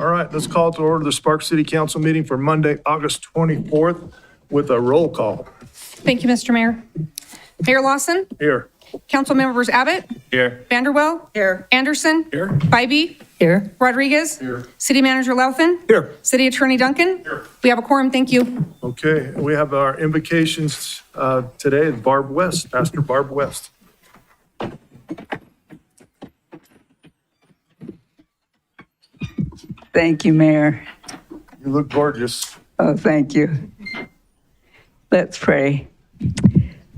All right, let's call to order the Spark City Council meeting for Monday, August 24th with a roll call. Thank you, Mr. Mayor. Mayor Lawson, Here. Council members Abbott, Here. Vanderwell, Here. Anderson, Here. Bybee, Here. Rodriguez, City Manager Lauthen, Here. City Attorney Duncan. We have a quorum, thank you. Okay, we have our invocations today. Barb West, Pastor Barb West. Thank you, Mayor. You look gorgeous. Oh, thank you. Let's pray.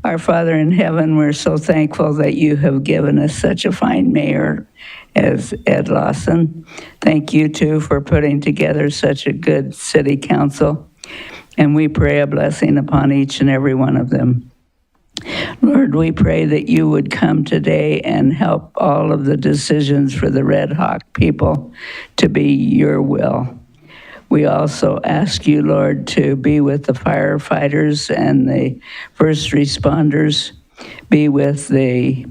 Our Father in heaven, we're so thankful that you have given us such a fine mayor as Ed Lawson. Thank you, too, for putting together such a good city council. And we pray a blessing upon each and every one of them. Lord, we pray that you would come today and help all of the decisions for the Red Hawk people to be your will. We also ask you, Lord, to be with the firefighters and the first responders, be with the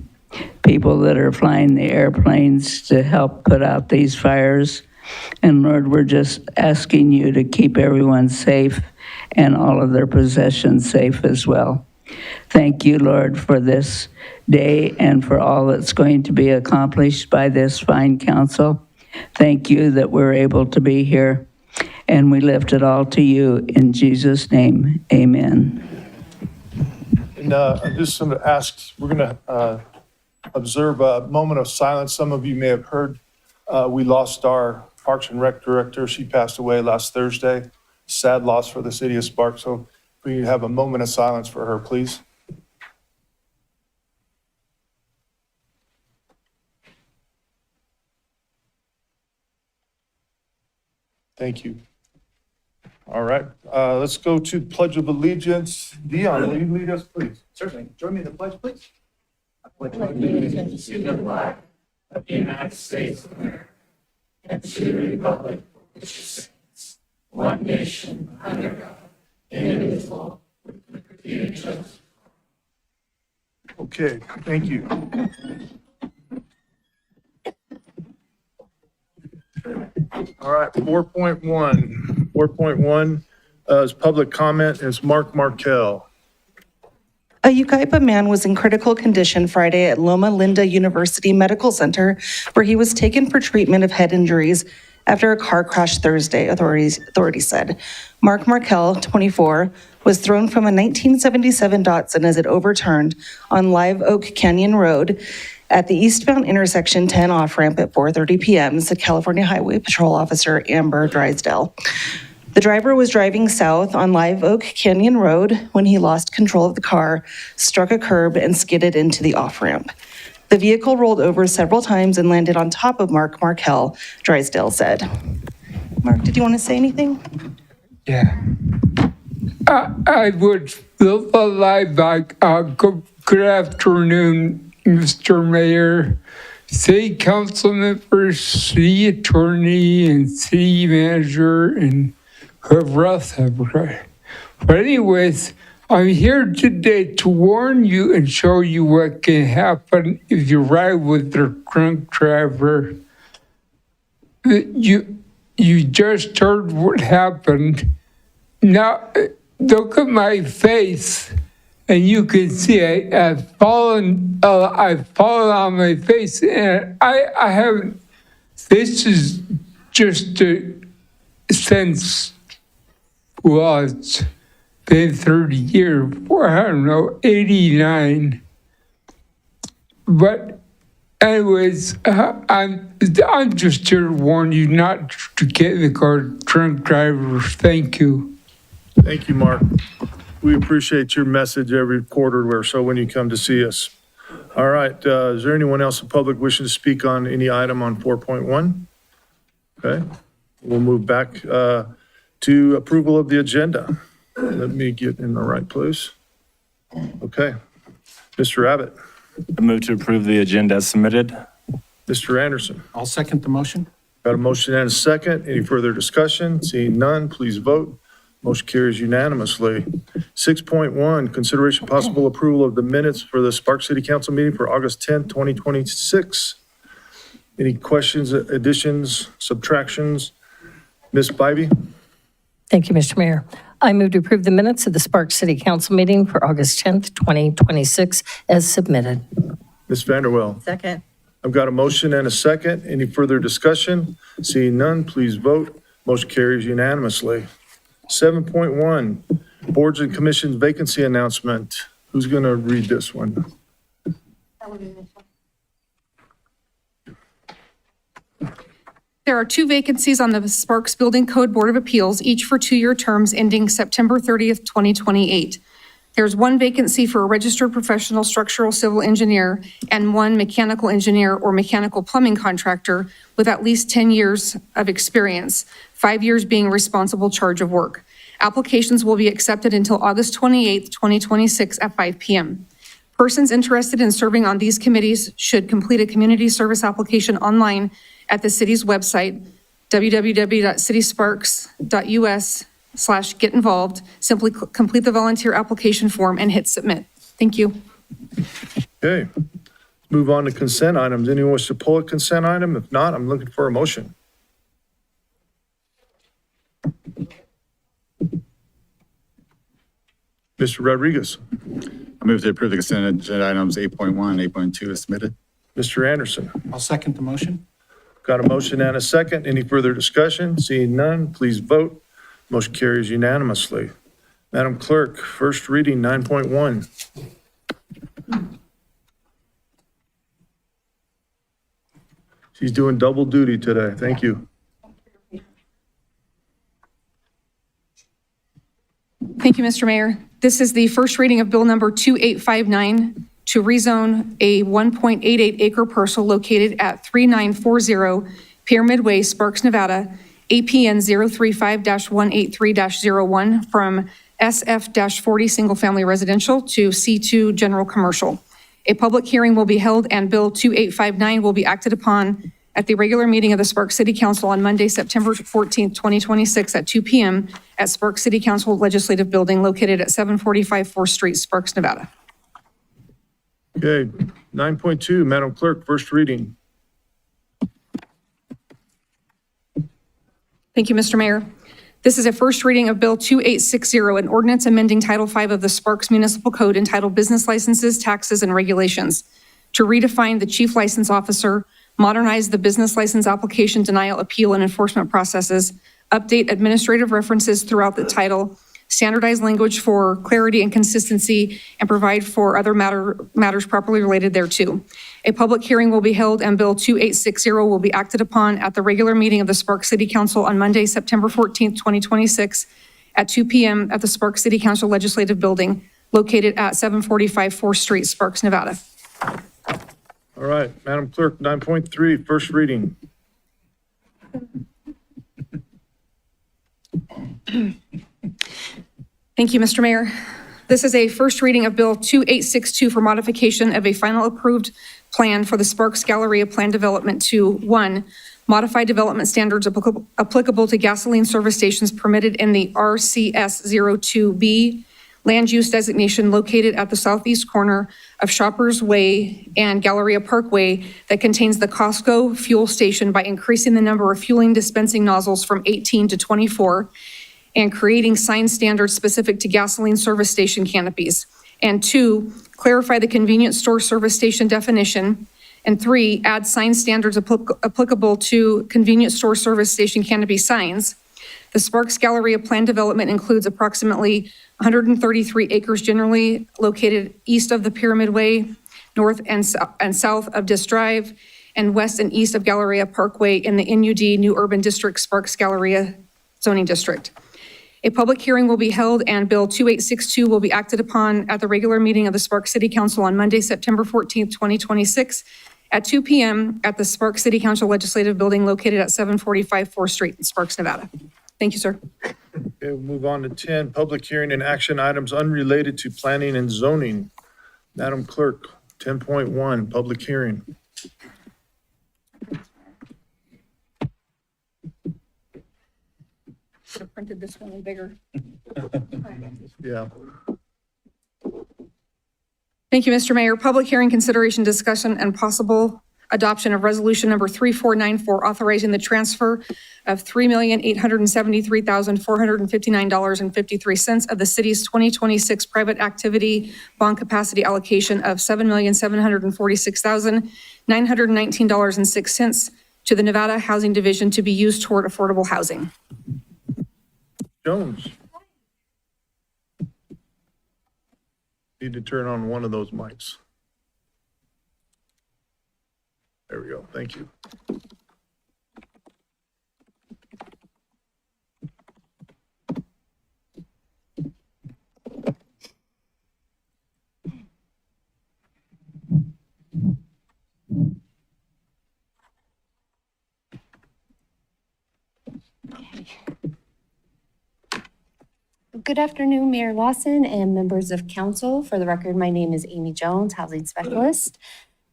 people that are flying the airplanes to help put out these fires. And Lord, we're just asking you to keep everyone safe and all of their possessions safe as well. Thank you, Lord, for this day and for all that's going to be accomplished by this fine council. Thank you that we're able to be here, and we lift it all to you in Jesus' name. Amen. And I'm just going to ask, we're going to observe a moment of silence. Some of you may have heard we lost our Parks and Rec director. She passed away last Thursday. Sad loss for the city of Sparks. So if we have a moment of silence for her, please. Thank you. All right, let's go to Pledge of Allegiance. Dion, will you lead us, please? Certainly. Join me in the pledge, please. I pledge allegiance to the flag of the United States of America and to the republic for which it stands, one nation, under God, indivisible, with liberty and justice. Okay, thank you. All right, 4.1. 4.1 is public comment. It's Mark Markell. A Yucaipa man was in critical condition Friday at Loma Linda University Medical Center, where he was taken for treatment of head injuries after a car crash Thursday, authorities said. Mark Markell, 24, was thrown from a 1977 Datsun as it overturned on Live Oak Canyon Road at the eastbound intersection 10 off-ramp at 4:30 p.m., said California Highway Patrol Officer Amber Drysdale. The driver was driving south on Live Oak Canyon Road when he lost control of the car, struck a curb, and skidded into the off-ramp. The vehicle rolled over several times and landed on top of Mark Markell, Drysdale said. Mark, did you want to say anything? Yeah. I would feel alive. Good afternoon, Mr. Mayor, City Council members, City Attorney, and City Manager, and whoever else have right. But anyways, I'm here today to warn you and show you what can happen if you ride with a drunk driver. You just heard what happened. Now, look at my face, and you can see I've fallen on my face, and I haven't. This is just since, well, it's been 30 years, or I don't know, 89. But anyways, I'm just here to warn you not to get in the car drunk drivers. Thank you. Thank you, Mark. We appreciate your message every quarter or so when you come to see us. All right, is there anyone else in public wishing to speak on any item on 4.1? Okay, we'll move back to approval of the agenda. Let me get in the right place. Okay, Mr. Abbott. I move to approve the agenda as submitted. Mr. Anderson. I'll second the motion. Got a motion and a second. Any further discussion? Seeing none, please vote. Motion carries unanimously. 6.1, consideration possible approval of the minutes for the Spark City Council meeting for August 10th, 2026. Any questions, additions, subtractions? Ms. Bybee? Thank you, Mr. Mayor. I move to approve the minutes of the Sparks City Council meeting for August 10th, 2026 as submitted. Ms. Vanderwell? Second. I've got a motion and a second. Any further discussion? Seeing none, please vote. Motion carries unanimously. 7.1, Boards and Commissions vacancy announcement. Who's going to read this one? There are 2 vacancies on the Sparks Building Code Board of Appeals, each for 2-year terms ending September 30th, 2028. There's 1 vacancy for a registered professional structural civil engineer and 1 mechanical engineer or mechanical plumbing contractor with at least 10 years of experience, 5 years being responsible charge of work. Applications will be accepted until August 28th, 2026 at 5 p.m. Persons interested in serving on these committees should complete a community service application online at the city's website, www.citysparks.us/get-involved. Simply complete the volunteer application form and hit submit. Thank you. Okay, let's move on to consent items. Anyone wish to pull a consent item? If not, I'm looking for a motion. Mr. Rodriguez? I move to approve the consent agenda items 8.1, 8.2 as submitted. Mr. Anderson? I'll second the motion. Got a motion and a second. Any further discussion? Seeing none, please vote. Motion carries unanimously. Madam Clerk, first reading 9.1. She's doing double duty today. Thank you. Thank you, Mr. Mayor. This is the first reading of Bill Number 2859 to rezone a 1.88 acre parcel located at 3940 Pyramid Way, Sparks, Nevada, APN 035-183-01 from SF-40 Single Family Residential to C2 General Commercial. A public hearing will be held and Bill 2859 will be acted upon at the regular meeting of the Sparks City Council on Monday, September 14th, 2026 at 2 p.m. at Sparks City Council Legislative Building located at 745 4th Street, Sparks, Nevada. Okay, 9.2, Madam Clerk, first reading. Thank you, Mr. Mayor. This is a first reading of Bill 2860, an ordinance amending Title V of the Sparks Municipal Code entitled Business Licenses, Taxes, and Regulations to redefine the chief license officer, modernize the business license application, denial, appeal, and enforcement processes, update administrative references throughout the title, standardize language for clarity and consistency, and provide for other matters properly related thereto. A public hearing will be held and Bill 2860 will be acted upon at the regular meeting of the Sparks City Council on Monday, September 14th, 2026 at 2 p.m. at the Sparks City Council Legislative Building located at 745 4th Street, Sparks, Nevada. All right, Madam Clerk, 9.3, first reading. Thank you, Mr. Mayor. This is a first reading of Bill 2862 for modification of a final approved plan for the Sparks Galleria Plan Development to, 1, modify development standards applicable to gasoline service stations permitted in the RCS 02B land use designation located at the southeast corner of Shoppers Way and Galleria Parkway that contains the Costco fuel station by increasing the number of fueling dispensing nozzles from 18 to 24 and creating sign standards specific to gasoline service station canopies. And 2, clarify the convenience store service station definition. And 3, add sign standards applicable to convenience store service station canopy signs. The Sparks Galleria Plan Development includes approximately 133 acres generally located east of the Pyramid Way, north and south of Dis Drive, and west and east of Galleria Parkway in the NUD New Urban District Sparks Galleria zoning district. A public hearing will be held and Bill 2862 will be acted upon at the regular meeting of the Sparks City Council on Monday, September 14th, 2026 at 2 p.m. at the Sparks City Council Legislative Building located at 745 4th Street in Sparks, Nevada. Thank you, sir. Okay, we'll move on to 10, public hearing and action items unrelated to planning and zoning. Madam Clerk, 10.1, public hearing. Should have printed this one bigger. Yeah. Thank you, Mr. Mayor. Public hearing, consideration, discussion, and possible adoption of resolution number 3494, authorizing the transfer of $3,873,459.53 of the city's 2026 private activity bond capacity allocation of $7,746,919.06 to the Nevada Housing Division to be used toward affordable housing. Jones. Need to turn on one of those mics. There we go. Thank you. Good afternoon, Mayor Lawson and members of council. For the record, my name is Amy Jones, Housing Specialist.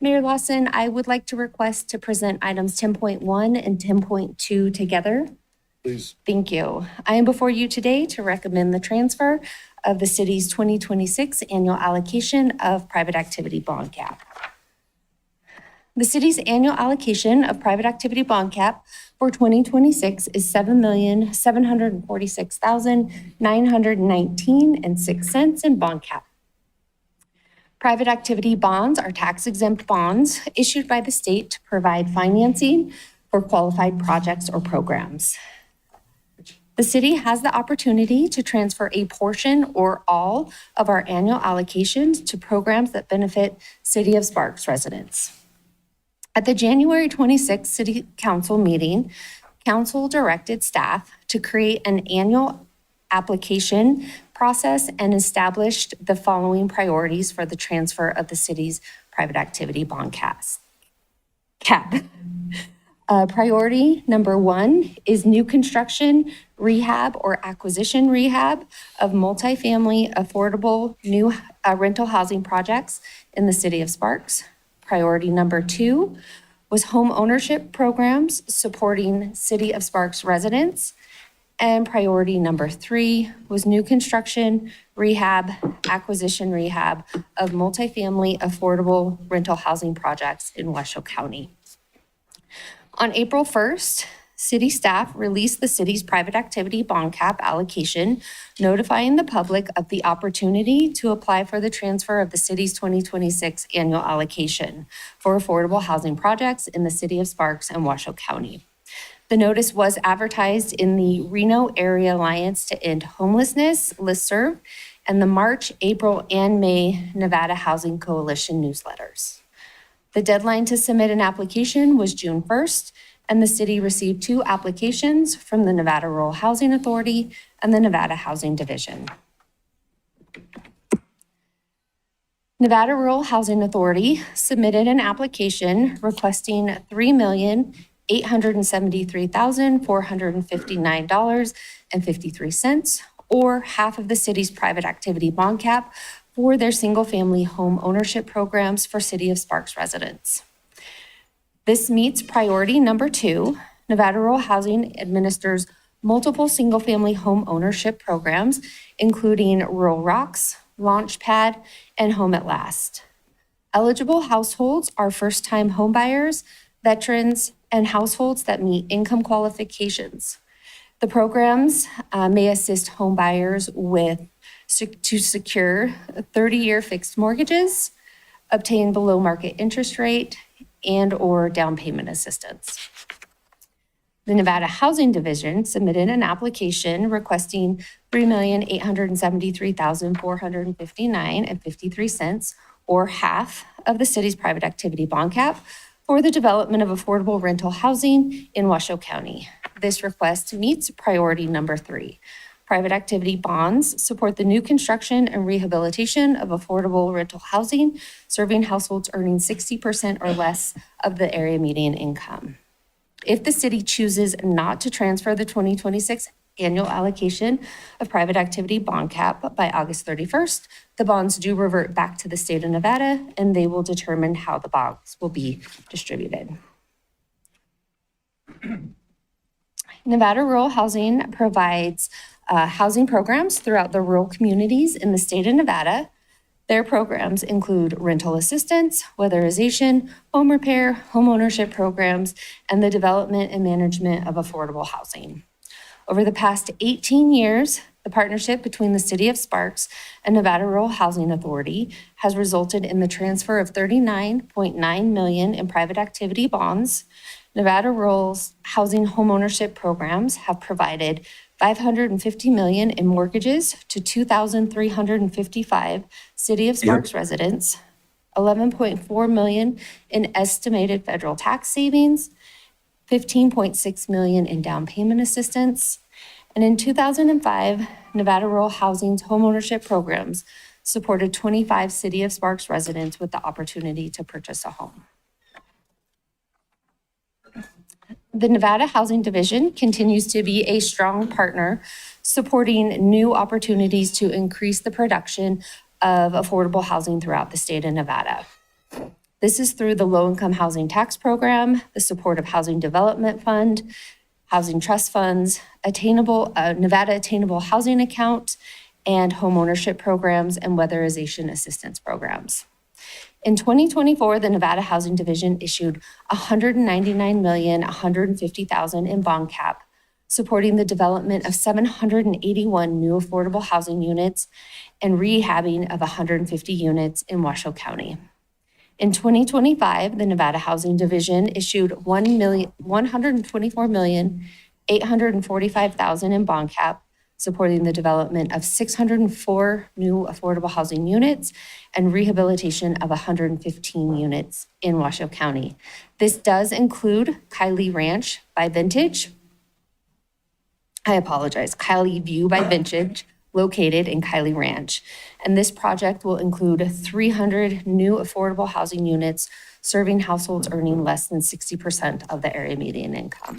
Mayor Lawson, I would like to request to present items 10.1 and 10.2 together. Please. Thank you. I am before you today to recommend the transfer of the city's 2026 annual allocation of private activity bond cap. The city's annual allocation of private activity bond cap for 2026 is $7,746,919.06 in bond cap. Private activity bonds are tax-exempt bonds issued by the state to provide financing for qualified projects or programs. The city has the opportunity to transfer a portion or all of our annual allocations to programs that benefit City of Sparks residents. At the January 26th City Council meeting, council directed staff to create an annual application process and established the following priorities for the transfer of the city's private activity bond cap. Priority number 1 is new construction, rehab, or acquisition rehab of multifamily affordable new rental housing projects in the City of Sparks. Priority number 2 was home ownership programs supporting City of Sparks residents. And priority number 3 was new construction, rehab, acquisition rehab of multifamily affordable rental housing projects in Washoe County. On April 1st, city staff released the city's private activity bond cap allocation, notifying the public of the opportunity to apply for the transfer of the city's 2026 annual allocation for affordable housing projects in the City of Sparks and Washoe County. The notice was advertised in the Reno Area Alliance to End Homelessness listserv and the March, April, and May Nevada Housing Coalition newsletters. The deadline to submit an application was June 1st, and the city received 2 applications from the Nevada Rural Housing Authority and the Nevada Housing Division. Nevada Rural Housing Authority submitted an application requesting $3,873,459.53, or half of the city's private activity bond cap for their single-family home ownership programs for City of Sparks residents. This meets priority number 2. Nevada Rural Housing administers multiple single-family home ownership programs, including Rural Rocks, Launchpad, and Home at Last. Eligible households are first-time homebuyers, veterans, and households that meet income qualifications. The programs may assist homebuyers to secure 30-year fixed mortgages, obtain below-market interest rate, and/or down payment assistance. The Nevada Housing Division submitted an application requesting $3,873,459.53, or half of the city's private activity bond cap for the development of affordable rental housing in Washoe County. This request meets priority number 3. Private activity bonds support the new construction and rehabilitation of affordable rental housing, serving households earning 60% or less of the area median income. If the city chooses not to transfer the 2026 annual allocation of private activity bond cap by August 31st, the bonds do revert back to the state of Nevada, and they will determine how the bonds will be distributed. Nevada Rural Housing provides housing programs throughout the rural communities in the state of Nevada. Their programs include rental assistance, weatherization, home repair, home ownership programs, and the development and management of affordable housing. Over the past 18 years, the partnership between the City of Sparks and Nevada Rural Housing Authority has resulted in the transfer of $39.9 million in private activity bonds. Nevada Rural's housing homeownership programs have provided $550 million in mortgages to 2,355 City of Sparks residents, $11.4 million in estimated federal tax savings, $15.6 million in down payment assistance. And in 2005, Nevada Rural Housing's homeownership programs supported 25 City of Sparks residents with the opportunity to purchase a home. The Nevada Housing Division continues to be a strong partner, supporting new opportunities to increase the production of affordable housing throughout the state of Nevada. This is through the Low-Income Housing Tax Program, the Support of Housing Development Fund, Housing Trust Funds, Nevada Attainable Housing Account, and homeownership programs and weatherization assistance programs. In 2024, the Nevada Housing Division issued $199,150,000 in bond cap, supporting the development of 781 new affordable housing units and rehabbing of 150 units in Washoe County. In 2025, the Nevada Housing Division issued $124,845,000 in bond cap, supporting the development of 604 new affordable housing units and rehabilitation of 115 units in Washoe County. This does include Kylie Ranch by Vintage. Kylie View by Vintage, located in Kylie Ranch. And this project will include 300 new affordable housing units serving households earning less than 60% of the area median income.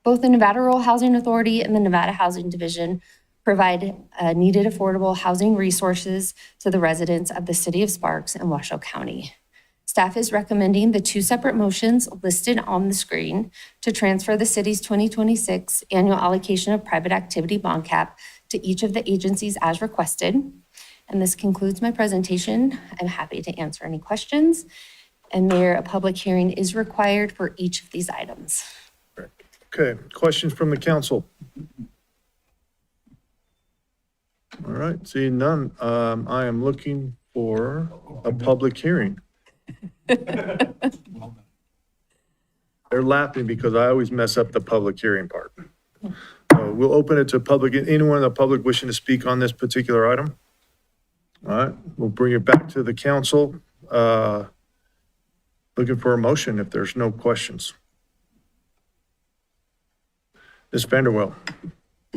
Both the Nevada Rural Housing Authority and the Nevada Housing Division provide needed affordable housing resources to the residents of the City of Sparks and Washoe County. Staff is recommending the two separate motions listed on the screen to transfer the city's 2026 annual allocation of private activity bond cap to each of the agencies as requested. And this concludes my presentation. I'm happy to answer any questions. And Mayor, a public hearing is required for each of these items. Okay, questions from the council? All right, seeing none, I am looking for a public hearing. They're laughing because I always mess up the public hearing part. We'll open it to public, anyone in the public wishing to speak on this particular item? All right, we'll bring it back to the council. Looking for a motion if there's no questions. Ms. Vanderwell.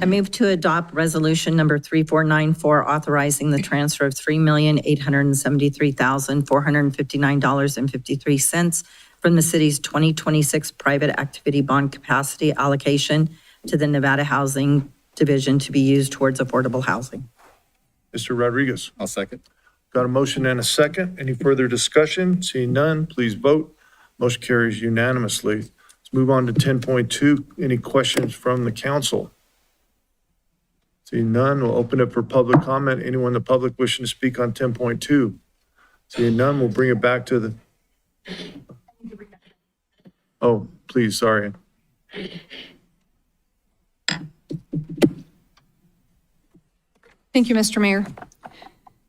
I move to adopt resolution number 3494, authorizing the transfer of $3,873,459.53 from the city's 2026 private activity bond capacity allocation to the Nevada Housing Division to be used towards affordable housing. Mr. Rodriguez. I'll second. Got a motion and a second. Any further discussion? Seeing none, please vote. Motion carries unanimously. Let's move on to 10.2. Any questions from the council? Seeing none, we'll open it for public comment. Anyone in the public wishing to speak on 10.2? Seeing none, we'll bring it back to the... Oh, please, sorry. Thank you, Mr. Mayor.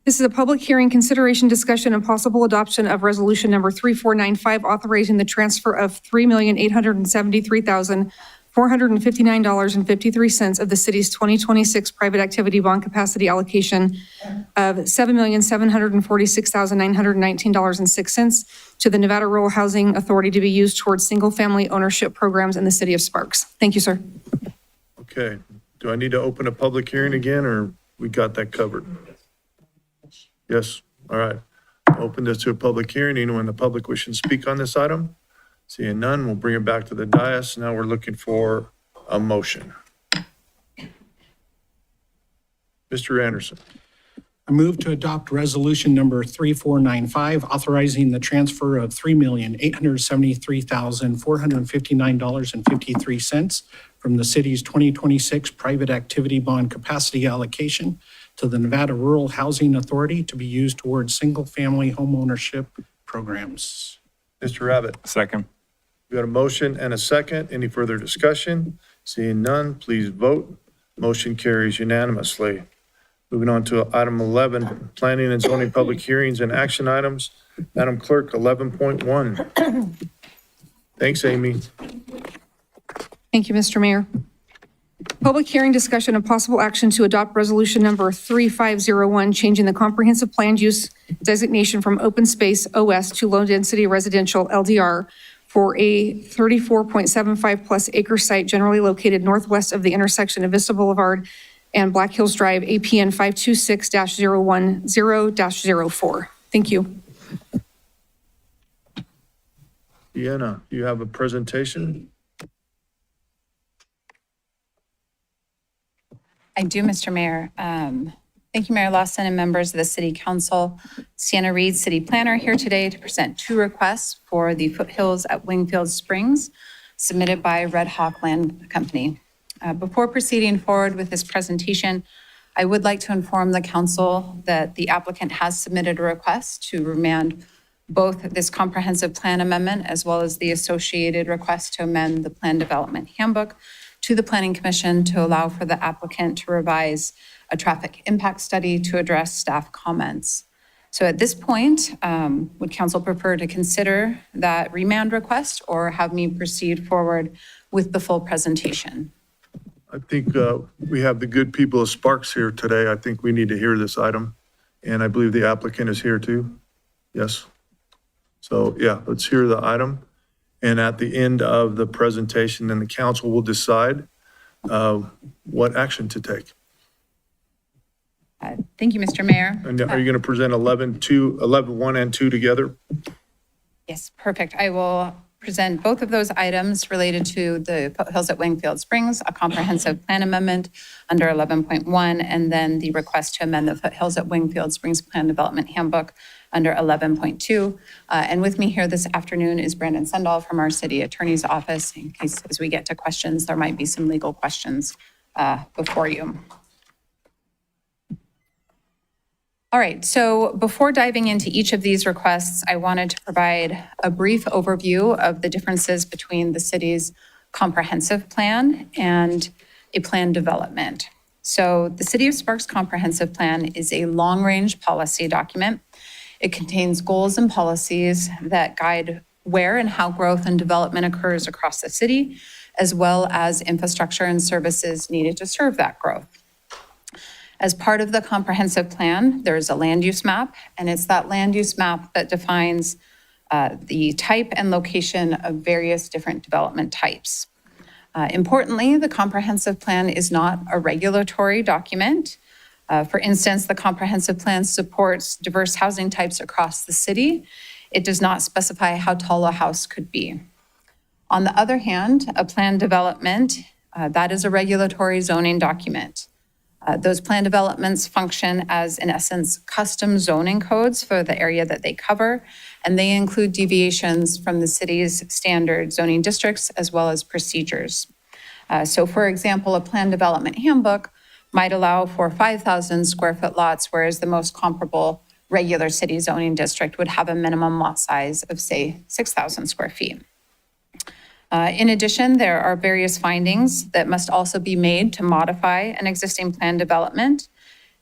This is a public hearing, consideration, discussion, and possible adoption of resolution number 3495, authorizing the transfer of $3,873,459.53 of the city's 2026 private activity bond capacity allocation of $7,746,919.06 to the Nevada Rural Housing Authority to be used towards single-family ownership programs in the city of Sparks. Thank you, sir. Okay, do I need to open a public hearing again, or we got that covered? Yes, all right. Open this to a public hearing. Anyone in the public wishing to speak on this item? Seeing none, we'll bring it back to the dais. Now we're looking for a motion. Mr. Anderson. I move to adopt resolution number 3495, authorizing the transfer of $3,873,459.53 from the city's 2026 private activity bond capacity allocation to the Nevada Rural Housing Authority to be used towards single-family homeownership programs. Mr. Abbott. Second. We got a motion and a second. Any further discussion? Seeing none, please vote. Motion carries unanimously. Moving on to item 11, planning and zoning public hearings and action items. Madam Clerk, 11.1. Thanks, Amy. Thank you, Mr. Mayor. Public hearing discussion of possible action to adopt resolution number 3501, changing the comprehensive planned use designation from open space OS to low density residential LDR for a 34.75 plus acre site generally located northwest of the intersection of Vista Boulevard and Black Hills Drive, APN 526-010-04. Thank you. Deanna, you have a presentation? I do, Mr. Mayor. Thank you, Mayor Lawson and members of the City Council. Sienna Reed, City Planner, here today to present two requests for the foothills at Wingfield Springs submitted by Red Hawk Land Company. Before proceeding forward with this presentation, I would like to inform the council that the applicant has submitted a request to remand both this comprehensive plan amendment as well as the associated request to amend the Plan Development Handbook to the Planning Commission to allow for the applicant to revise a traffic impact study to address staff comments. So at this point, would council prefer to consider that remand request or have me proceed forward with the full presentation? I think we have the good people of Sparks here today. I think we need to hear this item. And I believe the applicant is here too. Yes. So yeah, let's hear the item. And at the end of the presentation, then the council will decide what action to take. Thank you, Mr. Mayor. And are you going to present 11.1 and 2 together? Yes, perfect. I will present both of those items related to the foothills at Wingfield Springs, a comprehensive plan amendment under 11.1, and then the request to amend the foothills at Wingfield Springs Plan Development Handbook under 11.2. And with me here this afternoon is Brandon Sendall from our city attorney's office, in case as we get to questions, there might be some legal questions before you. All right, so before diving into each of these requests, I wanted to provide a brief overview of the differences between the city's comprehensive plan and a plan development. So the City of Sparks Comprehensive Plan is a long-range policy document. It contains goals and policies that guide where and how growth and development occurs across the city, as well as infrastructure and services needed to serve that growth. As part of the comprehensive plan, there's a land use map, and it's that land use map that defines the type and location of various different development types. Importantly, the comprehensive plan is not a regulatory document. For instance, the comprehensive plan supports diverse housing types across the city. It does not specify how tall a house could be. On the other hand, a plan development, that is a regulatory zoning document. Those plan developments function as, in essence, custom zoning codes for the area that they cover, and they include deviations from the city's standard zoning districts as well as procedures. So for example, a plan development handbook might allow for 5,000 square foot lots, whereas the most comparable regular city zoning district would have a minimum lot size of, say, 6,000 square feet. In addition, there are various findings that must also be made to modify an existing plan development.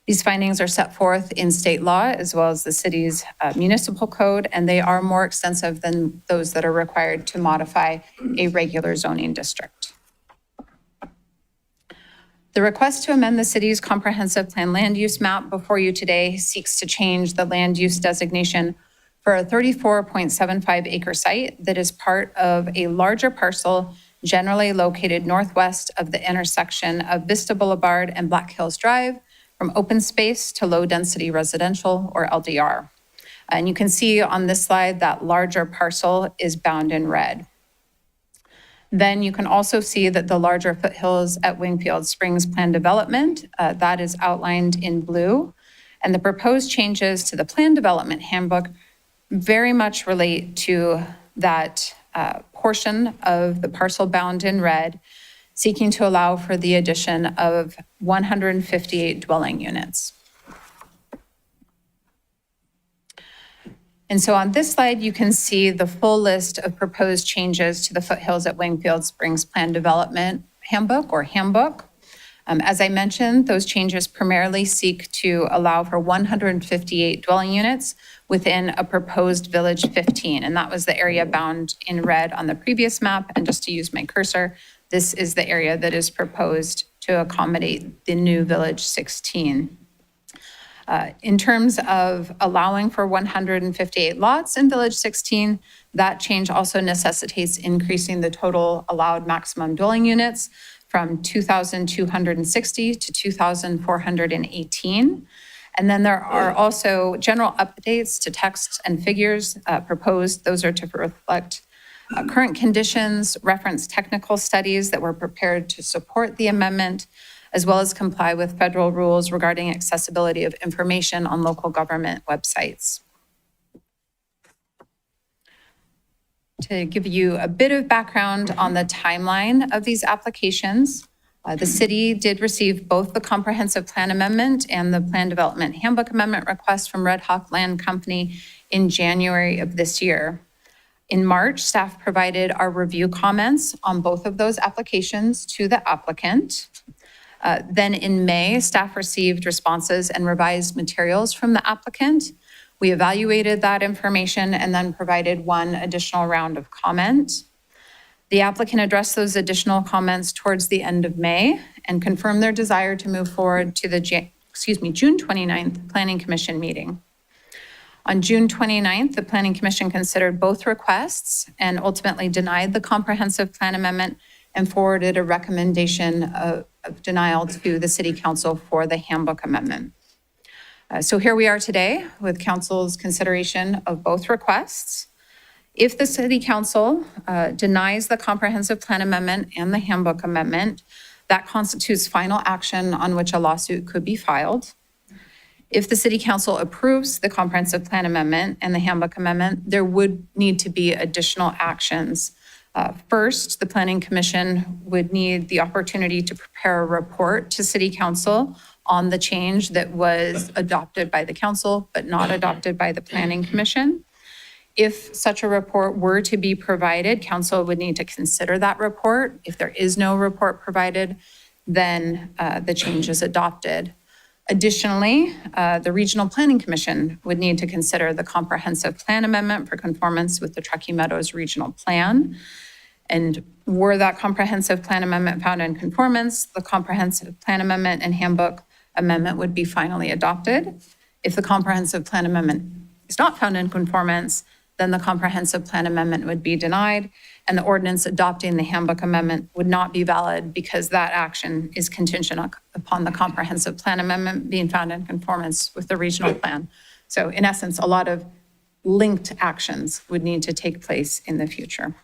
These findings are set forth in state law as well as the city's municipal code, and they are more extensive than those that are required to modify a regular zoning district. The request to amend the city's comprehensive plan land use map before you today seeks to change the land use designation for a 34.75 acre site that is part of a larger parcel generally located northwest of the intersection of Vista Boulevard and Black Hills Drive from open space to low density residential, or LDR. And you can see on this slide that larger parcel is bound in red. Then you can also see that the larger foothills at Wingfield Springs plan development, that is outlined in blue. And the proposed changes to the plan development handbook very much relate to that portion of the parcel bound in red, seeking to allow for the addition of 158 dwelling units. And so on this slide, you can see the full list of proposed changes to the Foothills at Wingfield Springs Plan Development Handbook or Handbook. As I mentioned, those changes primarily seek to allow for 158 dwelling units within a proposed Village 15. And that was the area bound in red on the previous map. And just to use my cursor, this is the area that is proposed to accommodate the new Village 16. In terms of allowing for 158 lots in Village 16, that change also necessitates increasing the total allowed maximum dwelling units from 2,260 to 2,418. And then there are also general updates to text and figures proposed. Those are to reflect current conditions, reference technical studies that were prepared to support the amendment, as well as comply with federal rules regarding accessibility of information on local government websites. To give you a bit of background on the timeline of these applications, the city did receive both the comprehensive plan amendment and the plan development handbook amendment request from Red Hawk Land Company in January of this year. In March, staff provided our review comments on both of those applications to the applicant. Then in May, staff received responses and revised materials from the applicant. We evaluated that information and then provided one additional round of comment. The applicant addressed those additional comments towards the end of May and confirmed their desire to move forward to the June 29th Planning Commission meeting. On June 29th, the Planning Commission considered both requests and ultimately denied the comprehensive plan amendment and forwarded a recommendation of denial to the City Council for the handbook amendment. So here we are today with Council's consideration of both requests. If the City Council denies the comprehensive plan amendment and the handbook amendment, that constitutes final action on which a lawsuit could be filed. If the City Council approves the comprehensive plan amendment and the handbook amendment, there would need to be additional actions. First, the Planning Commission would need the opportunity to prepare a report to City Council on the change that was adopted by the council, but not adopted by the Planning Commission. If such a report were to be provided, council would need to consider that report. If there is no report provided, then the change is adopted. Additionally, the Regional Planning Commission would need to consider the comprehensive plan amendment for conformance with the Truckee Meadows Regional Plan. And were that comprehensive plan amendment found in conformance, the comprehensive plan amendment and handbook amendment would be finally adopted. If the comprehensive plan amendment is not found in conformance, then the comprehensive plan amendment would be denied, and the ordinance adopting the handbook amendment would not be valid because that action is contingent upon the comprehensive plan amendment being found in conformance with the regional plan. So in essence, a lot of linked actions would need to take place in the future.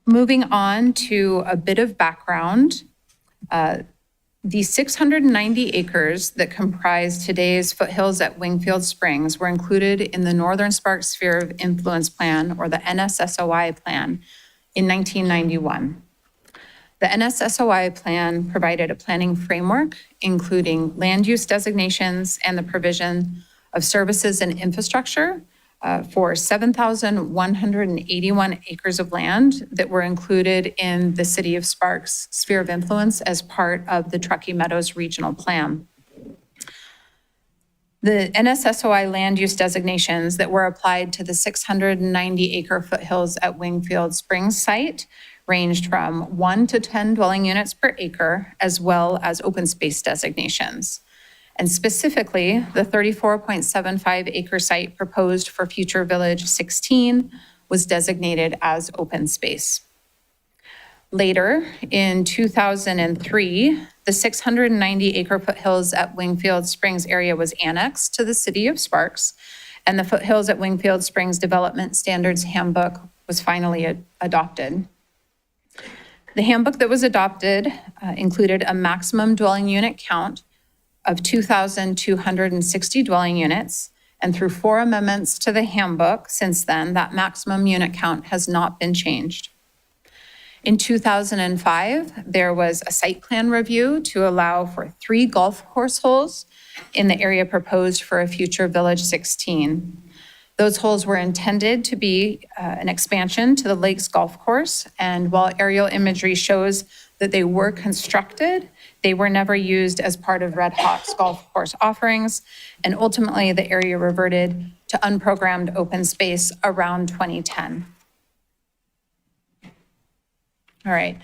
Moving on to a bit of background, the 690 acres that comprise today's Foothills at Wingfield Springs were included in the Northern Sparks Sphere of Influence Plan, or the NSSOI plan, in 1991. The NSSOI plan provided a planning framework, including land use designations and the provision of services and infrastructure for 7,181 acres of land that were included in the City of Sparks Sphere of Influence as part of the Truckee Meadows Regional Plan. The NSSOI land use designations that were applied to the 690-acre Foothills at Wingfield Springs site ranged from 1 to 10 dwelling units per acre, as well as open space designations. And specifically, the 34.75 acre site proposed for future Village 16 was designated as open space. Later, in 2003, the 690 acre Foothills at Wingfield Springs area was annexed to the City of Sparks, and the Foothills at Wingfield Springs Development Standards Handbook was finally adopted. The handbook that was adopted included a maximum dwelling unit count of 2,260 dwelling units, and through 4 amendments to the handbook since then, that maximum unit count has not been changed. In 2005, there was a site plan review to allow for 3 golf course holes in the area proposed for a future Village 16. Those holes were intended to be an expansion to the Lakes Golf Course, and while aerial imagery shows that they were constructed, they were never used as part of Red Hawk's golf course offerings, and ultimately the area reverted to unprogrammed open space around 2010. All right.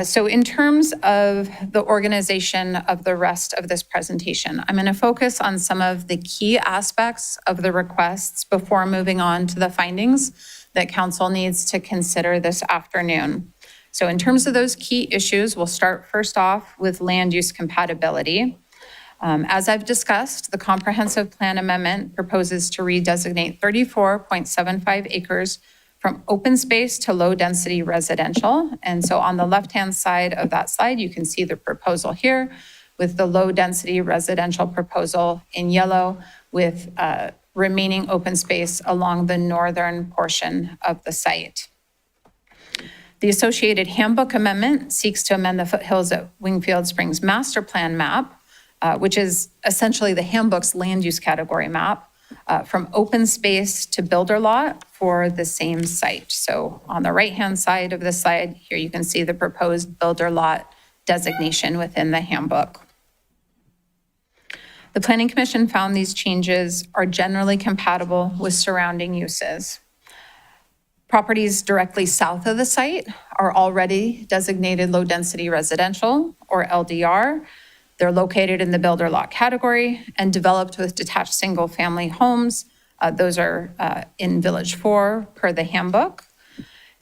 So in terms of the organization of the rest of this presentation, I'm going to focus on some of the key aspects of the requests before moving on to the findings that council needs to consider this afternoon. So in terms of those key issues, we'll start first off with land use compatibility. As I've discussed, the comprehensive plan amendment proposes to redesignate 34.75 acres from open space to low-density residential. And so on the left-hand side of that slide, you can see the proposal here with the low-density residential proposal in yellow with remaining open space along the northern portion of the site. The associated handbook amendment seeks to amend the Foothills at Wingfield Springs master plan map, which is essentially the handbook's land use category map, from open space to builder lot for the same site. So on the right-hand side of the slide, here you can see the proposed builder lot designation within the handbook. The Planning Commission found these changes are generally compatible with surrounding uses. Properties directly south of the site are already designated low-density residential, or LDR. They're located in the builder lot category and developed with detached single-family homes. Those are in Village 4 per the handbook.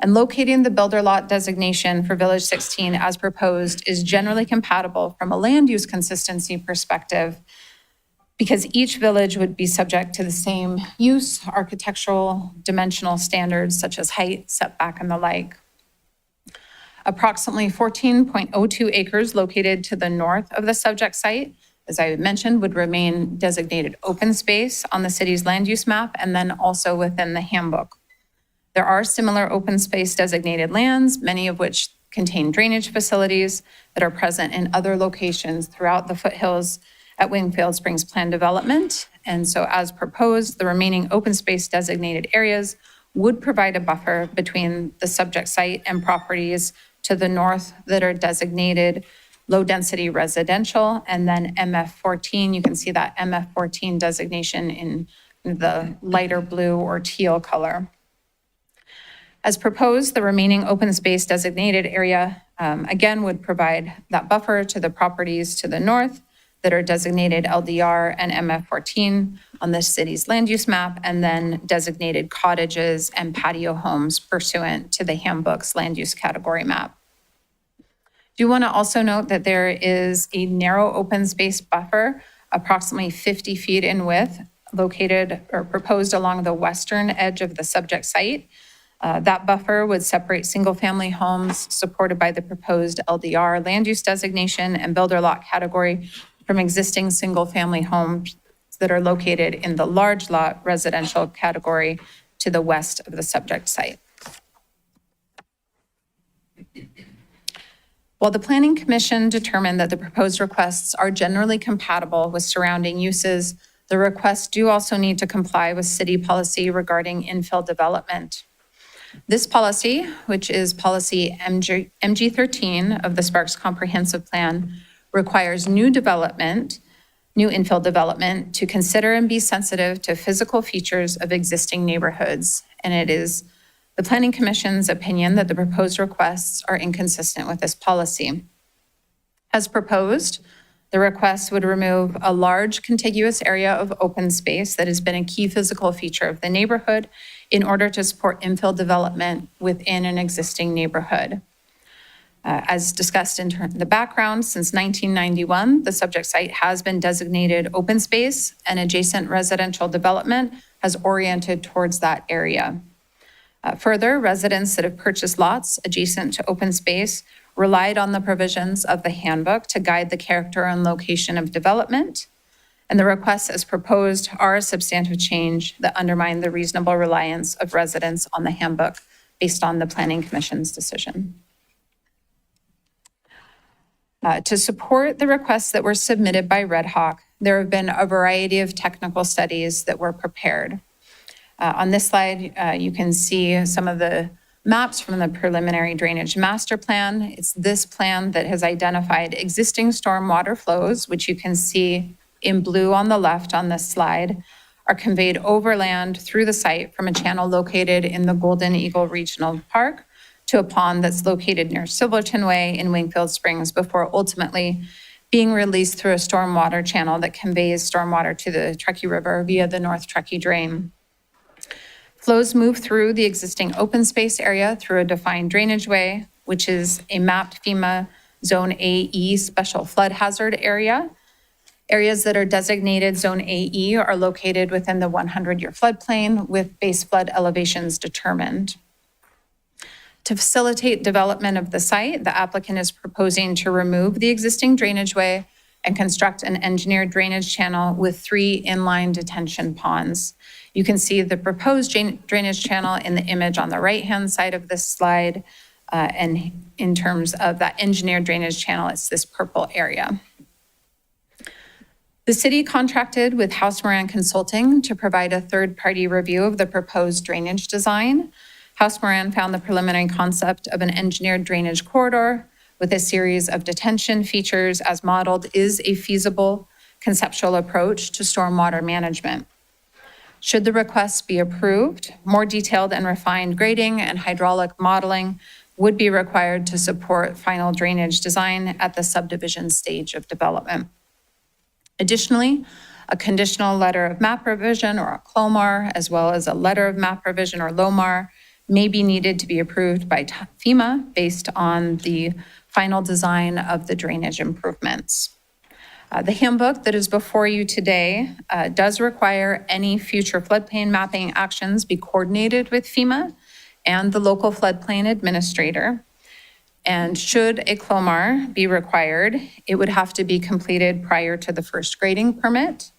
And locating the builder lot designation for Village 16 as proposed is generally compatible from a land use consistency perspective because each village would be subject to the same use, architectural, dimensional standards such as height, setback, and the like. Approximately 14.02 acres located to the north of the subject site, as I mentioned, would remain designated open space on the city's land use map and then also within the handbook. There are similar open space designated lands, many of which contain drainage facilities that are present in other locations throughout the Foothills at Wingfield Springs Plan Development. And so as proposed, the remaining open space designated areas would provide a buffer between the subject site and properties to the north that are designated low-density residential, and then MF14, you can see that MF14 designation in the lighter blue or teal color. As proposed, the remaining open space designated area, again, would provide that buffer to the properties to the north that are designated LDR and MF14 on the city's land use map, and then designated cottages and patio homes pursuant to the handbook's land use category map. Do want to also note that there is a narrow open space buffer, approximately 50 feet in width, located or proposed along the western edge of the subject site. That buffer would separate single-family homes supported by the proposed LDR land use designation and builder lot category from existing single-family homes that are located in the large lot residential category to the west of the subject site. While the Planning Commission determined that the proposed requests are generally compatible with surrounding uses, the requests do also need to comply with city policy regarding infill development. This policy, which is policy MG13 of the Sparks Comprehensive Plan, requires new infill development to consider and be sensitive to physical features of existing neighborhoods. And it is the Planning Commission's opinion that the proposed requests are inconsistent with this policy. As proposed, the request would remove a large contiguous area of open space that has been a key physical feature of the neighborhood in order to support infill development within an existing neighborhood. As discussed in the background, since 1991, the subject site has been designated open space and adjacent residential development has oriented towards that area. Further, residents that have purchased lots adjacent to open space relied on the provisions of the handbook to guide the character and location of development. And the requests as proposed are a substantive change that undermine the reasonable reliance of residents on the handbook based on the Planning Commission's decision. To support the requests that were submitted by Red Hawk, there have been a variety of technical studies that were prepared. On this slide, you can see some of the maps from the preliminary drainage master plan. It's this plan that has identified existing stormwater flows, which you can see in blue on the left on this slide, are conveyed overland through the site from a channel located in the Golden Eagle Regional Park to a pond that's located near Silverton Way in Wingfield Springs before ultimately being released through a stormwater channel that conveys stormwater to the Truckee River via the North Truckee Drain. Flows move through the existing open space area through a defined drainage way, which is a mapped FEMA Zone AE special flood hazard area. Areas that are designated Zone AE are located within the 100-year floodplain with base flood elevations determined. To facilitate development of the site, the applicant is proposing to remove the existing drainage way and construct an engineered drainage channel with 3 inline detention ponds. You can see the proposed drainage channel in the image on the right-hand side of this slide. And in terms of that engineered drainage channel, it's this purple area. The city contracted with House Moran Consulting to provide a third-party review of the proposed drainage design. House Moran found the preliminary concept of an engineered drainage corridor with a series of detention features as modeled is a feasible conceptual approach to stormwater management. Should the request be approved, more detailed and refined grading and hydraulic modeling would be required to support final drainage design at the subdivision stage of development. Additionally, a conditional letter of map revision or a CLOMAR, as well as a letter of map revision or LOMAR, may be needed to be approved by FEMA based on the final design of the drainage improvements. The handbook that is before you today does require any future floodplain mapping actions be coordinated with FEMA and the local floodplain administrator. And should a CLOMAR be required, it would have to be completed prior to the first grading permit.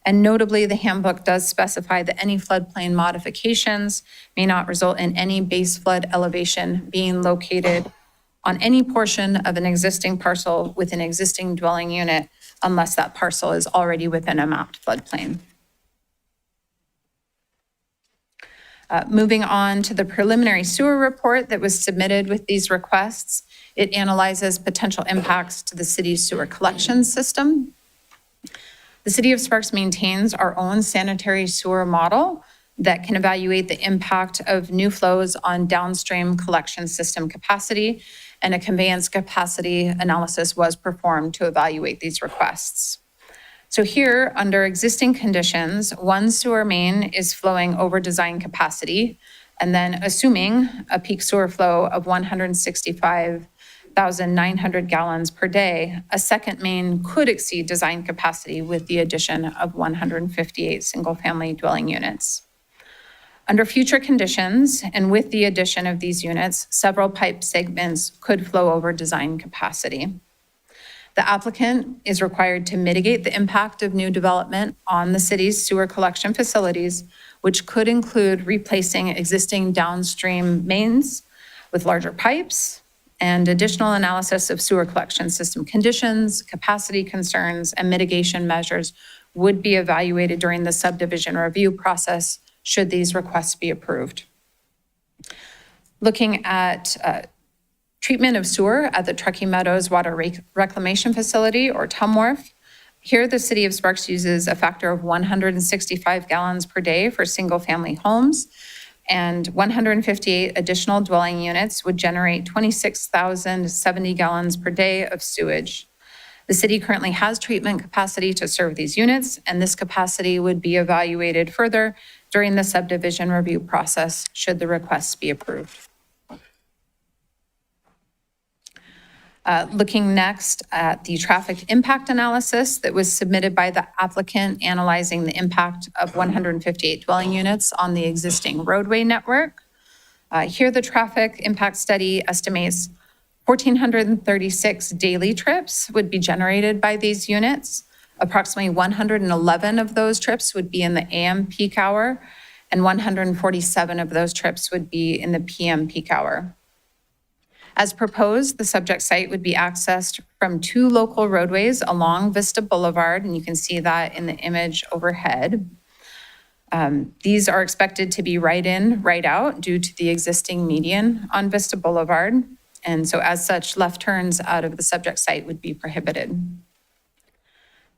And notably, the handbook does specify that any floodplain modifications may not result in any base flood elevation being located on any portion of an existing parcel with an existing dwelling unit unless that parcel is already within a mapped floodplain. Moving on to the preliminary sewer report that was submitted with these requests, it analyzes potential impacts to the city's sewer collection system. The City of Sparks maintains our own sanitary sewer model that can evaluate the impact of new flows on downstream collection system capacity, and a conveyance capacity analysis was performed to evaluate these requests. So here, under existing conditions, one sewer main is flowing over design capacity, and then assuming a peak sewer flow of 165,900 gallons per day, a second main could exceed design capacity with the addition of 158 single-family dwelling units. Under future conditions, and with the addition of these units, several pipe segments could flow over design capacity. The applicant is required to mitigate the impact of new development on the city's sewer collection facilities, which could include replacing existing downstream mains with larger pipes, and additional analysis of sewer collection system conditions, capacity concerns, and mitigation measures would be evaluated during the subdivision review process should these requests be approved. Looking at treatment of sewer at the Truckee Meadows Water Reclamation Facility, or TUMWRF. Here, the City of Sparks uses a factor of 165 gallons per day for single-family homes, and 158 additional dwelling units would generate 26,070 gallons per day of sewage. The city currently has treatment capacity to serve these units, and this capacity would be evaluated further during the subdivision review process should the requests be approved. Looking next at the traffic impact analysis that was submitted by the applicant analyzing the impact of 158 dwelling units on the existing roadway network. Here, the traffic impact study estimates 1,436 daily trips would be generated by these units. Approximately 111 of those trips would be in the AM peak hour, and 147 of those trips would be in the PM peak hour. As proposed, the subject site would be accessed from 2 local roadways along Vista Boulevard, and you can see that in the image overhead. These are expected to be right in, right out due to the existing median on Vista Boulevard. And so as such, left turns out of the subject site would be prohibited.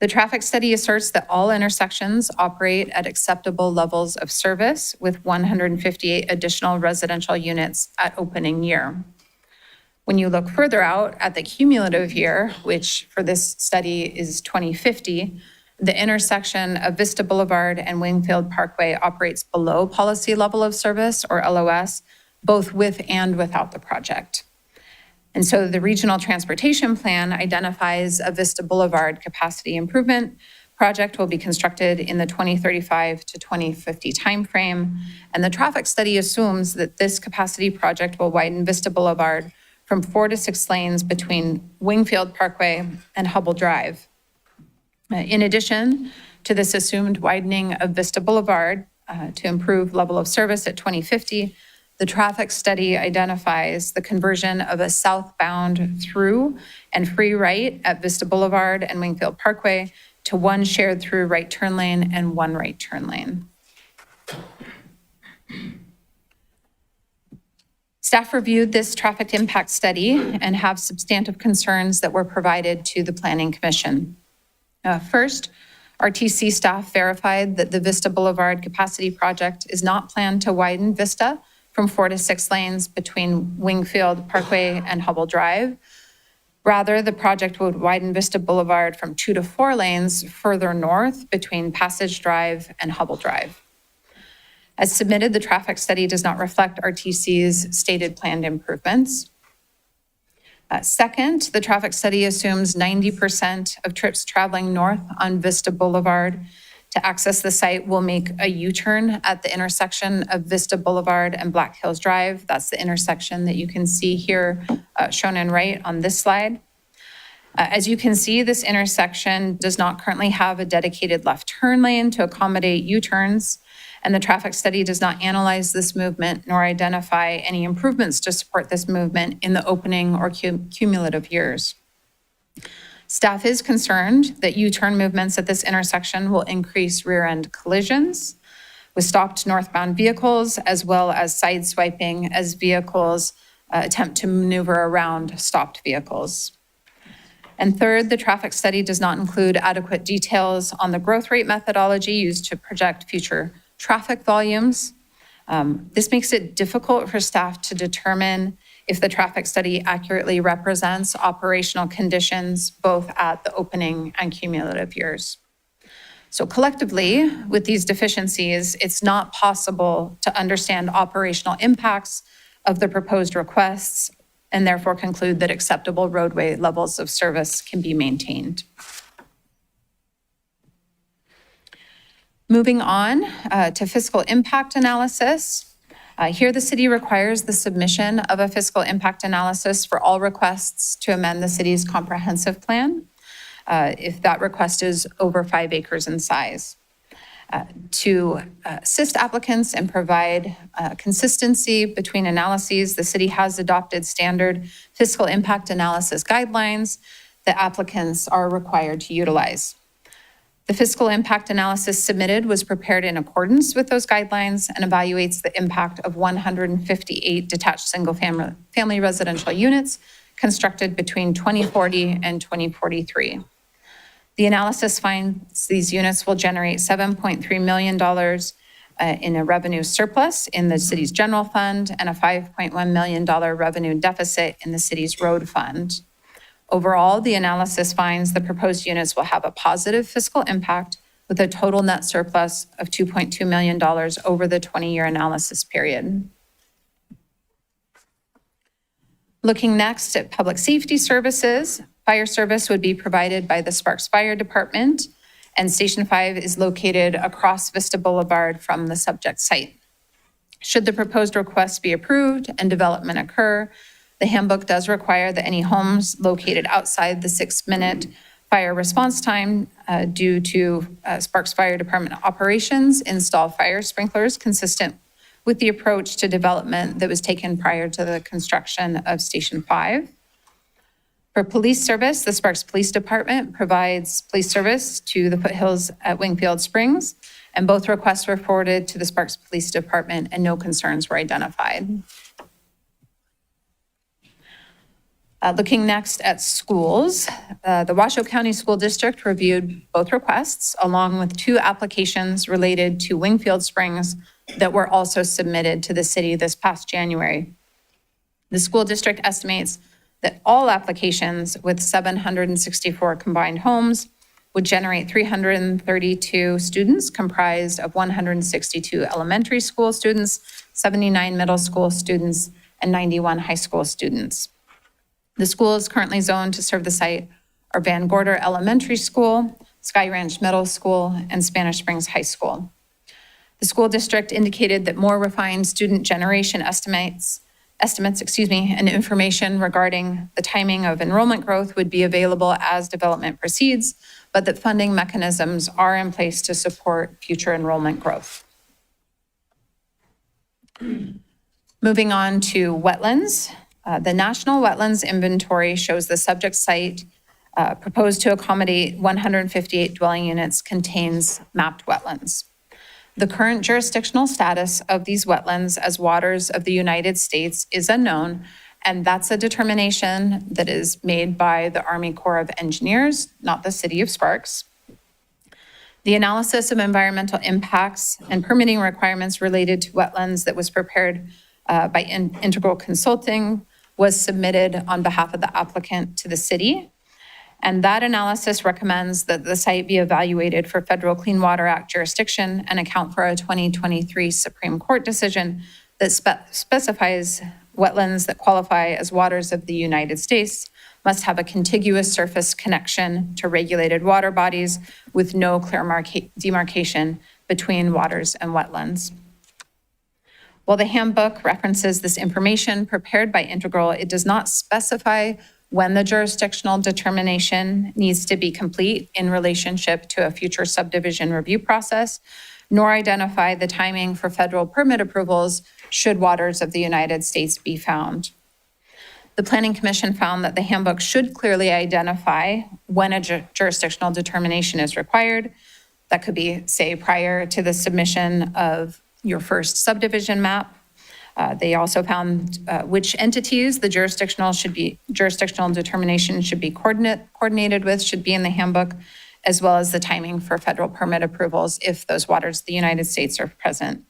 The traffic study asserts that all intersections operate at acceptable levels of service with 158 additional residential units at opening year. When you look further out at the cumulative year, which for this study is 2050, the intersection of Vista Boulevard and Wingfield Parkway operates below policy level of service, or LOS, both with and without the project. And so the Regional Transportation Plan identifies a Vista Boulevard capacity improvement project will be constructed in the 2035 to 2050 timeframe. And the traffic study assumes that this capacity project will widen Vista Boulevard from 4 to 6 lanes between Wingfield Parkway and Hubble Drive. In addition to this assumed widening of Vista Boulevard to improve level of service at 2050, the traffic study identifies the conversion of a southbound through and free right at Vista Boulevard and Wingfield Parkway to 1 shared through right turn lane and 1 right turn lane. Staff reviewed this traffic impact study and have substantive concerns that were provided to the Planning Commission. First, RTC staff verified that the Vista Boulevard capacity project is not planned to widen Vista from 4 to 6 lanes between Wingfield Parkway and Hubble Drive. Rather, the project would widen Vista Boulevard from 2 to 4 lanes further north between Passage Drive and Hubble Drive. As submitted, the traffic study does not reflect RTC's stated planned improvements. Second, the traffic study assumes 90% of trips traveling north on Vista Boulevard to access the site will make a U-turn at the intersection of Vista Boulevard and Black Hills Drive. That's the intersection that you can see here shown in right on this slide. As you can see, this intersection does not currently have a dedicated left turn lane to accommodate U-turns, and the traffic study does not analyze this movement nor identify any improvements to support this movement in the opening or cumulative years. Staff is concerned that U-turn movements at this intersection will increase rear-end collisions with stopped northbound vehicles, as well as side swiping as vehicles attempt to maneuver around stopped vehicles. And third, the traffic study does not include adequate details on the growth rate methodology used to project future traffic volumes. This makes it difficult for staff to determine if the traffic study accurately represents operational conditions both at the opening and cumulative years. So collectively, with these deficiencies, it's not possible to understand operational impacts of the proposed requests and therefore conclude that acceptable roadway levels of service can be maintained. Moving on to fiscal impact analysis. Here, the city requires the submission of a fiscal impact analysis for all requests to amend the city's comprehensive plan, if that request is over 5 acres in size. To assist applicants and provide consistency between analyses, the city has adopted standard fiscal impact analysis guidelines that applicants are required to utilize. The fiscal impact analysis submitted was prepared in accordance with those guidelines and evaluates the impact of 158 detached single-family residential units constructed between 2040 and 2043. The analysis finds these units will generate $7.3 million in a revenue surplus in the city's general fund and a $5.1 million revenue deficit in the city's road fund. Overall, the analysis finds the proposed units will have a positive fiscal impact with a total net surplus of $2.2 million over the 20-year analysis period. Looking next at public safety services, fire service would be provided by the Sparks Fire Department, and Station 5 is located across Vista Boulevard from the subject site. Should the proposed request be approved and development occur, the handbook does require that any homes located outside the 6-minute fire response time due to Sparks Fire Department operations, install fire sprinklers consistent with the approach to development that was taken prior to the construction of Station 5. For police service, the Sparks Police Department provides police service to the foothills at Wingfield Springs, and both requests were forwarded to the Sparks Police Department and no concerns were identified. Looking next at schools, the Washoe County School District reviewed both requests along with 2 applications related to Wingfield Springs that were also submitted to the city this past January. The school district estimates that all applications with 764 combined homes would generate 332 students comprised of 162 elementary school students, 79 middle school students, and 91 high school students. The schools currently zoned to serve the site are Van Gorder Elementary School, Sky Ranch Middle School, and Spanish Springs High School. The school district indicated that more refined student generation estimates, and information regarding the timing of enrollment growth would be available as development proceeds, but that funding mechanisms are in place to support future enrollment growth. Moving on to wetlands. The National Wetlands Inventory shows the subject site proposed to accommodate 158 dwelling units contains mapped wetlands. The current jurisdictional status of these wetlands as waters of the United States is unknown, and that's a determination that is made by the Army Corps of Engineers, not the City of Sparks. The analysis of environmental impacts and permitting requirements related to wetlands that was prepared by Integral Consulting was submitted on behalf of the applicant to the city. And that analysis recommends that the site be evaluated for Federal Clean Water Act jurisdiction and account for a 2023 Supreme Court decision that specifies wetlands that qualify as waters of the United States must have a contiguous surface connection to regulated water bodies with no clear demarcation between waters and wetlands. While the handbook references this information prepared by Integral, it does not specify when the jurisdictional determination needs to be complete in relationship to a future subdivision review process, nor identify the timing for federal permit approvals should waters of the United States be found. The Planning Commission found that the handbook should clearly identify when a jurisdictional determination is required. That could be, say, prior to the submission of your first subdivision map. They also found which entities the jurisdictional determination should be coordinated with should be in the handbook, as well as the timing for federal permit approvals if those waters of the United States are present.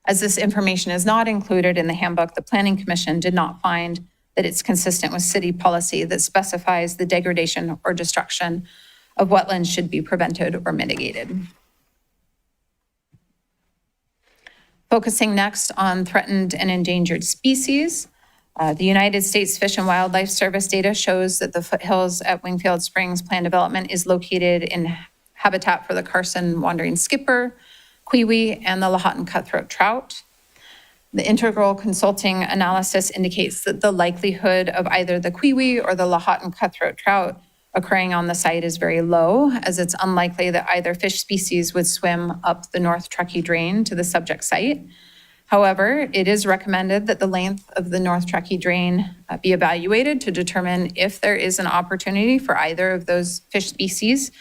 As this information is not included in the handbook, the Planning Commission did not find that it's consistent with city policy that specifies the degradation or destruction of wetlands should be prevented or mitigated. Focusing next on threatened and endangered species, the United States Fish and Wildlife Service data shows that the foothills at Wingfield Springs Plan Development is located in habitat for the Carson wandering skipper, kiwi, and the Lahontan cutthroat trout. The Integral Consulting analysis indicates that the likelihood of either the kiwi or the Lahontan cutthroat trout occurring on the site is very low, as it's unlikely that either fish species would swim up the North Truckee Drain to the subject site. However, it is recommended that the length of the North Truckee Drain be evaluated to determine if there is an opportunity for either of those fish species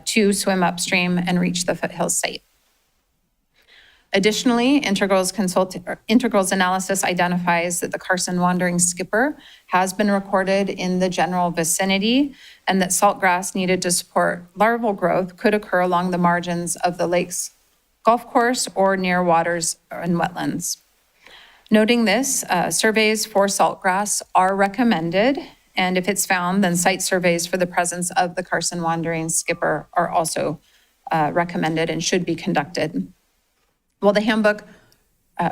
to swim upstream and reach the foothills site. Additionally, Integral's analysis identifies that the Carson wandering skipper has been recorded in the general vicinity and that saltgrass needed to support larval growth could occur along the margins of the lake's golf course or near waters and wetlands. Noting this, surveys for saltgrass are recommended, and if it's found, then site surveys for the presence of the Carson wandering skipper are also recommended and should be conducted. While the handbook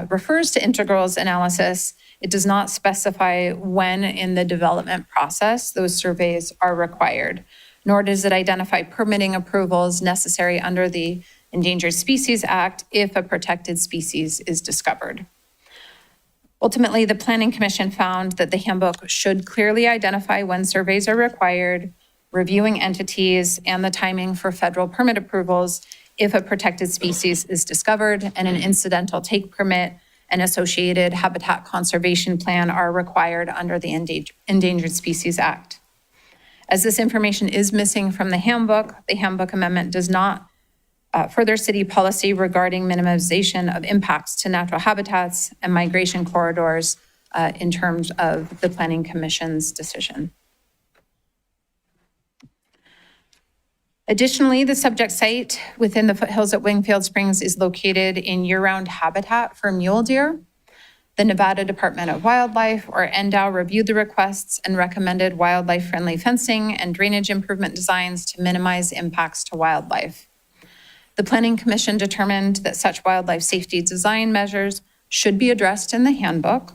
refers to Integral's analysis, it does not specify when in the development process those surveys are required, nor does it identify permitting approvals necessary under the Endangered Species Act if a protected species is discovered. Ultimately, the Planning Commission found that the handbook should clearly identify when surveys are required, reviewing entities, and the timing for federal permit approvals if a protected species is discovered, and an incidental take permit and associated habitat conservation plan are required under the Endangered Species Act. As this information is missing from the handbook amendment does not further city policy regarding minimization of impacts to natural habitats and migration corridors in terms of the Planning Commission's decision. Additionally, the subject site within the foothills at Wingfield Springs is located in year-round habitat for mule deer. The Nevada Department of Wildlife, or NDOW, reviewed the requests and recommended wildlife-friendly fencing and drainage improvement designs to minimize impacts to wildlife. The Planning Commission determined that such wildlife safety design measures should be addressed in the handbook.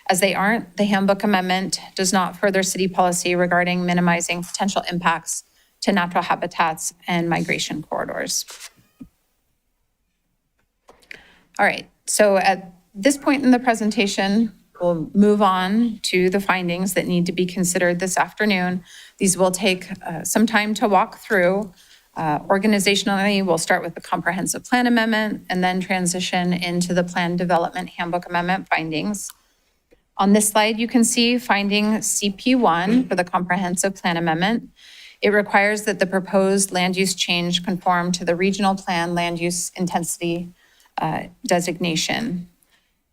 As they aren't, the handbook amendment does not further city policy regarding minimizing potential impacts to natural habitats and migration corridors. All right, so at this point in the presentation, we'll move on to the findings that need to be considered this afternoon. These will take some time to walk through. Organizationally, we'll start with the comprehensive plan amendment and then transition into the plan development handbook amendment findings. On this slide, you can see finding CP1 for the comprehensive plan amendment. It requires that the proposed land use change conform to the regional plan land use intensity designation.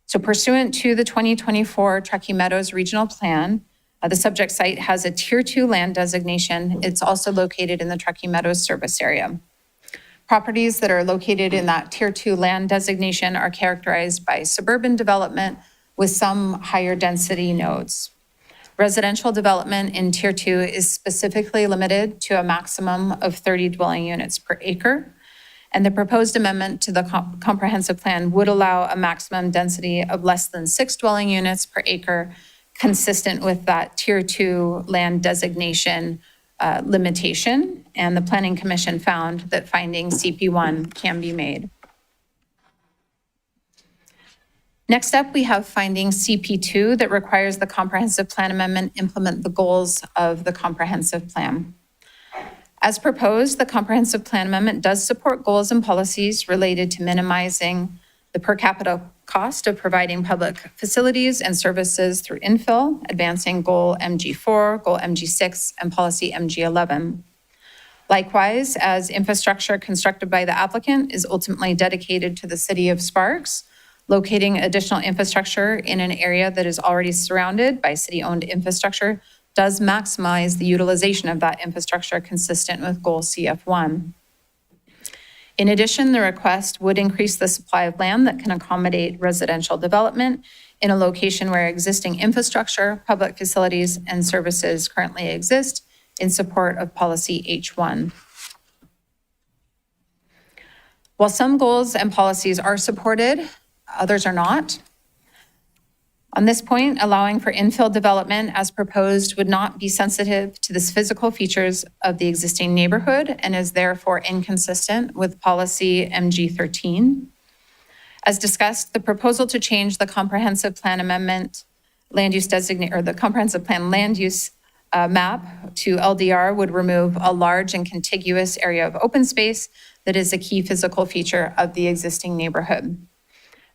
So pursuant to the 2024 Truckee Meadows Regional Plan, the subject site has a Tier 2 land designation. It's also located in the Truckee Meadows service area. Properties that are located in that Tier 2 land designation are characterized by suburban development with some higher density nodes. Residential development in Tier 2 is specifically limited to a maximum of 30 dwelling units per acre. And the proposed amendment to the comprehensive plan would allow a maximum density of less than 6 dwelling units per acre, consistent with that Tier 2 land designation limitation. And the Planning Commission found that finding CP1 can be made. Next up, we have finding CP2 that requires the comprehensive plan amendment implement the goals of the comprehensive plan. As proposed, the comprehensive plan amendment does support goals and policies related to minimizing the per capita cost of providing public facilities and services through infill, advancing goal MG4, goal MG6, and policy MG11. Likewise, as infrastructure constructed by the applicant is ultimately dedicated to the city of Sparks, locating additional infrastructure in an area that is already surrounded by city-owned infrastructure does maximize the utilization of that infrastructure consistent with goal CF1. In addition, the request would increase the supply of land that can accommodate residential development in a location where existing infrastructure, public facilities, and services currently exist in support of policy H1. While some goals and policies are supported, others are not. On this point, allowing for infill development as proposed would not be sensitive to the physical features of the existing neighborhood and is therefore inconsistent with policy MG13. As discussed, the proposal to change the comprehensive plan amendment land use designate, or the comprehensive plan land use map to LDR would remove a large and contiguous area of open space that is a key physical feature of the existing neighborhood.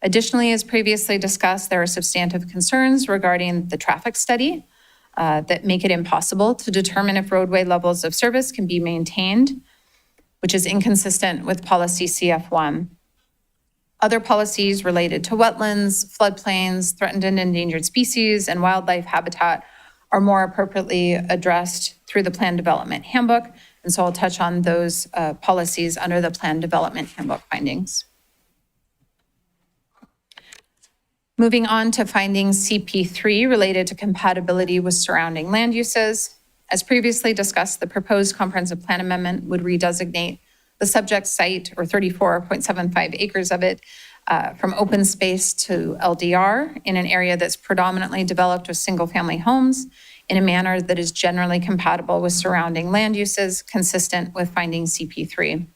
Additionally, as previously discussed, there are substantive concerns regarding the traffic study that make it impossible to determine if roadway levels of service can be maintained, which is inconsistent with policy CF1. Other policies related to wetlands, floodplains, threatened and endangered species, and wildlife habitat are more appropriately addressed through the Plan Development Handbook. And so I'll touch on those policies under the Plan Development Handbook findings. Moving on to finding CP3 related to compatibility with surrounding land uses. As previously discussed, the proposed comprehensive plan amendment would redesignate the subject site, or 34.75 acres of it, from open space to LDR in an area that's predominantly developed with single-family homes in a manner that is generally compatible with surrounding land uses, consistent with finding CP3.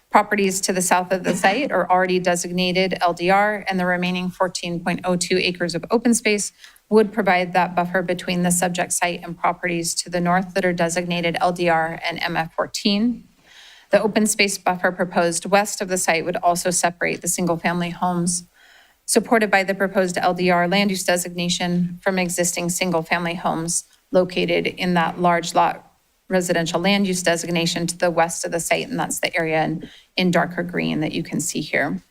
Properties to the south of the site are already designated LDR, and the remaining 14.02 acres of open space would provide that buffer between the subject site and properties to the north that are designated LDR and MF14. The open space buffer proposed west of the site would also separate the single-family homes supported by the proposed LDR land use designation from existing single-family homes located in that large lot residential land use designation to the west of the site, and that's the area in darker green that you can see here.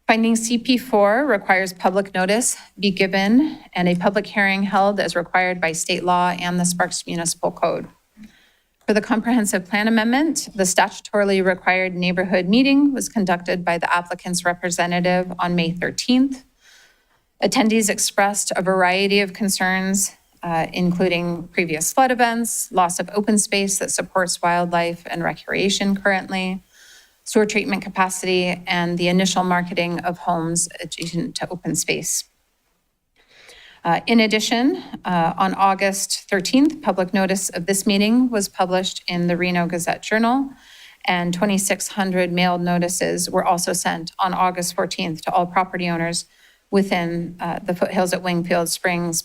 Finding CP4 requires public notice be given and a public hearing held as required by state law and the Sparks Municipal Code. For the comprehensive plan amendment, the statutorily required neighborhood meeting was conducted by the applicant's representative on May 13th. Attendees expressed a variety of concerns, including previous flood events, loss of open space that supports wildlife and recreation currently, sewer treatment capacity, and the initial marketing of homes adjacent to open space. In addition, on August 13th, public notice of this meeting was published in the Reno Gazette-Journal, and 2,600 mailed notices were also sent on August 14th to all property owners within the foothills at Wingfield Springs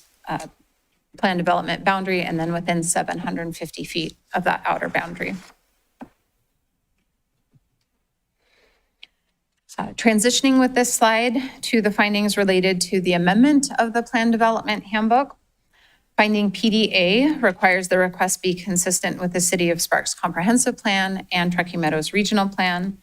plan development boundary, and then within 750 feet of that outer boundary. Transitioning with this slide to the findings related to the amendment of the Plan Development Handbook. Finding PDA requires the request be consistent with the City of Sparks Comprehensive Plan and Truckee Meadows Regional Plan.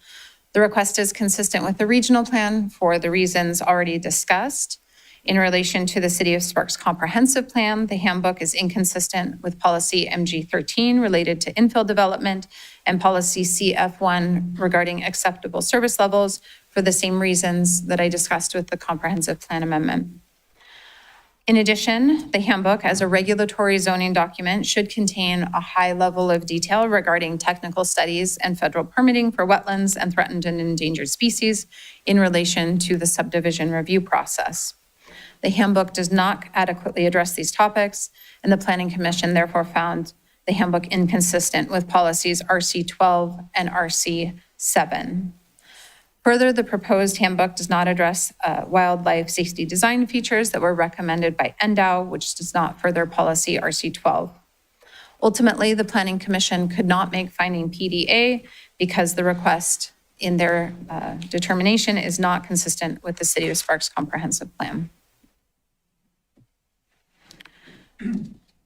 The request is consistent with the regional plan for the reasons already discussed. In relation to the City of Sparks Comprehensive Plan, the handbook is inconsistent with policy MG13 related to infill development and policy CF1 regarding acceptable service levels for the same reasons that I discussed with the comprehensive plan amendment. In addition, the handbook as a regulatory zoning document should contain a high level of detail regarding technical studies and federal permitting for wetlands and threatened and endangered species in relation to the subdivision review process. The handbook does not adequately address these topics, and the Planning Commission therefore found the handbook inconsistent with policies RC12 and RC7. Further, the proposed handbook does not address wildlife safety design features that were recommended by NDOW, which does not further policy RC12. Ultimately, the Planning Commission could not make finding PDA because the request in their determination is not consistent with the City of Sparks Comprehensive Plan.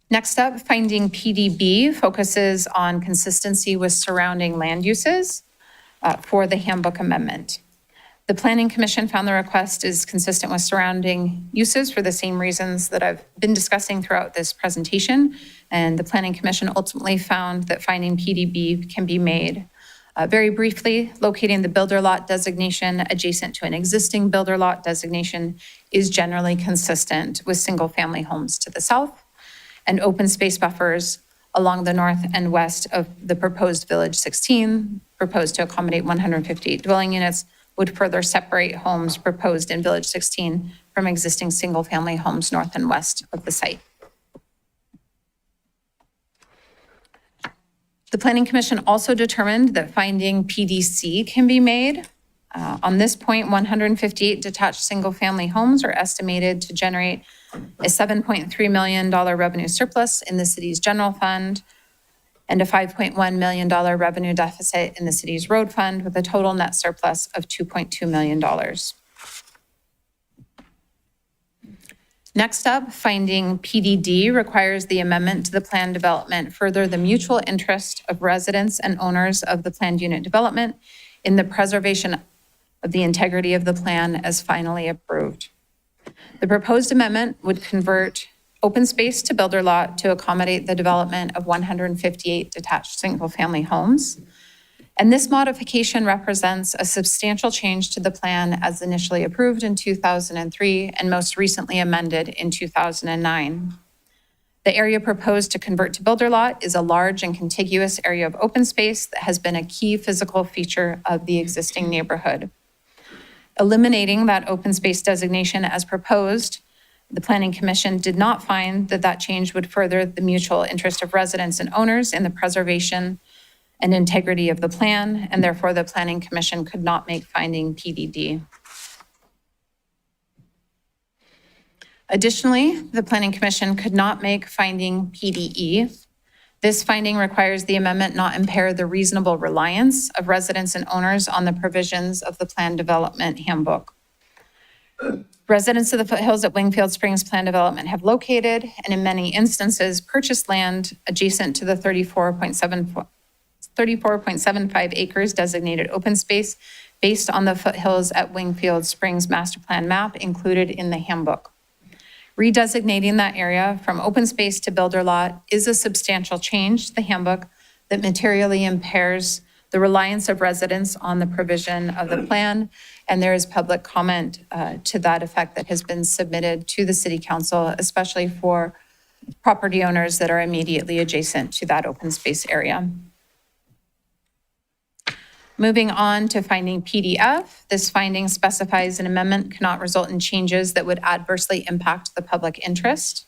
Next up, finding PDB focuses on consistency with surrounding land uses for the handbook amendment. The Planning Commission found the request is consistent with surrounding uses for the same reasons that I've been discussing throughout this presentation, and the Planning Commission ultimately found that finding PDB can be made. Very briefly, locating the builder lot designation adjacent to an existing builder lot designation is generally consistent with single-family homes to the south, and open space buffers along the north and west of the proposed Village 16, proposed to accommodate 158 dwelling units, would further separate homes proposed in Village 16 from existing single-family homes north and west of the site. The Planning Commission also determined that finding PDC can be made. On this point, 158 detached single-family homes are estimated to generate a $7.3 million revenue surplus in the city's general fund and a $5.1 million revenue deficit in the city's road fund, with a total net surplus of $2.2 million. Next up, finding PDD requires the amendment to the plan development further the mutual interest of residents and owners of the planned unit development in the preservation of the integrity of the plan as finally approved. The proposed amendment would convert open space to builder lot to accommodate the development of 158 detached single-family homes. And this modification represents a substantial change to the plan as initially approved in 2003 and most recently amended in 2009. The area proposed to convert to builder lot is a large and contiguous area of open space that has been a key physical feature of the existing neighborhood. Eliminating that open space designation as proposed, the Planning Commission did not find that that change would further the mutual interest of residents and owners in the preservation and integrity of the plan, and therefore the Planning Commission could not make finding PDD. Additionally, the Planning Commission could not make finding PDE. This finding requires the amendment not impair the reasonable reliance of residents and owners on the provisions of the Plan Development Handbook. Residents of the foothills at Wingfield Springs Plan Development have located and in many instances purchased land adjacent to the 34.75 acres designated open space based on the foothills at Wingfield Springs Master Plan map included in the handbook. Redesignating that area from open space to builder lot is a substantial change to the handbook that materially impairs the reliance of residents on the provision of the plan, and there is public comment to that effect that has been submitted to the City Council, especially for property owners that are immediately adjacent to that open space area. Moving on to finding PDF, this finding specifies an amendment cannot result in changes that would adversely impact the public interest.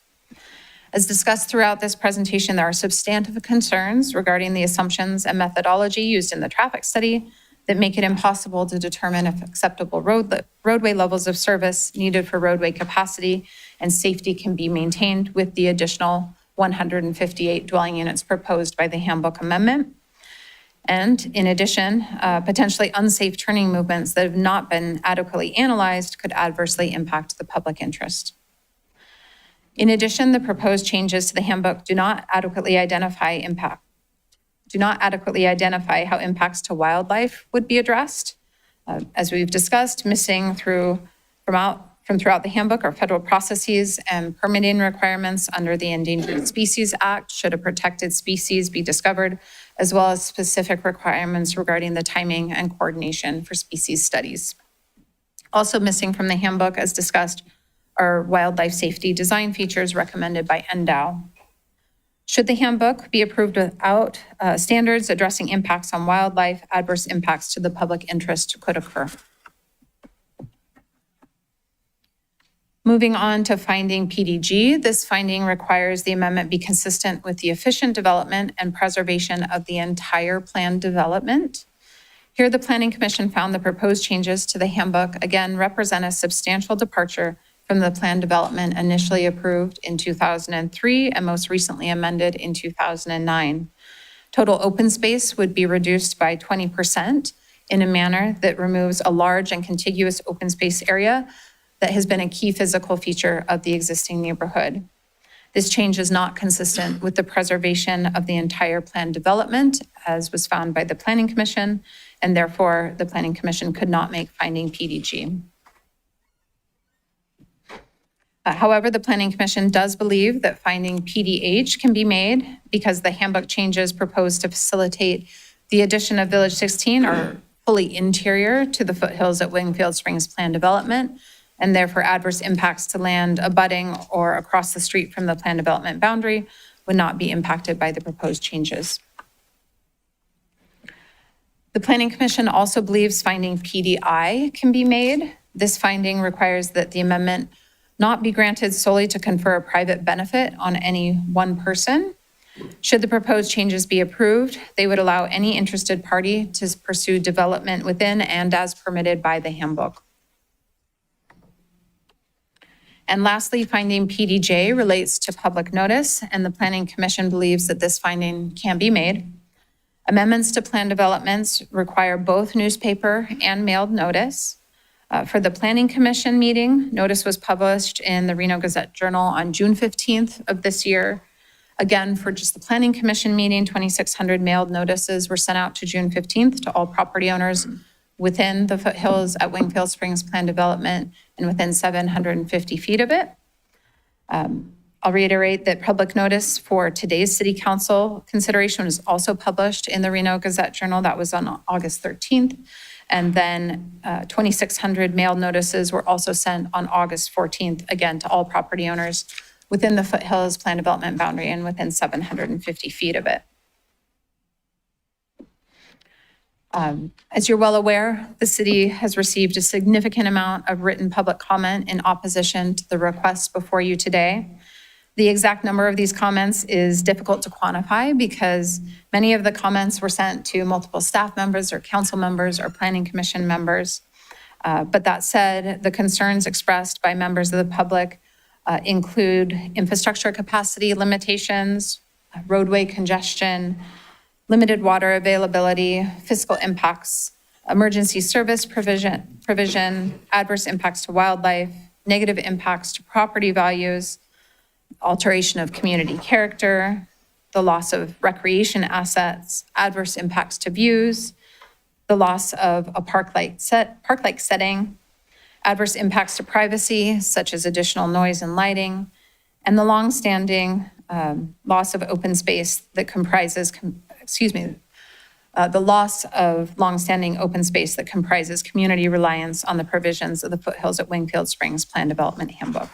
As discussed throughout this presentation, there are substantive concerns regarding the assumptions and methodology used in the traffic study that make it impossible to determine if acceptable roadway levels of service needed for roadway capacity and safety can be maintained with the additional 158 dwelling units proposed by the handbook amendment. And in addition, potentially unsafe turning movements that have not been adequately analyzed could adversely impact the public interest. In addition, the proposed changes to the handbook do not adequately identify how impacts to wildlife would be addressed. As we've discussed, missing from throughout the handbook are federal processes and permitting requirements under the Endangered Species Act should a protected species be discovered, as well as specific requirements regarding the timing and coordination for species studies. Also missing from the handbook, as discussed, are wildlife safety design features recommended by NDOW. Should the handbook be approved without standards addressing impacts on wildlife, adverse impacts to the public interest could occur. Moving on to finding PDG, this finding requires the amendment be consistent with the efficient development and preservation of the entire planned development. Here, the Planning Commission found the proposed changes to the handbook again represent a substantial departure from the plan development initially approved in 2003 and most recently amended in 2009. Total open space would be reduced by 20% in a manner that removes a large and contiguous open space area that has been a key physical feature of the existing neighborhood. This change is not consistent with the preservation of the entire planned development, as was found by the Planning Commission, and therefore the Planning Commission could not make finding PDG. However, the Planning Commission does believe that finding PDH can be made because the handbook changes proposed to facilitate the addition of Village 16 are fully interior to the foothills at Wingfield Springs Plan Development, and therefore adverse impacts to land abutting or across the street from the plan development boundary would not be impacted by the proposed changes. The Planning Commission also believes finding PDI can be made. This finding requires that the amendment not be granted solely to confer a private benefit on any one person. Should the proposed changes be approved, they would allow any interested party to pursue development within and as permitted by the handbook. And lastly, finding PDJ relates to public notice, and the Planning Commission believes that this finding can be made. Amendments to plan developments require both newspaper and mailed notice. For the Planning Commission meeting, notice was published in the Reno Gazette-Journal on June 15th of this year. Again, for just the Planning Commission meeting, 2,600 mailed notices were sent out to June 15th to all property owners within the foothills at Wingfield Springs Plan Development and within 750 feet of it. I'll reiterate that public notice for today's City Council consideration was also published in the Reno Gazette-Journal. That was on August 13th. And then 2,600 mailed notices were also sent on August 14th, again, to all property owners within the foothills plan development boundary and within 750 feet of it. As you're well aware, the city has received a significant amount of written public comment in opposition to the requests before you today. The exact number of these comments is difficult to quantify because many of the comments were sent to multiple staff members or council members or planning commission members. But that said, the concerns expressed by members of the public include infrastructure capacity limitations, roadway congestion, limited water availability, fiscal impacts, emergency service provision, adverse impacts to wildlife, negative impacts to property values, alteration of community character, the loss of recreation assets, adverse impacts to views, the loss of a park-like setting, adverse impacts to privacy, such as additional noise and lighting, and the longstanding loss of open space that comprises, the loss of longstanding open space that comprises community reliance on the provisions of the Foothills at Wingfield Springs Plan Development Handbook.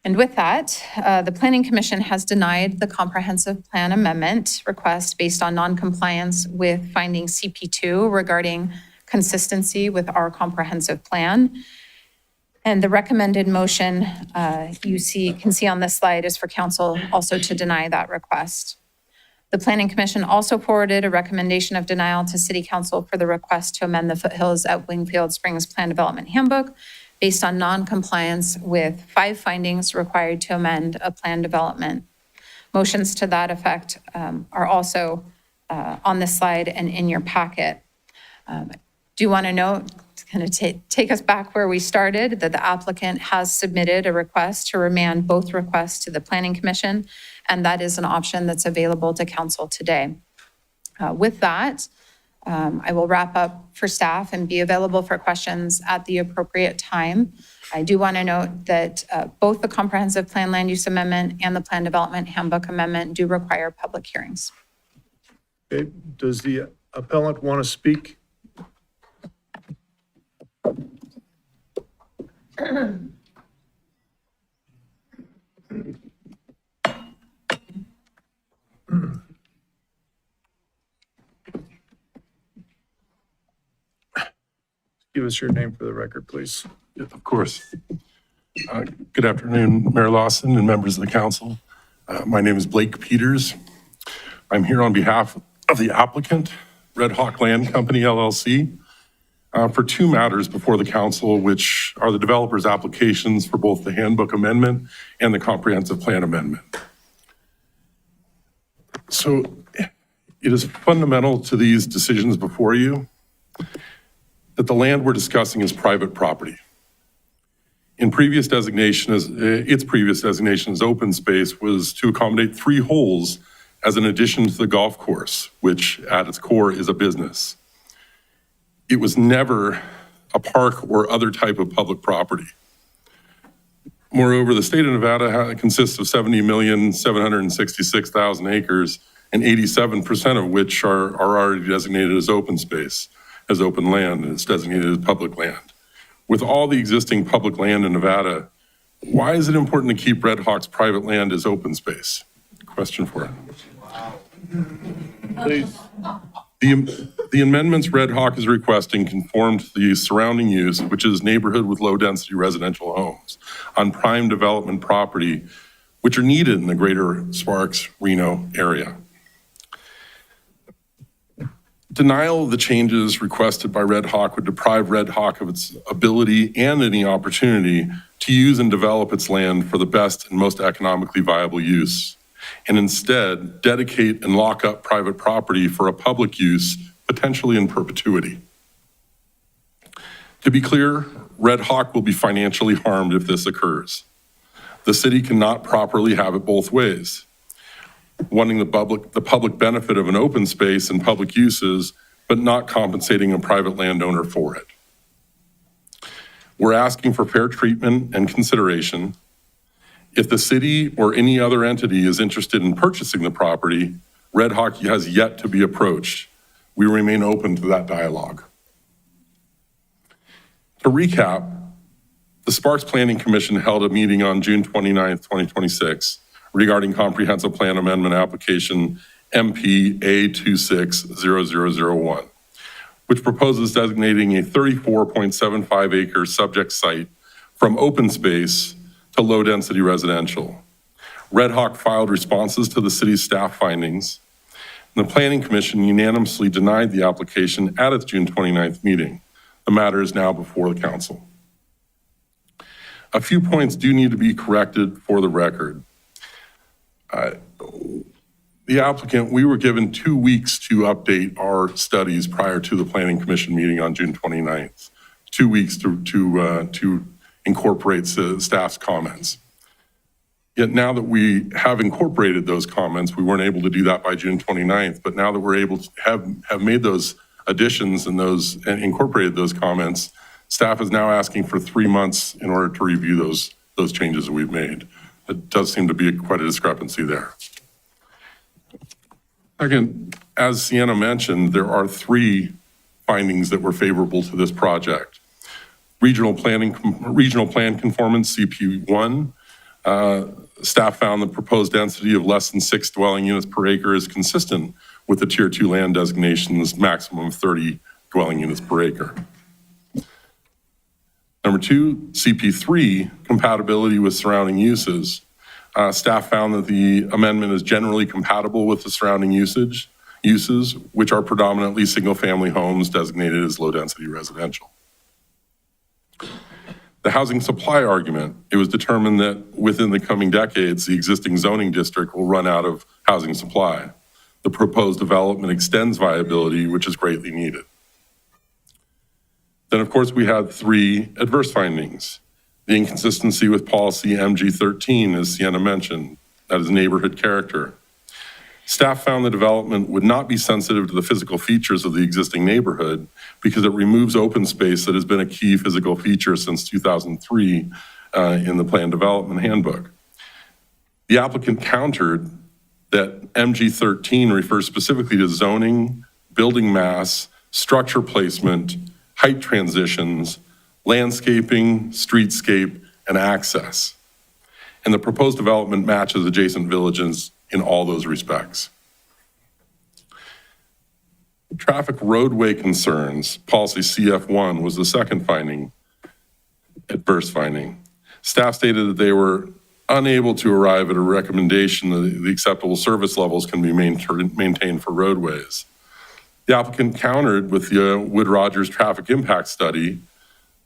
And with that, the Planning Commission has denied the comprehensive plan amendment request based on noncompliance with finding CP2 regarding consistency with our comprehensive plan. And the recommended motion can see on this slide is for council also to deny that request. The Planning Commission also forwarded a recommendation of denial to City Council for the request to amend the Foothills at Wingfield Springs Plan Development Handbook based on non-compliance with 5 findings required to amend a plan development. Motions to that effect are also on this slide and in your packet. Do you want to note, to kind of take us back where we started, that the applicant has submitted a request to remand both requests to the Planning Commission, and that is an option that's available to council today. With that, I will wrap up for staff and be available for questions at the appropriate time. I do want to note that both the Comprehensive Plan Land Use Amendment and the Plan Development Handbook Amendment do require public hearings. Okay, does the appellant want to speak? Give us your name for the record, please. Yes, of course. Good afternoon, Mayor Lawson and members of the council. My name is Blake Peters. I'm here on behalf of the applicant, Red Hawk Land Company LLC, for 2 matters before the council, which are the developer's applications for both the handbook amendment and the comprehensive plan amendment. So it is fundamental to these decisions before you that the land we're discussing is private property. Its previous designation as open space was to accommodate 3 holes as an addition to the golf course, which at its core is a business. It was never a park or other type of public property. Moreover, the state of Nevada consists of 70,766,000 acres, and 87% of which are already designated as open space, as open land, and it's designated as public land. With all the existing public land in Nevada, why is it important to keep Red Hawk's private land as open space? Question for it. Please. The amendments Red Hawk is requesting conform to the surrounding use, which is neighborhood with low-density residential homes on prime development property, which are needed in the greater Sparks-Reno area. Denial of the changes requested by Red Hawk would deprive Red Hawk of its ability and any opportunity to use and develop its land for the best and most economically viable use, and instead dedicate and lock up private property for a public use, potentially in perpetuity. To be clear, Red Hawk will be financially harmed if this occurs. The city cannot properly have it both ways, wanting the public benefit of an open space and public uses, but not compensating a private landowner for it. We're asking for fair treatment and consideration. If the city or any other entity is interested in purchasing the property, Red Hawk has yet to be approached. We remain open to that dialogue. To recap, the Sparks Planning Commission held a meeting on June 29th, 2026, regarding comprehensive plan amendment application MP A260001, which proposes designating a 34.75 acre subject site from open space to low-density residential. Red Hawk filed responses to the city's staff findings, and the Planning Commission unanimously denied the application at its June 29th meeting. The matter is now before the council. A few points do need to be corrected for the record. The applicant, we were given 2 weeks to update our studies prior to the Planning Commission meeting on June 29th. 2 weeks to incorporate the staff's comments. Yet now that we have incorporated those comments, we weren't able to do that by June 29th, but now that we're able to have made those additions and incorporated those comments, staff is now asking for 3 months in order to review those changes that we've made. It does seem to be quite a discrepancy there. Again, as Sienna mentioned, there are 3 findings that were favorable to this project. Regional plan conformance, CP1, staff found the proposed density of less than 6 dwelling units per acre is consistent with the Tier 2 land designation's maximum of 30 dwelling units per acre. Number 2, CP3, compatibility with surrounding uses. Staff found that the amendment is generally compatible with the surrounding uses, which are predominantly single-family homes designated as low-density residential. The housing supply argument, it was determined that within the coming decades, the existing zoning district will run out of housing supply. The proposed development extends viability, which is greatly needed. Then, of course, we had 3 adverse findings. The inconsistency with policy MG13, as Sienna mentioned, that is neighborhood character. Staff found the development would not be sensitive to the physical features of the existing neighborhood because it removes open space that has been a key physical feature since 2003 in the Plan Development Handbook. The applicant countered that MG13 refers specifically to zoning, building mass, structure placement, height transitions, landscaping, streetscape, and access. And the proposed development matches adjacent villages in all those respects. Traffic roadway concerns, policy CF1 was the second finding, adverse finding. Staff stated that they were unable to arrive at a recommendation that the acceptable service levels can be maintained for roadways. The applicant countered with the Wood Rogers traffic impact study,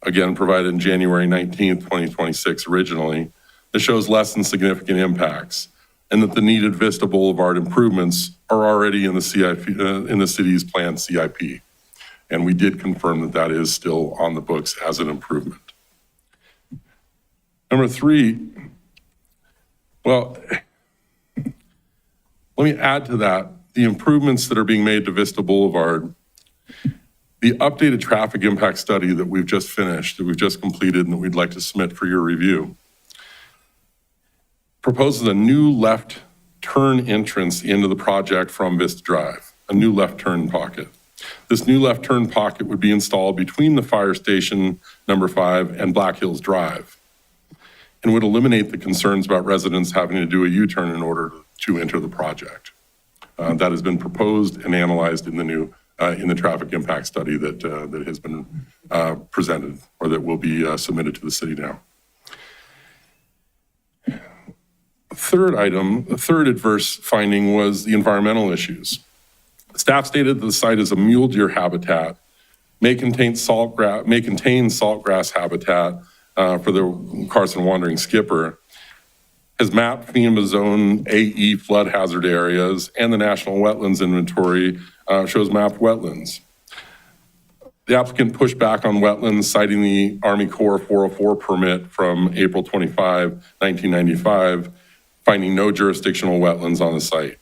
again provided in January 19th, 2026 originally, that shows less than significant impacts, and that the needed Vista Boulevard improvements are already in the CIP, in the city's planned CIP. And we did confirm that that is still on the books as an improvement. Number 3, well, let me add to that, the improvements that are being made to Vista Boulevard, the updated traffic impact study that we've just finished, that we've just completed and that we'd like to submit for your review, proposes a new left turn entrance into the project from Vista Drive, a new left turn pocket. This new left turn pocket would be installed between the fire station number 5 and Black Hills Drive, and would eliminate the concerns about residents having to do a U-turn in order to enter the project. That has been proposed and analyzed in the new in the traffic impact study that has been presented, or that will be submitted to the city now. Third item, the third adverse finding was the environmental issues. Staff stated that the site is a mule deer habitat, may contain saltgrass habitat for the Carson wandering skipper, has mapped FEMA Zone AE flood hazard areas, and the National Wetlands Inventory shows mapped wetlands. The applicant pushed back on wetlands, citing the Army Corps 404 permit from April 25, 1995, finding no jurisdictional wetlands on the site.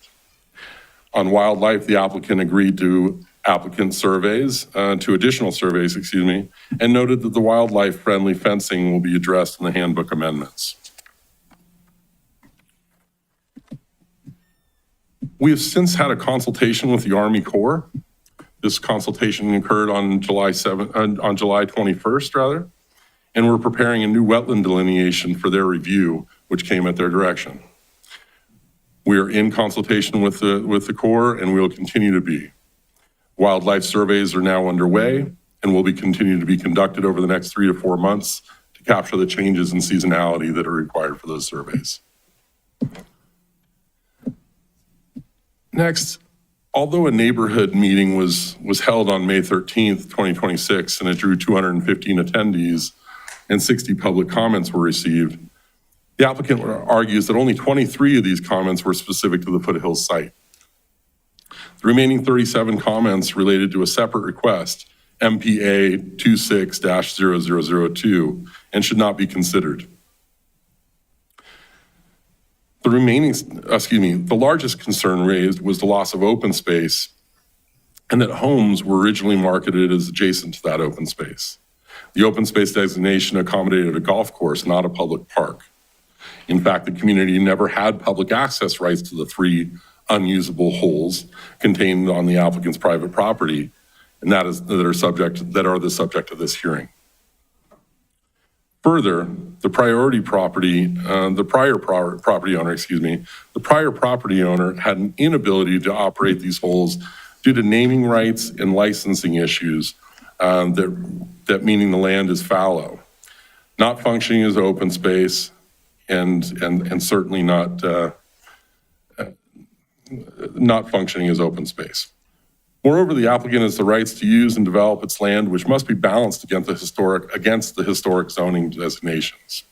On wildlife, the applicant agreed to additional surveys, and noted that the wildlife-friendly fencing will be addressed in the handbook amendments. We have since had a consultation with the Army Corps. This consultation occurred on July 21st, and we're preparing a new wetland delineation for their review, which came at their direction. We are in consultation with the Corps, and we will continue to be. Wildlife surveys are now underway and will be continued to be conducted over the next 3 to 4 months to capture the changes in seasonality that are required for those surveys. Next, although a neighborhood meeting was held on May 13th, 2026, and it drew 215 attendees, and 60 public comments were received. The applicant argues that only 23 of these comments were specific to the Foothills site. The remaining 37 comments related to a separate request, MPA 26-0002, and should not be considered. The largest concern raised was the loss of open space and that homes were originally marketed as adjacent to that open space. The open space designation accommodated a golf course, not a public park. In fact, the community never had public access rights to the 3 unusable holes contained on the applicant's private property, and that are the subject of this hearing. Further, the prior property owner had an inability to operate these holes due to naming rights and licensing issues, that meaning the land is fallow, not functioning as open space, and certainly not functioning as open space. Moreover, the applicant has the rights to use and develop its land, which must be balanced against the historic zoning designations.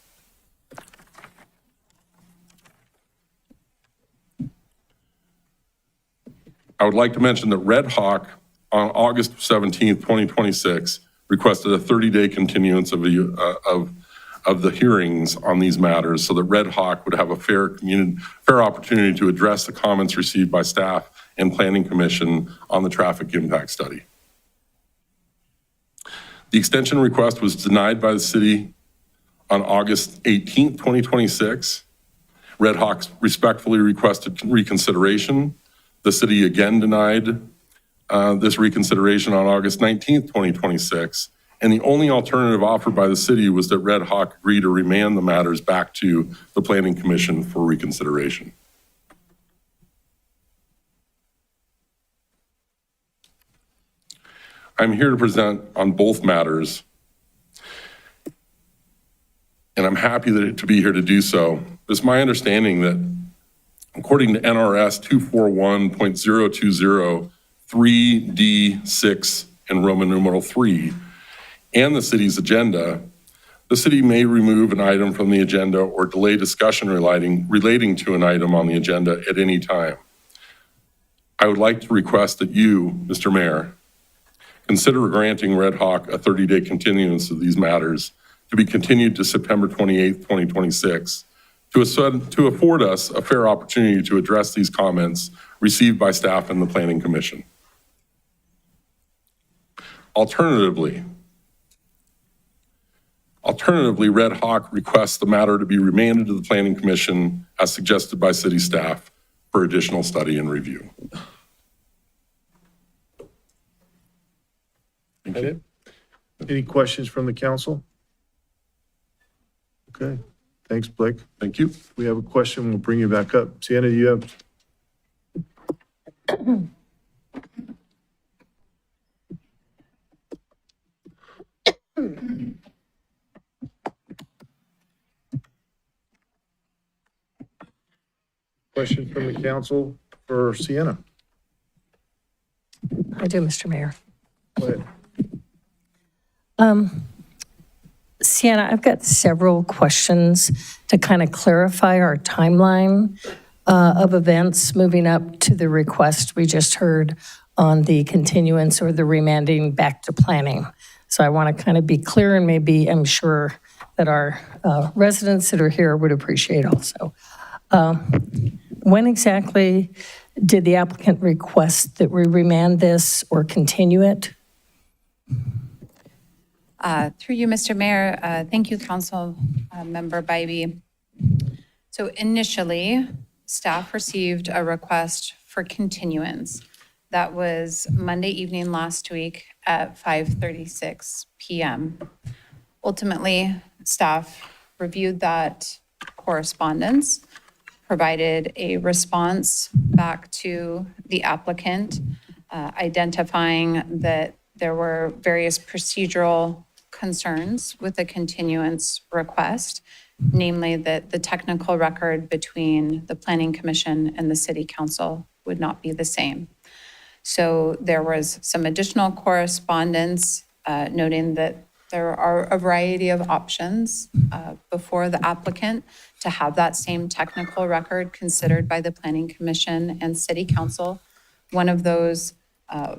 I would like to mention that Red Hawk on August 17th, 2026, requested a 30-day continuance of the hearings on these matters so that Red Hawk would have a fair opportunity to address the comments received by staff and Planning Commission on the traffic impact study. The extension request was denied by the city on August 18th, 2026. Red Hawk respectfully requested reconsideration. The city again denied this reconsideration on August 19th, 2026. And the only alternative offered by the city was that Red Hawk agree to remand the matters back to the Planning Commission for reconsideration. I'm here to present on both matters, and I'm happy to be here to do so. It's my understanding that according to NRS 241.020 3D6 and Roman numeral 3 and the city's agenda, the city may remove an item from the agenda or delay discussion relating to an item on the agenda at any time. I would like to request that you, Mr. Mayor, consider granting Red Hawk a 30-day continuance of these matters to be continued to September 28th, 2026, to afford us a fair opportunity to address these comments received by staff and the Planning Commission. Alternatively, Red Hawk requests the matter to be remanded to the Planning Commission as suggested by city staff for additional study and review. Thank you. Any questions from the council? Okay, thanks, Blake. Thank you. We have a question, we'll bring you back up. Sienna, you have? Question from the council for Sienna. I do, Mr. Mayor. Go ahead. Sienna, I've got several questions to kind of clarify our timeline of events moving up to the request we just heard on the continuance or the remanding back to planning. So I want to kind of be clear, and maybe I'm sure that our residents that are here would appreciate also. When exactly did the applicant request that we remand this or continue it? Through you, Mr. Mayor, thank you, Council Member Bybee. So initially, staff received a request for continuance. That was Monday evening last week at 5:36 p.m. Ultimately, staff reviewed that correspondence, provided a response back to the applicant, identifying that there were various procedural concerns with the continuance request, namely that the technical record between the Planning Commission and the City Council would not be the same. So there was some additional correspondence noting that There are a variety of options before the applicant to have that same technical record considered by the Planning Commission and City Council. One of those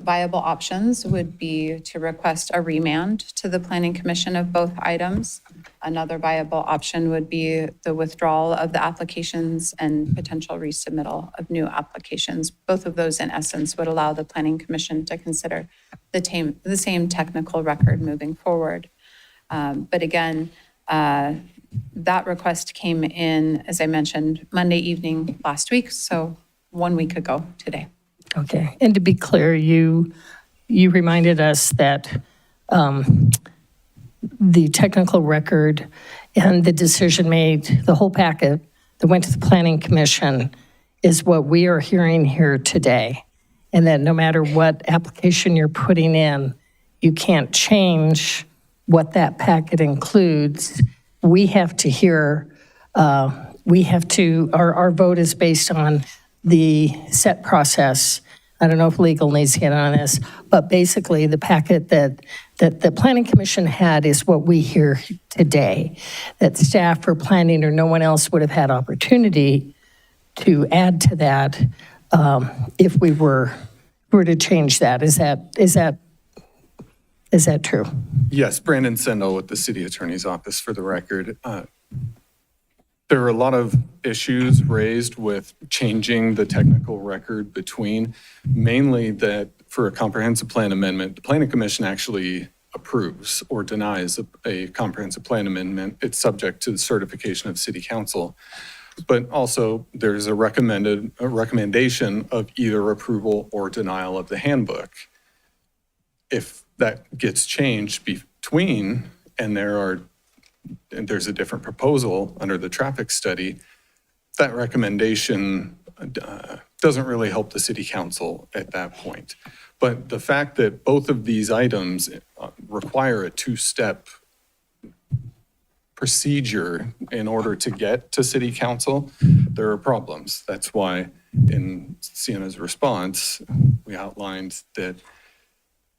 viable options would be to request a remand to the Planning Commission of both items. Another viable option would be the withdrawal of the applications and potential resubmittal of new applications. Both of those, in essence, would allow the Planning Commission to consider the same technical record moving forward. But again, that request came in, as I mentioned, Monday evening last week, so 1 week ago today. Okay, and to be clear, you reminded us that the technical record and the decision made, the whole packet that went to the Planning Commission is what we are hearing here today. And that no matter what application you're putting in, you can't change what that packet includes. We have to hear, our vote is based on the set process. I don't know if legal needs to get on this, but basically the packet that the Planning Commission had is what we hear today. That staff or planning or no one else would have had opportunity to add to that if we were to change that. Is that true? Yes, Brandon Sendall with the City Attorney's Office for the record. There are a lot of issues raised with changing the technical record between, mainly that for a comprehensive plan amendment, the Planning Commission actually approves or denies a comprehensive plan amendment. It's subject to the certification of City Council. But also there's a recommendation of either approval or denial of the handbook. If that gets changed between, and there's a different proposal under the traffic study, that recommendation doesn't really help the City Council at that point. But the fact that both of these items require a two-step procedure in order to get to City Council, there are problems. That's why in Sienna's response, we outlined that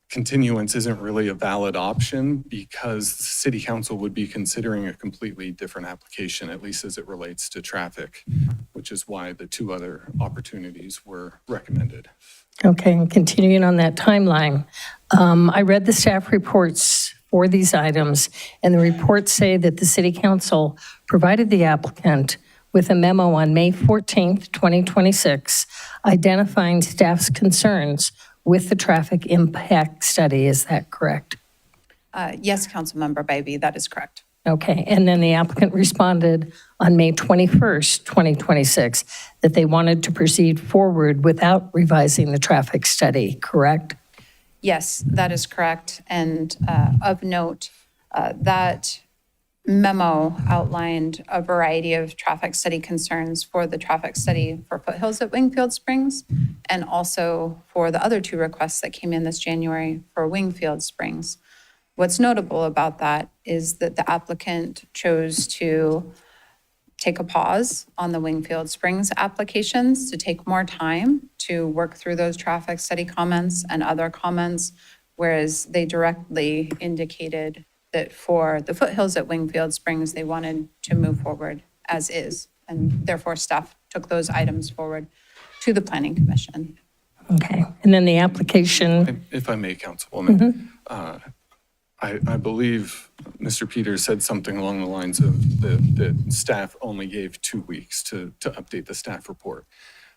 continuance isn't really a valid option because City Council would be considering a completely different application, at least as it relates to traffic, which is why the two other opportunities were recommended. Okay, and continuing on that timeline, I read the staff reports for these items, and the reports say that the City Council provided the applicant with a memo on May 14th, 2026, identifying staff's concerns with the traffic impact study. Is that correct? Yes, Councilmember Bybee, that is correct. Okay, and then the applicant responded on May 21st, 2026, that they wanted to proceed forward without revising the traffic study, correct? Yes, that is correct. And of note, that memo outlined a variety of traffic study concerns for the traffic study for Foothills at Wingfield Springs, and also for the other two requests that came in this January for Wingfield Springs. What's notable about that is that the applicant chose to take a pause on the Wingfield Springs applications to take more time to work through those traffic study comments and other comments, whereas they directly indicated that for the Foothills at Wingfield Springs, they wanted to move forward as is, and therefore staff took those items forward to the Planning Commission. Okay, and then the application, If I may, Councilwoman, I believe Mr. Peters said something along the lines of that staff only gave 2 weeks to update the staff report.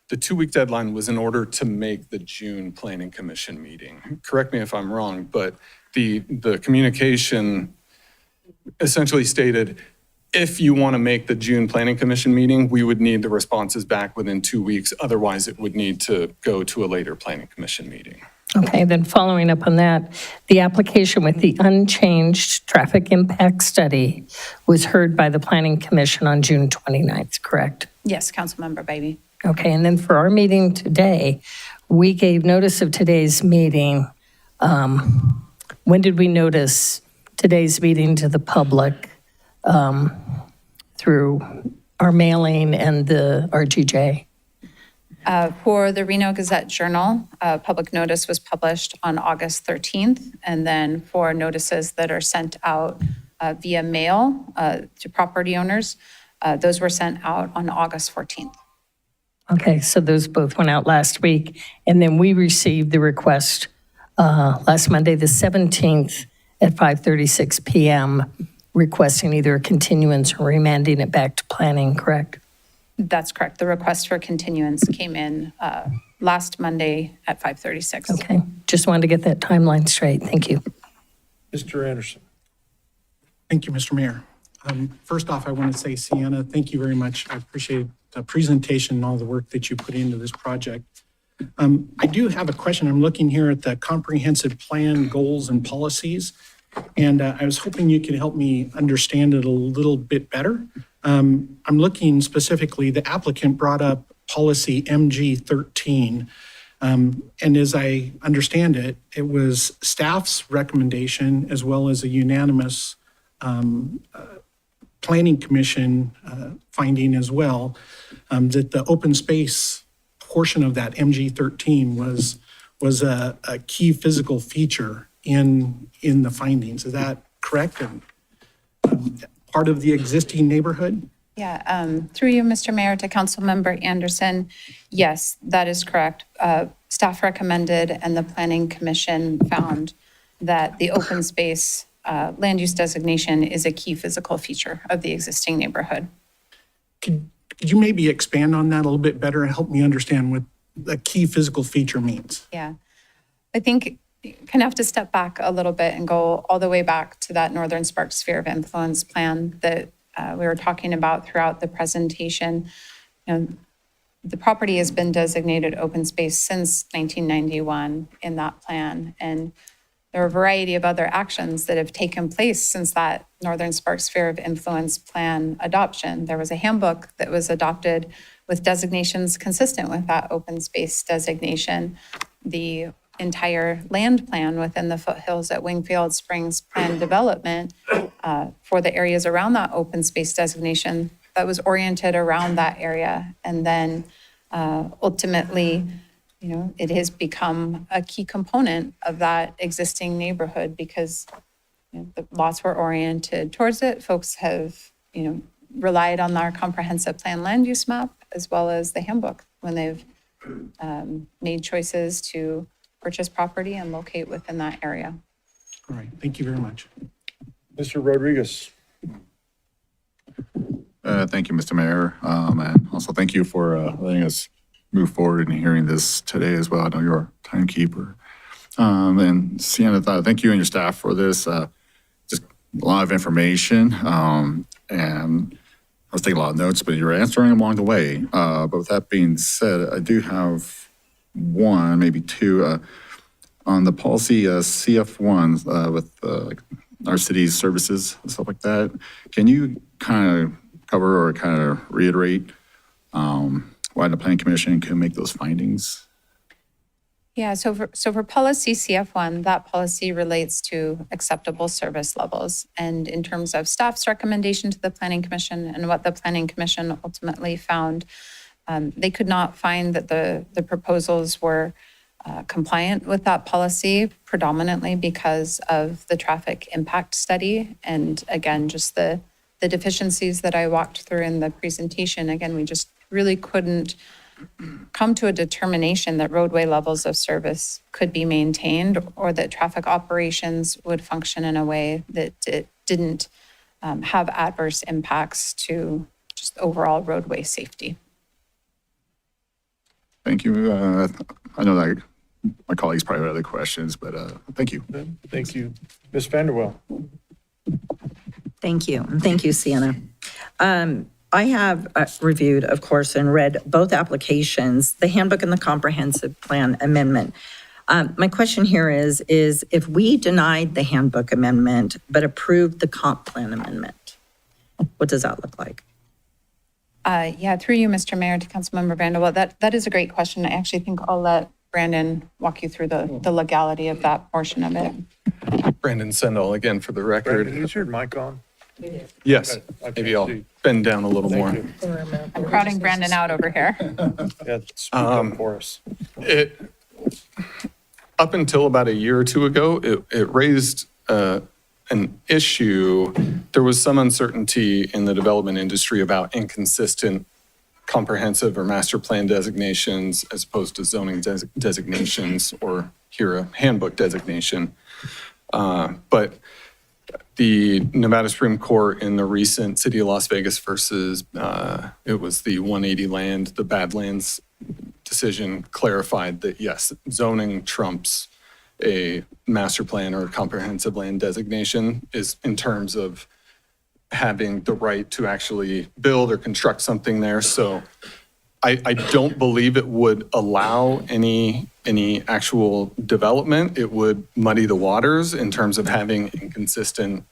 The 2-week deadline was in order to make the June Planning Commission meeting. Correct me if I'm wrong, but the communication essentially stated, if you want to make the June Planning Commission meeting, we would need the responses back within 2 weeks. Otherwise, it would need to go to a later Planning Commission meeting. okay, then following up on that, the application with the unchanged traffic impact study was heard by the Planning Commission on June 29th, correct? Yes, Councilmember Bybee. Okay, and then for our meeting today, we gave notice of today's meeting. When did we notice today's meeting to the public? Through our mailing and the RGJ? For the Reno Gazette-Journal, public notice was published on August 13th. And then for notices that are sent out via mail to property owners, those were sent out on August 14th. Okay, so those both went out last week. And then we received the request last Monday, the 17th at 5:36 PM, requesting either a continuance or remanding it back to planning, correct? That's correct. The request for continuance came in last Monday at 5:36. Okay, just wanted to get that timeline straight. Thank you. Mr. Anderson. Thank you, Mr. Mayor. First off, I want to say, Sienna, thank you very much. I appreciate the presentation and all the work that you put into this project. I do have a question. I'm looking here at the comprehensive plan goals and policies, and I was hoping you could help me understand it a little bit better. I'm looking specifically, the applicant brought up policy MG13. And as I understand it, it was staff's recommendation as well as a unanimous planning commission finding as well, that the open space portion of that MG13 was a key physical feature in the findings. Is that correct? And part of the existing neighborhood? Yeah, through you, Mr. Mayor, to Councilmember Anderson, yes, that is correct. Staff recommended and the Planning Commission found that the open space land use designation is a key physical feature of the existing neighborhood. Could you maybe expand on that a little bit better and help me understand what the key physical feature means? Yeah, I think you kind of have to step back a little bit and go all the way back to that Northern Spark Sphere of Influence plan that we were talking about throughout the presentation. You know, the property has been designated open space since 1991 in that plan. And there are a variety of other actions that have taken place since that Northern Spark Sphere of Influence plan adoption. There was a handbook that was adopted with designations consistent with that open space designation. The entire land plan within the foothills at Wingfield Springs Plan Development for the areas around that open space designation that was oriented around that area. And then ultimately, you know, it has become a key component of that existing neighborhood because you know, the lots were oriented towards it. Folks have, you know, relied on our comprehensive plan land use map as well as the handbook when they've made choices to purchase property and locate within that area. All right, thank you very much. Mr. Rodriguez. Thank you, Mr. Mayor. And also thank you for letting us move forward and hearing this today as well. I know you're a timekeeper. And Sienna, thank you and your staff for this. Just a lot of information. And I was taking a lot of notes, but you're answering along the way. But with that being said, I do have one, maybe two, on the policy CF1 with like our city's services and stuff like that. Can you kind of cover or kind of reiterate why the Planning Commission can make those findings? Yeah, so for policy CF1, that policy relates to acceptable service levels. And in terms of staff's recommendation to the Planning Commission and what the Planning Commission ultimately found, they could not find that the proposals were compliant with that policy, predominantly because of the traffic impact study. And again, just the deficiencies that I walked through in the presentation. Again, we just really couldn't come to a determination that roadway levels of service could be maintained or that traffic operations would function in a way that it didn't have adverse impacts to just overall roadway safety. Thank you. I know that my colleagues probably have other questions, but thank you. Thank you. Ms. Vanderwell. Thank you. And thank you, Sienna. I have reviewed, of course, and read both applications, the handbook and the comprehensive plan amendment. My question here is if we denied the handbook amendment but approved the comp plan amendment, what does that look like? Yeah, through you, Mr. Mayor, to Councilmember Vanderwell, that is a great question. I actually think I'll let Brandon walk you through the legality of that portion of it. Brandon Sendall, again, for the record. Brandon, is your mic on? Yes, maybe I'll bend down a little more. I'm crowding Brandon out over here. Yeah, speak up for us. It, up until about a year or two ago, it raised an issue. There was some uncertainty in the development industry about inconsistent comprehensive or master plan designations as opposed to zoning designations, or here a handbook designation. But the Nevada Supreme Court in the recent City of Las Vegas versus, it was the 180 land, the Badlands decision, clarified that yes, zoning trumps a master plan or comprehensive land designation is in terms of having the right to actually build or construct something there. So I don't believe it would allow any actual development. It would muddy the waters in terms of having inconsistent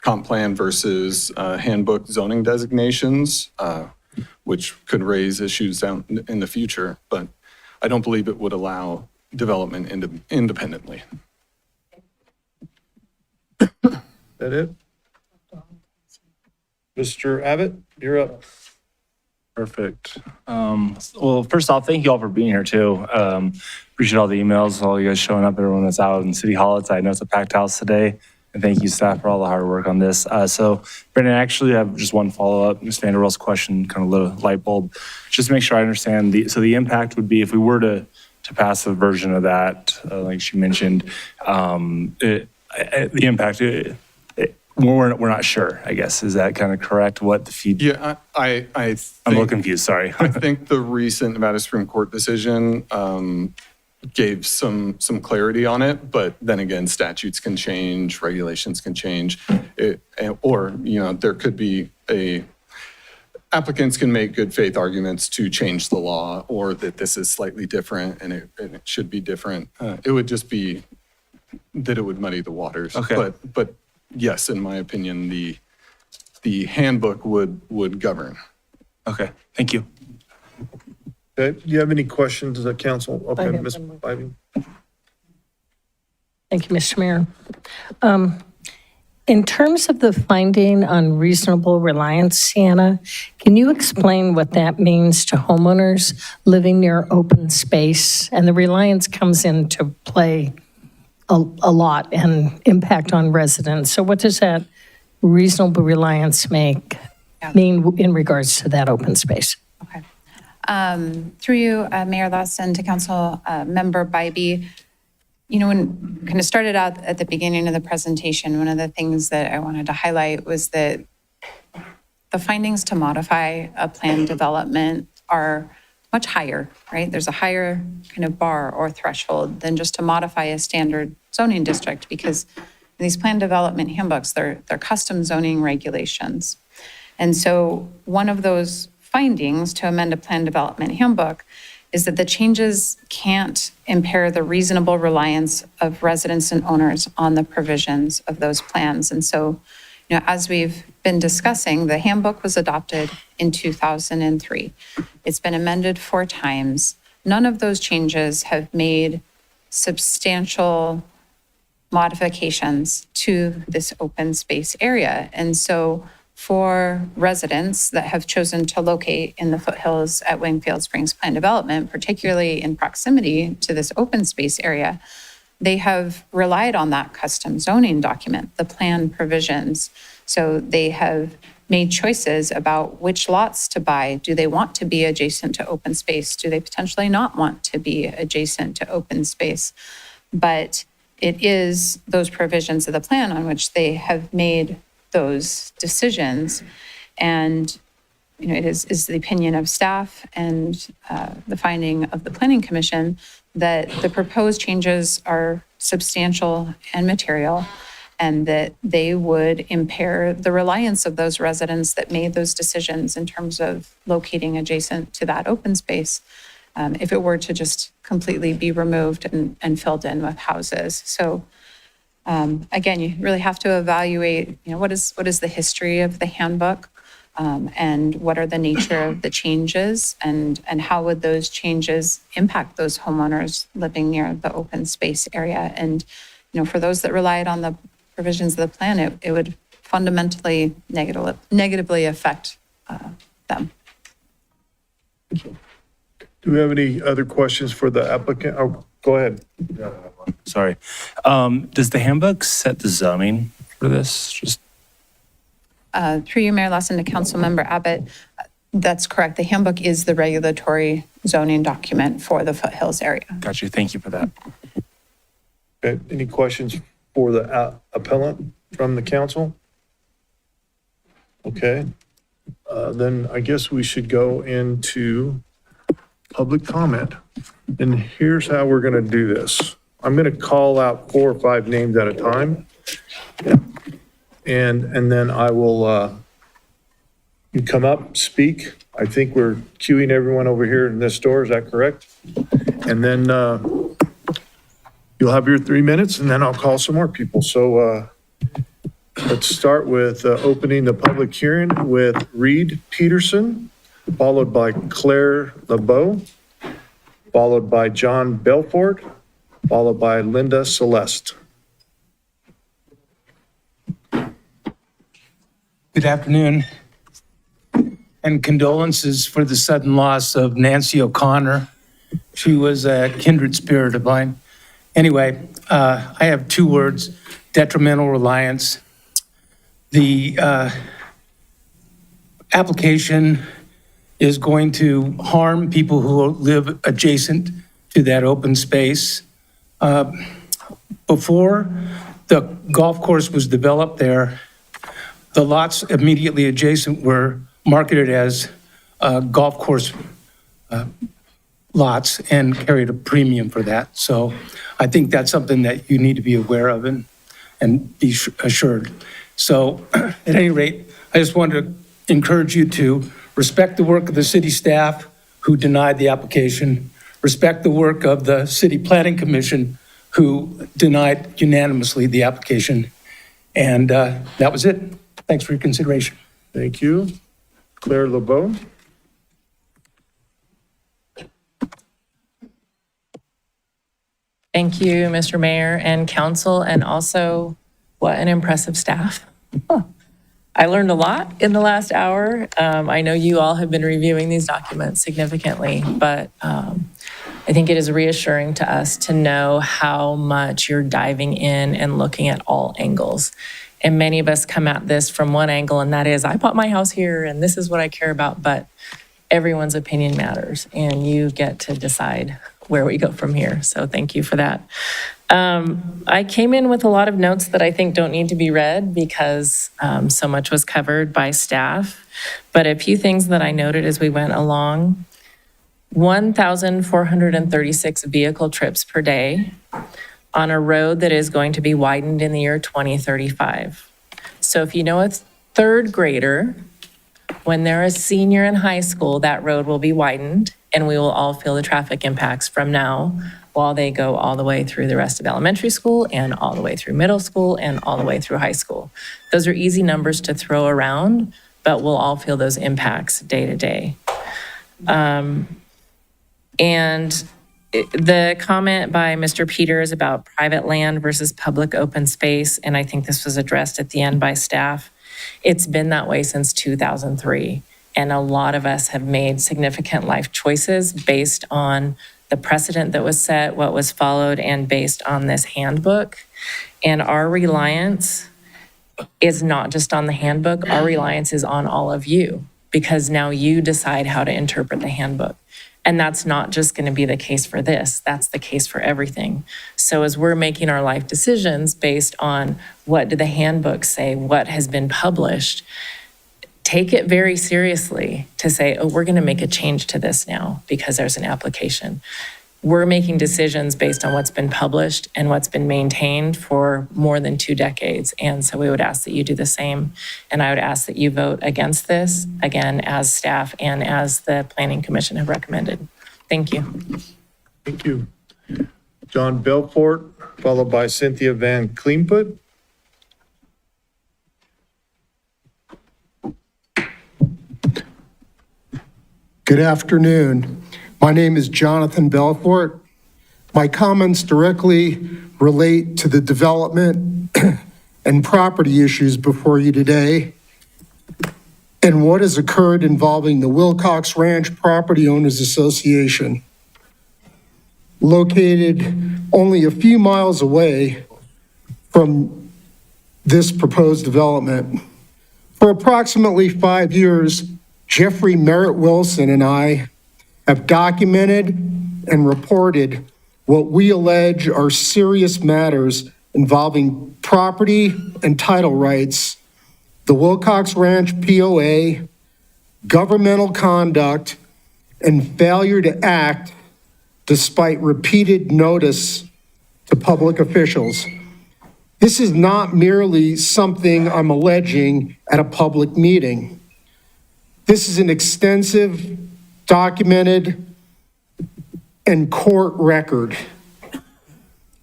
comp plan versus handbook zoning designations, which could raise issues down in the future. But I don't believe it would allow development independently. That it? Mr. Abbott, you're up. Perfect. Well, first off, thank you all for being here too. Appreciate all the emails, all you guys showing up, everyone that's out in City Hall. I know it's a packed house today. And thank you, staff, for all the hard work on this. So, Brandon, actually, I have just one follow-up. Ms. Vanderwell's question, kind of lit a light bulb. Just to make sure I understand. The impact would be if we were to pass a version of that, like she mentioned, the impact, we're not sure, I guess. Is that kind of correct? What the feed? Yeah, I'm a little confused, sorry. I think the recent Nevada Supreme Court decision gave some clarity on it, but then again, statutes can change, regulations can change, or, there could be applicants can make good faith arguments to change the law, or that this is slightly different and it should be different. It would just be that it would muddy the waters. Okay. But yes, in my opinion, the handbook would govern. Okay, thank you. Okay, do you have any questions of the council? Okay, Ms. Bybee. Thank you, Mr. Mayor. In terms of the finding on reasonable reliance, Sienna, can you explain what that means to homeowners living near open space? And the reliance comes into play a lot and impact on residents. So what does that reasonable reliance mean in regards to that open space? Okay. Through you, Mayor Lawson, to Council Member Bybee, when kind of started out at the beginning of the presentation, one of the things that I wanted to highlight was that the findings to modify a planned development are much higher, right? There's a higher kind of bar or threshold than just to modify a standard zoning district, because these planned development handbooks, they're custom zoning regulations. And so one of those findings to amend a planned development handbook is that the changes can't impair the reasonable reliance of residents and owners on the provisions of those plans. And so, as we've been discussing, the handbook was adopted in 2003. It's been amended 4 times. None of those changes have made substantial modifications to this open space area. And so for residents that have chosen to locate in the foothills at Wingfield Springs Planned Development, particularly in proximity to this open space area, they have relied on that custom zoning document, the plan provisions. So they have made choices about which lots to buy. Do they want to be adjacent to open space? Do they potentially not want to be adjacent to open space? But it is those provisions of the plan on which they have made those decisions. And, it is the opinion of staff and the finding of the Planning Commission that the proposed changes are substantial and material, and that they would impair the reliance of those residents that made those decisions in terms of locating adjacent to that open space, if it were to just completely be removed and filled in with houses. So again, you really have to evaluate, what is the history of the handbook, and what are the nature of the changes, and how would those changes impact those homeowners living near the open space area. And, for those that relied on the provisions of the plan, it would fundamentally negatively affect them. Do we have any other questions for the applicant? Oh, go ahead. Sorry. Does the handbook set the zoning for this? Just Through you, Mayor Lawson, to Councilmember Abbott, that's correct. The handbook is the regulatory zoning document for the Foothills area. got you. Thank you for that. Okay, any questions for the appellant from the council? Okay, then I guess we should go into public comment. And here's how we're gonna do this. I'm gonna call out 4 or 5 names at a time. And then I will, you come up, speak. I think we're queuing everyone over here in this door, is that correct? And then you'll have your 3 minutes, and then I'll call some more people. So let's start with opening the public hearing with Reed Peterson, followed by Claire LeBeau, followed by John Belfort, followed by Linda Celeste. Good afternoon, and condolences for the sudden loss of Nancy O'Connor. She was a kindred spirit of mine. Anyway, I have 2 words: detrimental reliance. The application is going to harm people who live adjacent to that open space. Before the golf course was developed there, the lots immediately adjacent were marketed as golf course lots and carried a premium for that. So I think that's something that you need to be aware of and be assured. So at any rate, I just wanted to encourage you to respect the work of the city staff who denied the application, respect the work of the City Planning Commission who denied unanimously the application. And that was it. Thanks for your consideration. Thank you. Claire LeBeau. Thank you, Mr. Mayor and council, and also what an impressive staff. I learned a lot in the last hour. I know you all have been reviewing these documents significantly, but I think it is reassuring to us to know how much you're diving in and looking at all angles. And many of us come at this from one angle, and that is, I bought my house here and this is what I care about, but everyone's opinion matters and you get to decide where we go from here. So thank you for that. I came in with a lot of notes that I think don't need to be read because so much was covered by staff. But a few things that I noted as we went along: 1,436 vehicle trips per day on a road that is going to be widened in the year 2035. So if you know a 3rd grader, when they're a senior in high school, that road will be widened and we will all feel the traffic impacts from now while they go all the way through the rest of elementary school and all the way through middle school and all the way through high school. Those are easy numbers to throw around, but we'll all feel those impacts day to day. And the comment by Mr. Peters about private land versus public open space, and I think this was addressed at the end by staff, it's been that way since 2003. And a lot of us have made significant life choices based on the precedent that was set, what was followed, and based on this handbook. And our reliance is not just on the handbook, our reliance is on all of you, because now you decide how to interpret the handbook. And that's not just going to be the case for this, that's the case for everything. So as we're making our life decisions based on what did the handbook say, what has been published, take it very seriously to say, oh, we're going to make a change to this now because there's an application. We're making decisions based on what's been published and what's been maintained for more than 2 decades. And so we would ask that you do the same. And I would ask that you vote against this, again, as staff and as the Planning Commission have recommended. Thank you. Thank you. John Belfort, followed by Cynthia Van Cleanput. Good afternoon. My name is Jonathan Belfort. My comments directly relate to the development and property issues before you today, and what has occurred involving the Wilcox Ranch Property Owners Association, located only a few miles away from this proposed development. For approximately 5 years, Jeffrey Merritt Wilson and I have documented and reported what we allege are serious matters involving property and title rights, the Wilcox Ranch POA, governmental conduct, and failure to act despite repeated notice to public officials. This is not merely something I'm alleging at a public meeting. This is an extensive, documented, and court record.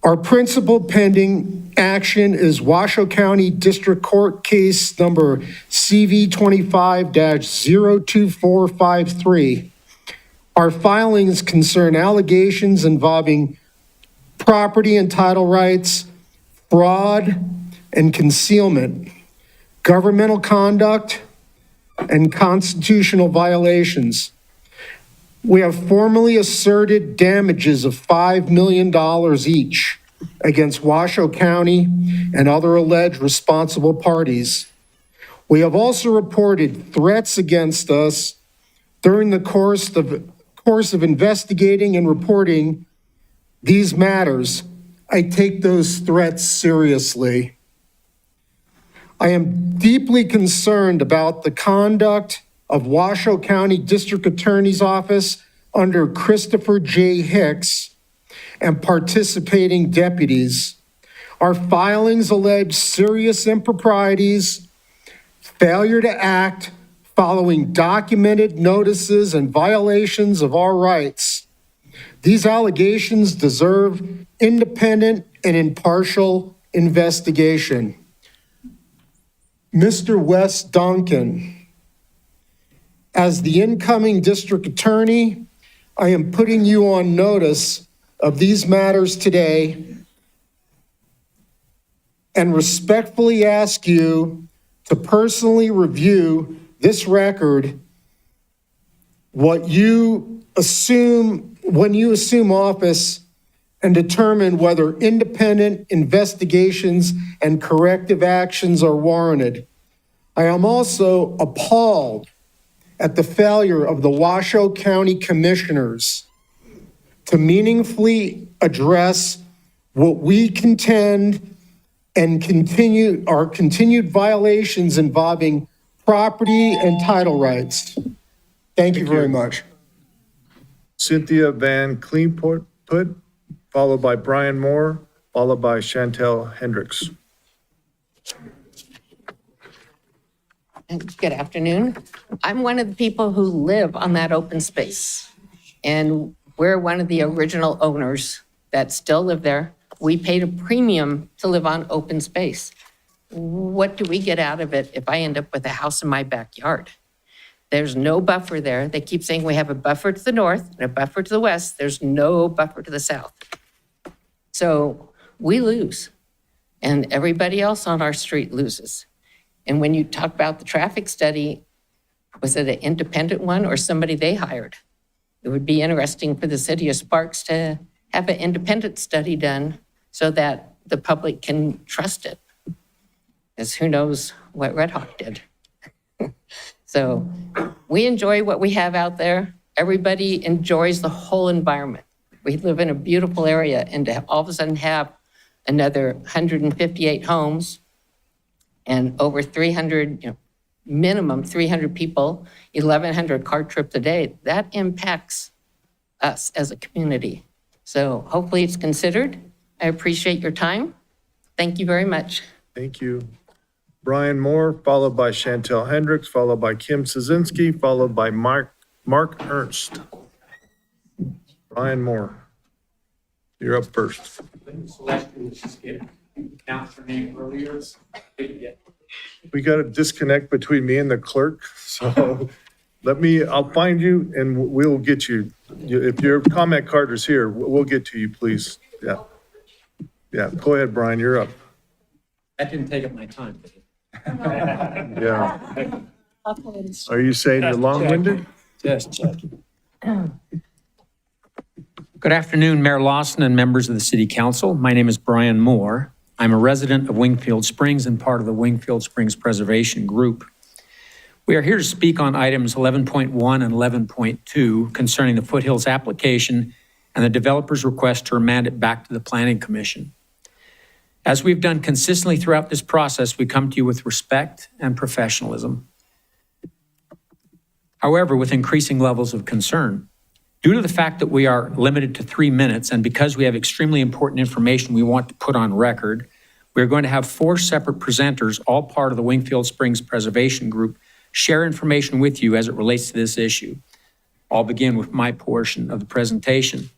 Our principal pending action is Washoe County District Court Case Number CV 25-02453. Our filings concern allegations involving property and title rights, fraud and concealment, governmental conduct, and constitutional violations. We have formally asserted damages of $5 million each against Washoe County and other alleged responsible parties. We have also reported threats against us during the course of investigating and reporting these matters. I take those threats seriously. I am deeply concerned about the conduct of Washoe County District Attorney's Office under Christopher J. Hicks and participating deputies. Our filings allege serious improprieties, failure to act following documented notices and violations of our rights. These allegations deserve independent and impartial investigation. Mr. Wes Duncan, as the incoming district attorney, I am putting you on notice of these matters today and respectfully ask you to personally review this record when you assume office and determine whether independent investigations and corrective actions are warranted. I am also appalled at the failure of the Washoe County Commissioners to meaningfully address what we contend and continued violations involving property and title rights. Thank you very much. Cynthia Van Cleanput, followed by Brian Moore, followed by Chantel Hendricks. Good afternoon. I'm one of the people who live on that open space. And we're one of the original owners that still live there. We paid a premium to live on open space. What do we get out of it if I end up with a house in my backyard? There's no buffer there. They keep saying we have a buffer to the north and a buffer to the west. There's no buffer to the south. So we lose, and everybody else on our street loses. And when you talk about the traffic study, was it an independent one or somebody they hired? It would be interesting for the city of Sparks to have an independent study done so that the public can trust it. Because who knows what Red Hawk did. So we enjoy what we have out there. Everybody enjoys the whole environment. We live in a beautiful area, and to all of a sudden have another 158 homes and over 300, minimum 300 people, 1,100 car trips a day, that impacts us as a community. So hopefully it's considered. I appreciate your time. Thank you very much. Thank you. Brian Moore, followed by Chantel Hendricks, followed by Kim Szynski, followed by Mark Ernst. Brian Moore, you're up first. We got a disconnect between me and the clerk, so I'll find you and we'll get you. If your comment card is here, we'll get to you, please. Yeah. Yeah, go ahead, Brian, you're up. That didn't take up my time, did it? Yeah. Are you saying you're long-winded? Just checking. Good afternoon, Mayor Lawson and members of the City Council. My name is Brian Moore. I'm a resident of Wingfield Springs and part of the Wingfield Springs Preservation Group. We are here to speak on items 11.1 and 11.2 concerning the Foothills application and the developer's request to remand it back to the Planning Commission. As we've done consistently throughout this process, we come to you with respect and professionalism. However, with increasing levels of concern. Due to the fact that we are limited to 3 minutes and because we have extremely important information we want to put on record, we're going to have 4 separate presenters, all part of the Wingfield Springs Preservation Group, share information with you as it relates to this issue. I'll begin with my portion of the presentation.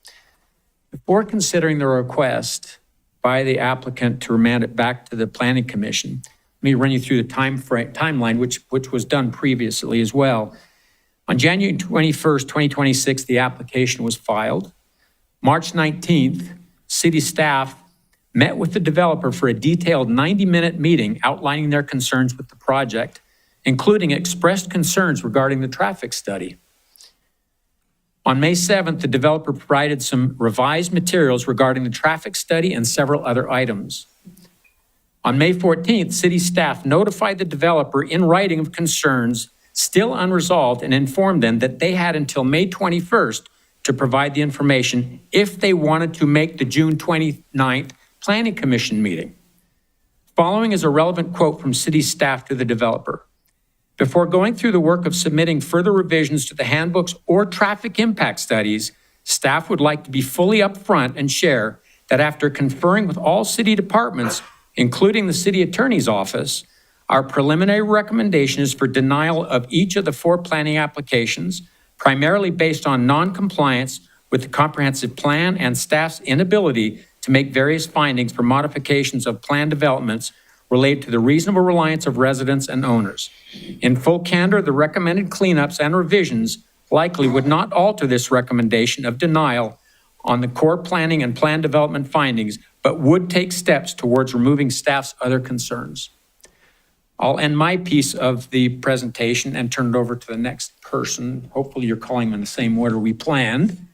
Before considering the request by the applicant to remand it back to the Planning Commission, let me run you through the timeline, which was done previously as well. On January 21st, 2026, the application was filed. March 19th, city staff met with the developer for a detailed 90-minute meeting outlining their concerns with the project, including expressed concerns regarding the traffic study. On May 7th, the developer provided some revised materials regarding the traffic study and several other items. On May 14th, city staff notified the developer in writing of concerns still unresolved and informed them that they had until May 21st to provide the information if they wanted to make the June 29th Planning Commission meeting. Following is a relevant quote from city staff to the developer. Before going through the work of submitting further revisions to the handbooks or traffic impact studies, staff would like to be fully upfront and share that after conferring with all city departments, including the city attorney's office, our preliminary recommendation is for denial of each of the 4 planning applications, primarily based on non-compliance with the comprehensive plan and staff's inability to make various findings for modifications of plan developments related to the reasonable reliance of residents and owners. In full candor, the recommended cleanups and revisions likely would not alter this recommendation of denial on the core planning and plan development findings, but would take steps towards removing staff's other concerns. I'll end my piece of the presentation and turn it over to the next person. Hopefully you're calling them in the same order we planned.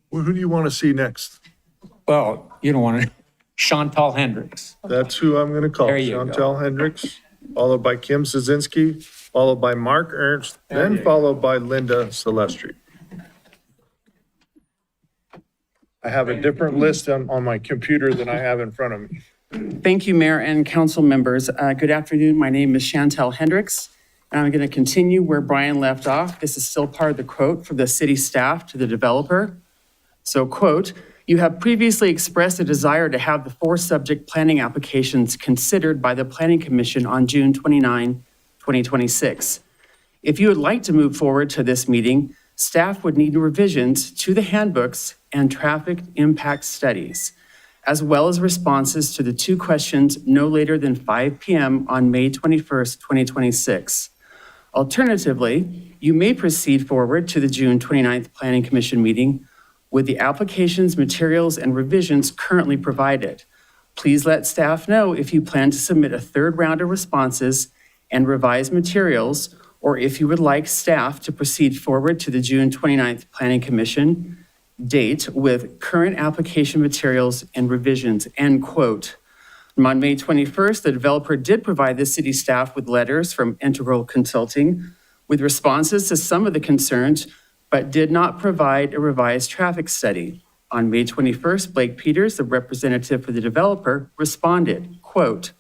Well, who do you want to see next? Well, you don't want to, Chantal Hendricks. That's who I'm going to call. There you go. Chantal Hendricks, followed by Kim Szynski, followed by Mark Ernst, then followed by Linda Silvestri. I have a different list on my computer than I have in front of me. Thank you, Mayor and council members. Good afternoon. My name is Chantal Hendricks, and I'm going to continue where Brian left off. This is still part of the quote from the city staff to the developer. So, quote, "You have previously expressed a desire to have the 4 subject planning applications considered by the Planning Commission on June 29, 2026. If you would like to move forward to this meeting, staff would need revisions to the handbooks and traffic impact studies, as well as responses to the 2 questions no later than 5 p.m. on May 21st, 2026. Alternatively, you may proceed forward to the June 29th Planning Commission meeting with the applications, materials, and revisions currently provided. Please let staff know if you plan to submit a 3rd round of responses and revised materials, or if you would like staff to proceed forward to the June 29th Planning Commission date with current application materials and revisions," end quote. On May 21st, the developer did provide the city staff with letters from Integral Consulting with responses to some of the concerns, but did not provide a revised traffic study. On May 21st, Blake Peters, the representative for the developer, responded, quote,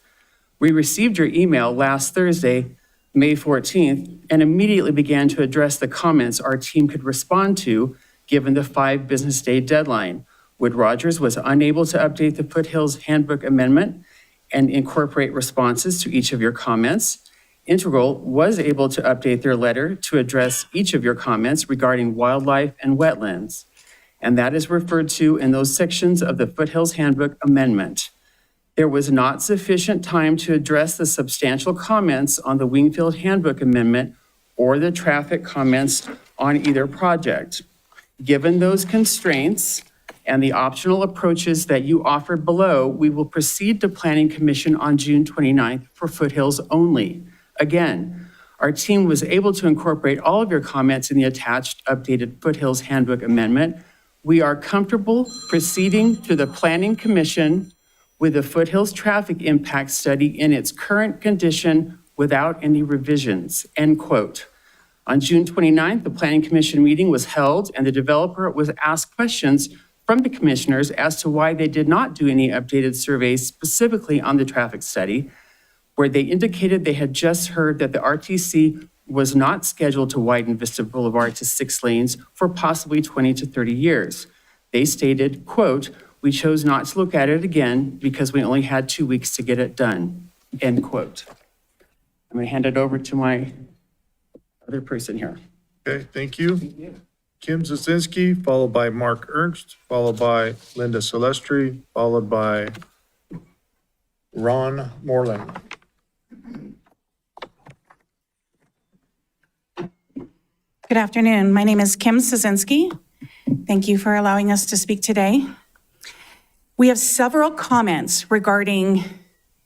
"We received your email last Thursday, May 14th, and immediately began to address the comments our team could respond to given the 5 business day deadline. Wood Rogers was unable to update the Foothills Handbook Amendment and incorporate responses to each of your comments. Integral was able to update their letter to address each of your comments regarding wildlife and wetlands, and that is referred to in those sections of the Foothills Handbook Amendment. There was not sufficient time to address the substantial comments on the Wingfield Handbook Amendment or the traffic comments on either project. Given those constraints, and the optional approaches that you offered below, we will proceed to Planning Commission on June 29th for foothills only. Again, our team was able to incorporate all of your comments in the attached updated Foothills Handbook Amendment. We are comfortable proceeding to the Planning Commission with the Foothills Traffic Impact Study in its current condition without any revisions, end quote. On June 29th, the Planning Commission meeting was held and the developer was asked questions from the commissioners as to why they did not do any updated surveys specifically on the traffic study, where they indicated they had just heard that the RTC was not scheduled to widen Vista Boulevard to 6 lanes for possibly 20 to 30 years. They stated, quote, "We chose not to look at it again because we only had 2 weeks to get it done," end quote. I'm going to hand it over to my other person here. Okay, thank you. Kim Zazinski, followed by Mark Ernst, followed by Linda Silvestri, followed by Ron Moreland. Good afternoon. My name is Kim Szynski. Thank you for allowing us to speak today. We have several comments regarding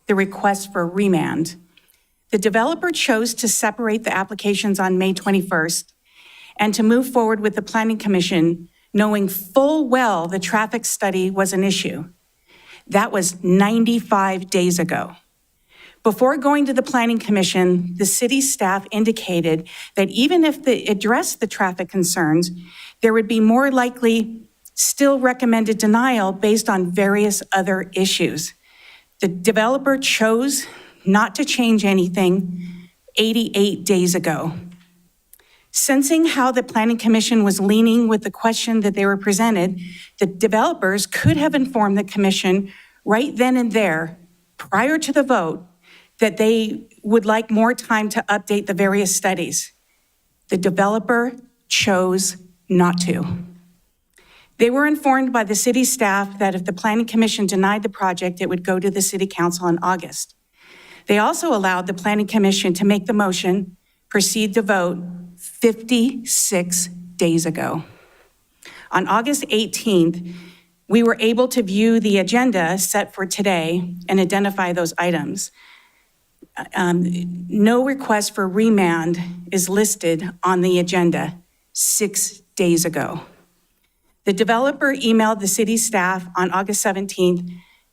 the request for remand. The developer chose to separate the applications on May 21st and to move forward with the Planning Commission, knowing full well the traffic study was an issue. That was 95 days ago. Before going to the Planning Commission, the city staff indicated that even if they addressed the traffic concerns, there would be more likely still recommended denial based on various other issues. The developer chose not to change anything 88 days ago. Sensing how the Planning Commission was leaning with the question that they were presented, the developers could have informed the commission right then and there, prior to the vote, that they would like more time to update the various studies. The developer chose not to. They were informed by the city staff that if the Planning Commission denied the project, it would go to the City Council in August. They also allowed the Planning Commission to make the motion, proceed to vote 56 days ago. On August 18th, we were able to view the agenda set for today and identify those items. No request for remand is listed on the agenda 6 days ago. The developer emailed the city staff on August 17th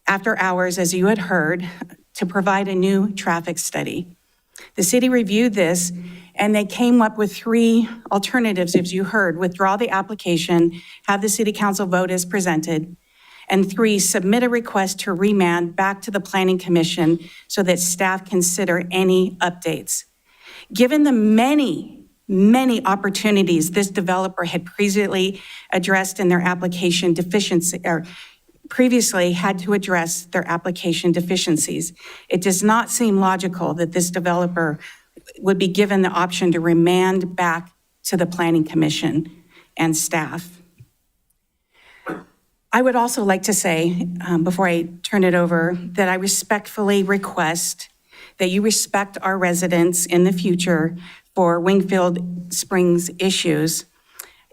after hours, as you had heard, to provide a new traffic study. The city reviewed this and they came up with 3 alternatives, as you heard: withdraw the application, have the city council vote as presented, and 3, submit a request to remand back to the Planning Commission so that staff consider any updates. Given the many opportunities this developer had previously addressed in their application deficiency, or previously had to address their application deficiencies, it does not seem logical that this developer would be given the option to remand back to the Planning Commission and staff. I would also like to say, before I turn it over, that I respectfully request that you respect our residents in the future for Wingfield Springs issues.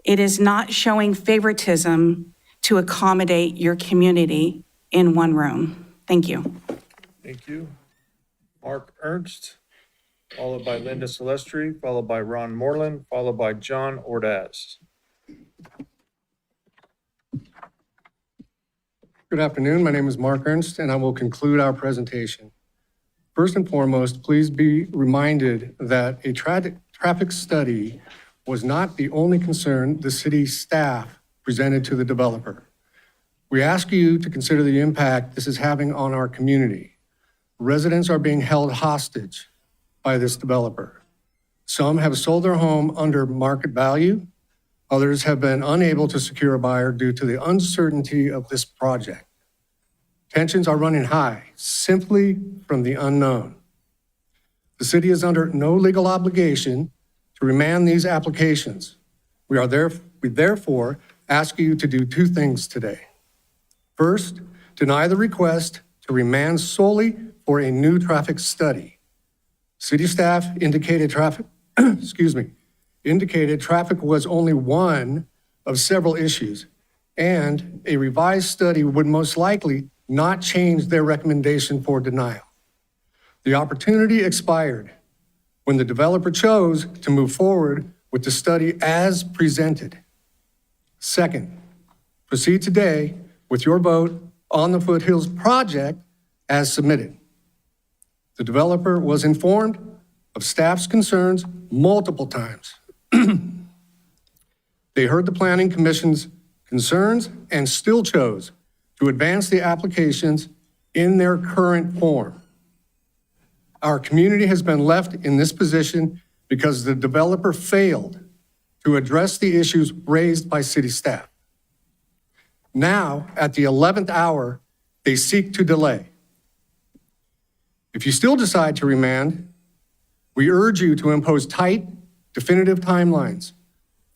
It is not showing favoritism to accommodate your community in one room. Thank you. Thank you. Mark Ernst, followed by Linda Silvestri, followed by Ron Moreland, followed by John Ordaz. Good afternoon. My name is Mark Ernst, and I will conclude our presentation. First and foremost, please be reminded that a traffic study was not the only concern the city staff presented to the developer. We ask you to consider the impact this is having on our community. Residents are being held hostage by this developer. Some have sold their home under market value. Others have been unable to secure a buyer due to the uncertainty of this project. Tensions are running high simply from the unknown. The city is under no legal obligation to remand these applications. We therefore ask you to do 2 things today. First, deny the request to remand solely for a new traffic study. City staff indicated traffic was only one of several issues, and a revised study would most likely not change their recommendation for denial. The opportunity expired when the developer chose to move forward with the study as presented. Second, proceed today with your vote on the Foothills project as submitted. The developer was informed of staff's concerns multiple times. They heard the Planning Commission's concerns and still chose to advance the applications in their current form. Our community has been left in this position because the developer failed to address the issues raised by city staff. Now, at the 11th hour, they seek to delay. If you still decide to remand, we urge you to impose tight, definitive timelines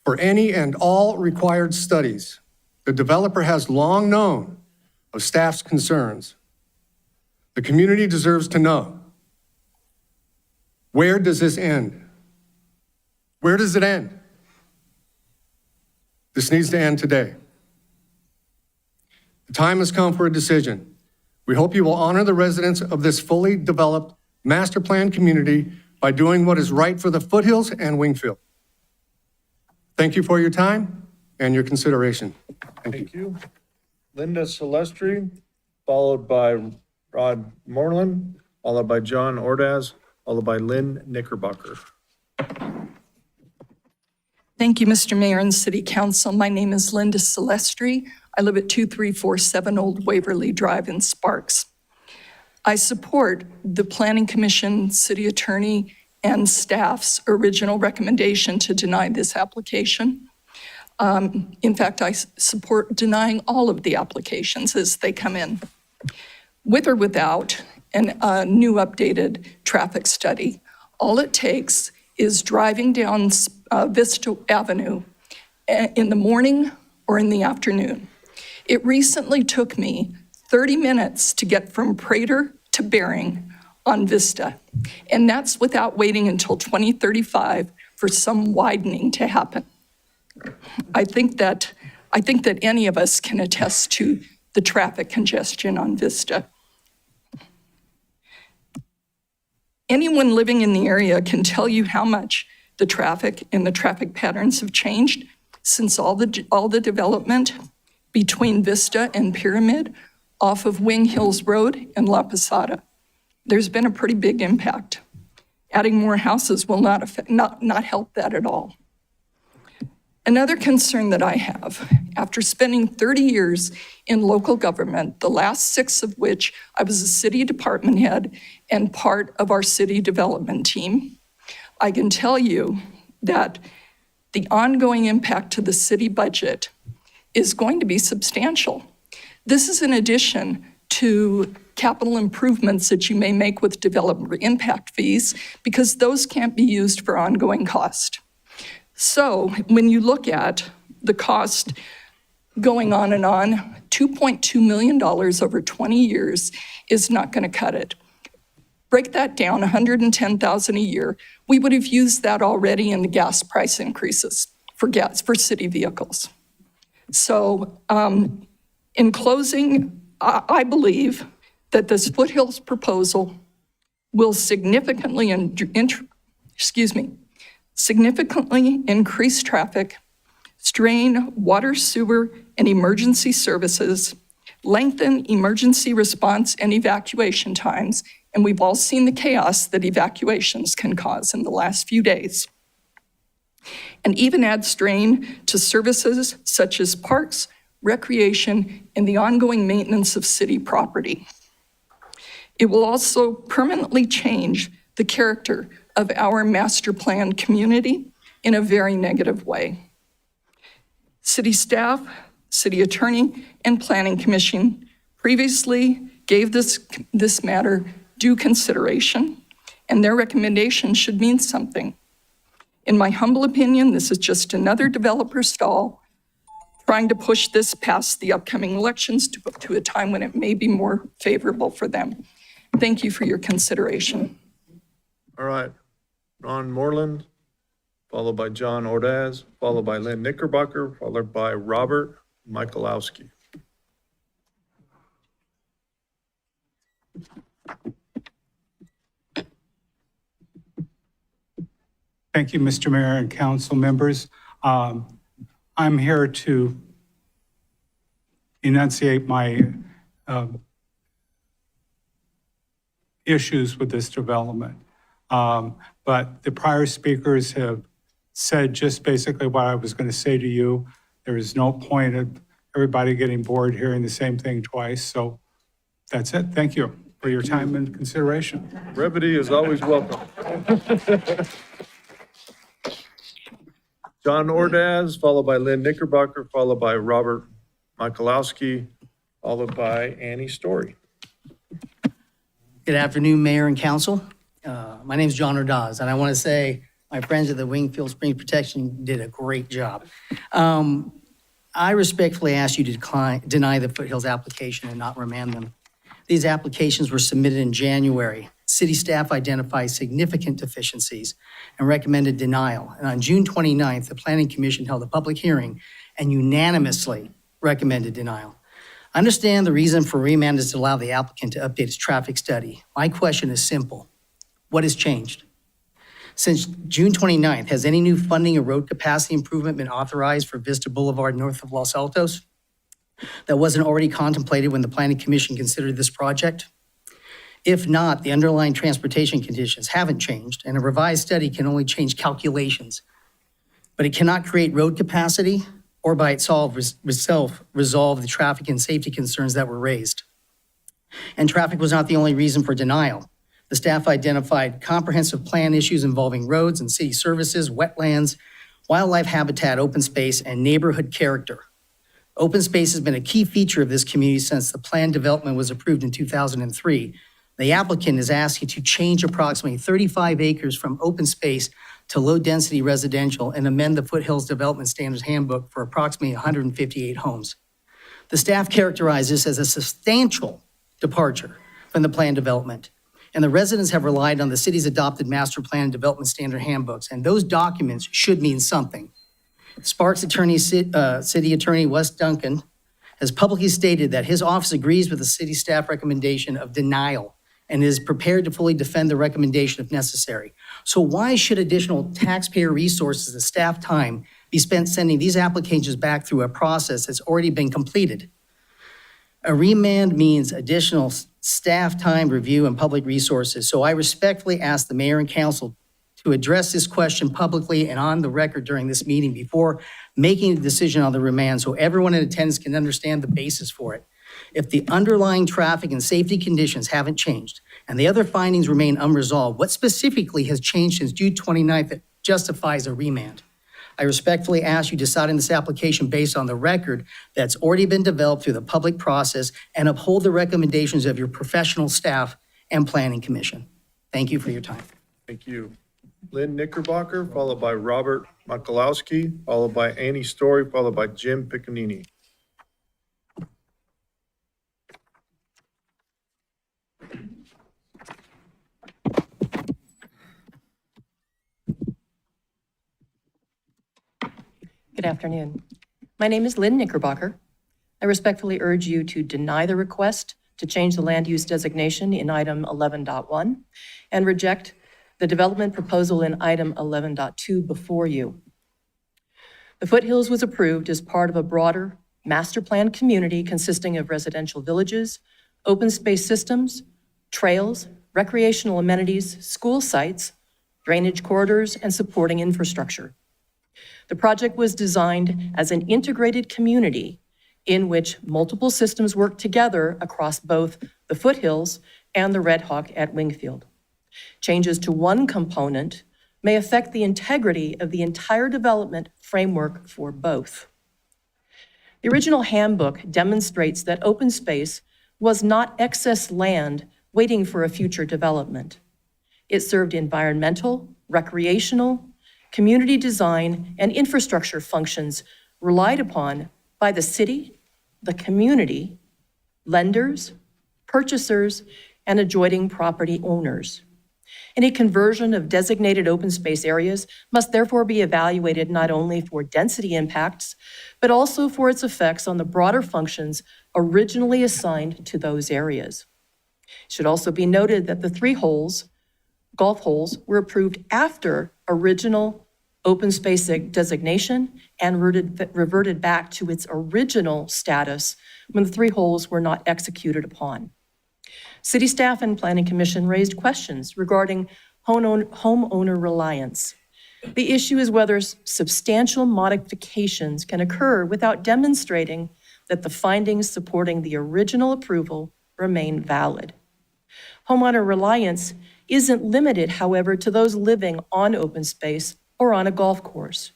for any and all required studies. The developer has long known of staff's concerns. The community deserves to know, where does this end? Where does it end? This needs to end today. The time has come for a decision. We hope you will honor the residents of this fully developed master plan community by doing what is right for the Foothills and Wingfield. Thank you for your time and your consideration. Thank you. Linda Celestri, followed by Rod Moreland, followed by John Ordaz, followed by Lynn Knickerbocker. Thank you, Mr. Mayor and City Council. My name is Linda Celestri. I live at 2347 Old Waverly Drive in Sparks. I support the Planning Commission, City Attorney, and staff's original recommendation to deny this application. In fact, I support denying all of the applications as they come in, with or without a new updated traffic study. All it takes is driving down Vista Avenue in the morning or in the afternoon. It recently took me 30 minutes to get from Prater to Bering on Vista, and that's without waiting until 2035 for some widening to happen. I think that any of us can attest to the traffic congestion on Vista. Anyone living in the area can tell you how much the traffic and the traffic patterns have changed since all the development between Vista and Pyramid off of Wing Hills Road and La Posada. There's been a pretty big impact. Adding more houses will not help that at all. Another concern that I have, after spending 30 years in local government, the last 6 of which I was a city department head and part of our city development team, I can tell you that the ongoing impact to the city budget is going to be substantial. This is in addition to capital improvements that you may make with developer impact fees, because those can't be used for ongoing cost. So when you look at the cost going on and on, $2.2 million over 20 years is not going to cut it. Break that down, $110,000 a year. We would have used that already in the gas price increases for city vehicles. So in closing, I believe that this Foothills proposal will significantly increase traffic, strain water, sewer, and emergency services, lengthen emergency response and evacuation times, and we've all seen the chaos that evacuations can cause in the last few days, and even add strain to services such as parks, recreation, and the ongoing maintenance of city property. It will also permanently change the character of our master plan community in a very negative way. City staff, city attorney, and planning commission previously gave this matter due consideration, and their recommendation should mean something. In my humble opinion, this is just another developer stall trying to push this past the upcoming elections to a time when it may be more favorable for them. Thank you for your consideration. All right, Ron Moreland, followed by John Ordaz, followed by Lynn Knickerbocker, followed by Robert Michalowski. Thank you, Mr. Mayor and council members. I'm here to enunciate my issues with this development. But the prior speakers have said just basically what I was going to say to you. There is no point of everybody getting bored hearing the same thing twice. So that's it. Thank you for your time and consideration. Brevity is always welcome. John Ordaz, followed by Lynn Knickerbocker, followed by Robert Michalowski, followed by Annie Story. Good afternoon, Mayor and Council. My name is John Ordaz, and I want to say my friends at the Wingfield Springs Protection did a great job. I respectfully ask you to deny the Foothills application and not remand them. These applications were submitted in January. City staff identified significant deficiencies and recommended denial. And on June 29th, the Planning Commission held a public hearing and unanimously recommended denial. I understand the reason for remand is to allow the applicant to update its traffic study. My question is simple. What has changed? Since June 29th, has any new funding or road capacity improvement been authorized for Vista Boulevard north of Los Altos that wasn't already contemplated when the Planning Commission considered this project? If not, the underlying transportation conditions haven't changed, and a revised study can only change calculations. But it cannot create road capacity or by itself resolve the traffic and safety concerns that were raised. And traffic was not the only reason for denial. The staff identified comprehensive plan issues involving roads and city services, wetlands, wildlife habitat, open space, and neighborhood character. Open space has been a key feature of this community since the planned development was approved in 2003. The applicant is asking to change approximately 35 acres from open space to low-density residential and amend the Foothills Development Standards Handbook for approximately 158 homes. The staff characterized this as a substantial departure from the planned development, and the residents have relied on the city's adopted master plan and development standard handbooks, and those documents should mean something. Sparks City Attorney Wes Duncan has publicly stated that his office agrees with the city staff recommendation of denial and is prepared to fully defend the recommendation if necessary. So why should additional taxpayer resources and staff time be spent sending these applications back through a process that's already been completed? A remand means additional staff time, review, and public resources. So I respectfully ask the mayor and council to address this question publicly and on the record during this meeting before making a decision on the remand so everyone in attendance can understand the basis for it. If the underlying traffic and safety conditions haven't changed and the other findings remain unresolved, what specifically has changed since June 29th that justifies a remand? I respectfully ask you to decide on this application based on the record that's already been developed through the public process and uphold the recommendations of your professional staff and planning commission. Thank you for your time. Thank you. Lynn Knickerbocker, followed by Robert Michalowski, followed by Annie Story, followed by Jim Piccinini. Good afternoon. My name is Lynn Knickerbocker. I respectfully urge you to deny the request to change the land use designation in item 11.1 and reject the development proposal in item 11.2 before you. The Foothills was approved as part of a broader master plan community consisting of residential villages, open space systems, trails, recreational amenities, school sites, drainage corridors, and supporting infrastructure. The project was designed as an integrated community in which multiple systems work together across both the Foothills and the Red Hawk at Wingfield. Changes to one component may affect the integrity of the entire development framework for both. The original handbook demonstrates that open space was not excess land waiting for a future development. It served environmental, recreational, community design, and infrastructure functions relied upon by the city, the community, lenders, purchasers, and adjoining property owners. Any conversion of designated open space areas must therefore be evaluated not only for density impacts, but also for its effects on the broader functions originally assigned to those areas. It should also be noted that the 3 golf holes, were approved after original open space designation and reverted back to its original status when the 3 holes were not executed upon. City staff and Planning Commission raised questions regarding homeowner reliance. The issue is whether substantial modifications can occur without demonstrating that the findings supporting the original approval remain valid. Homeowner reliance isn't limited, however, to those living on open space or on a golf course,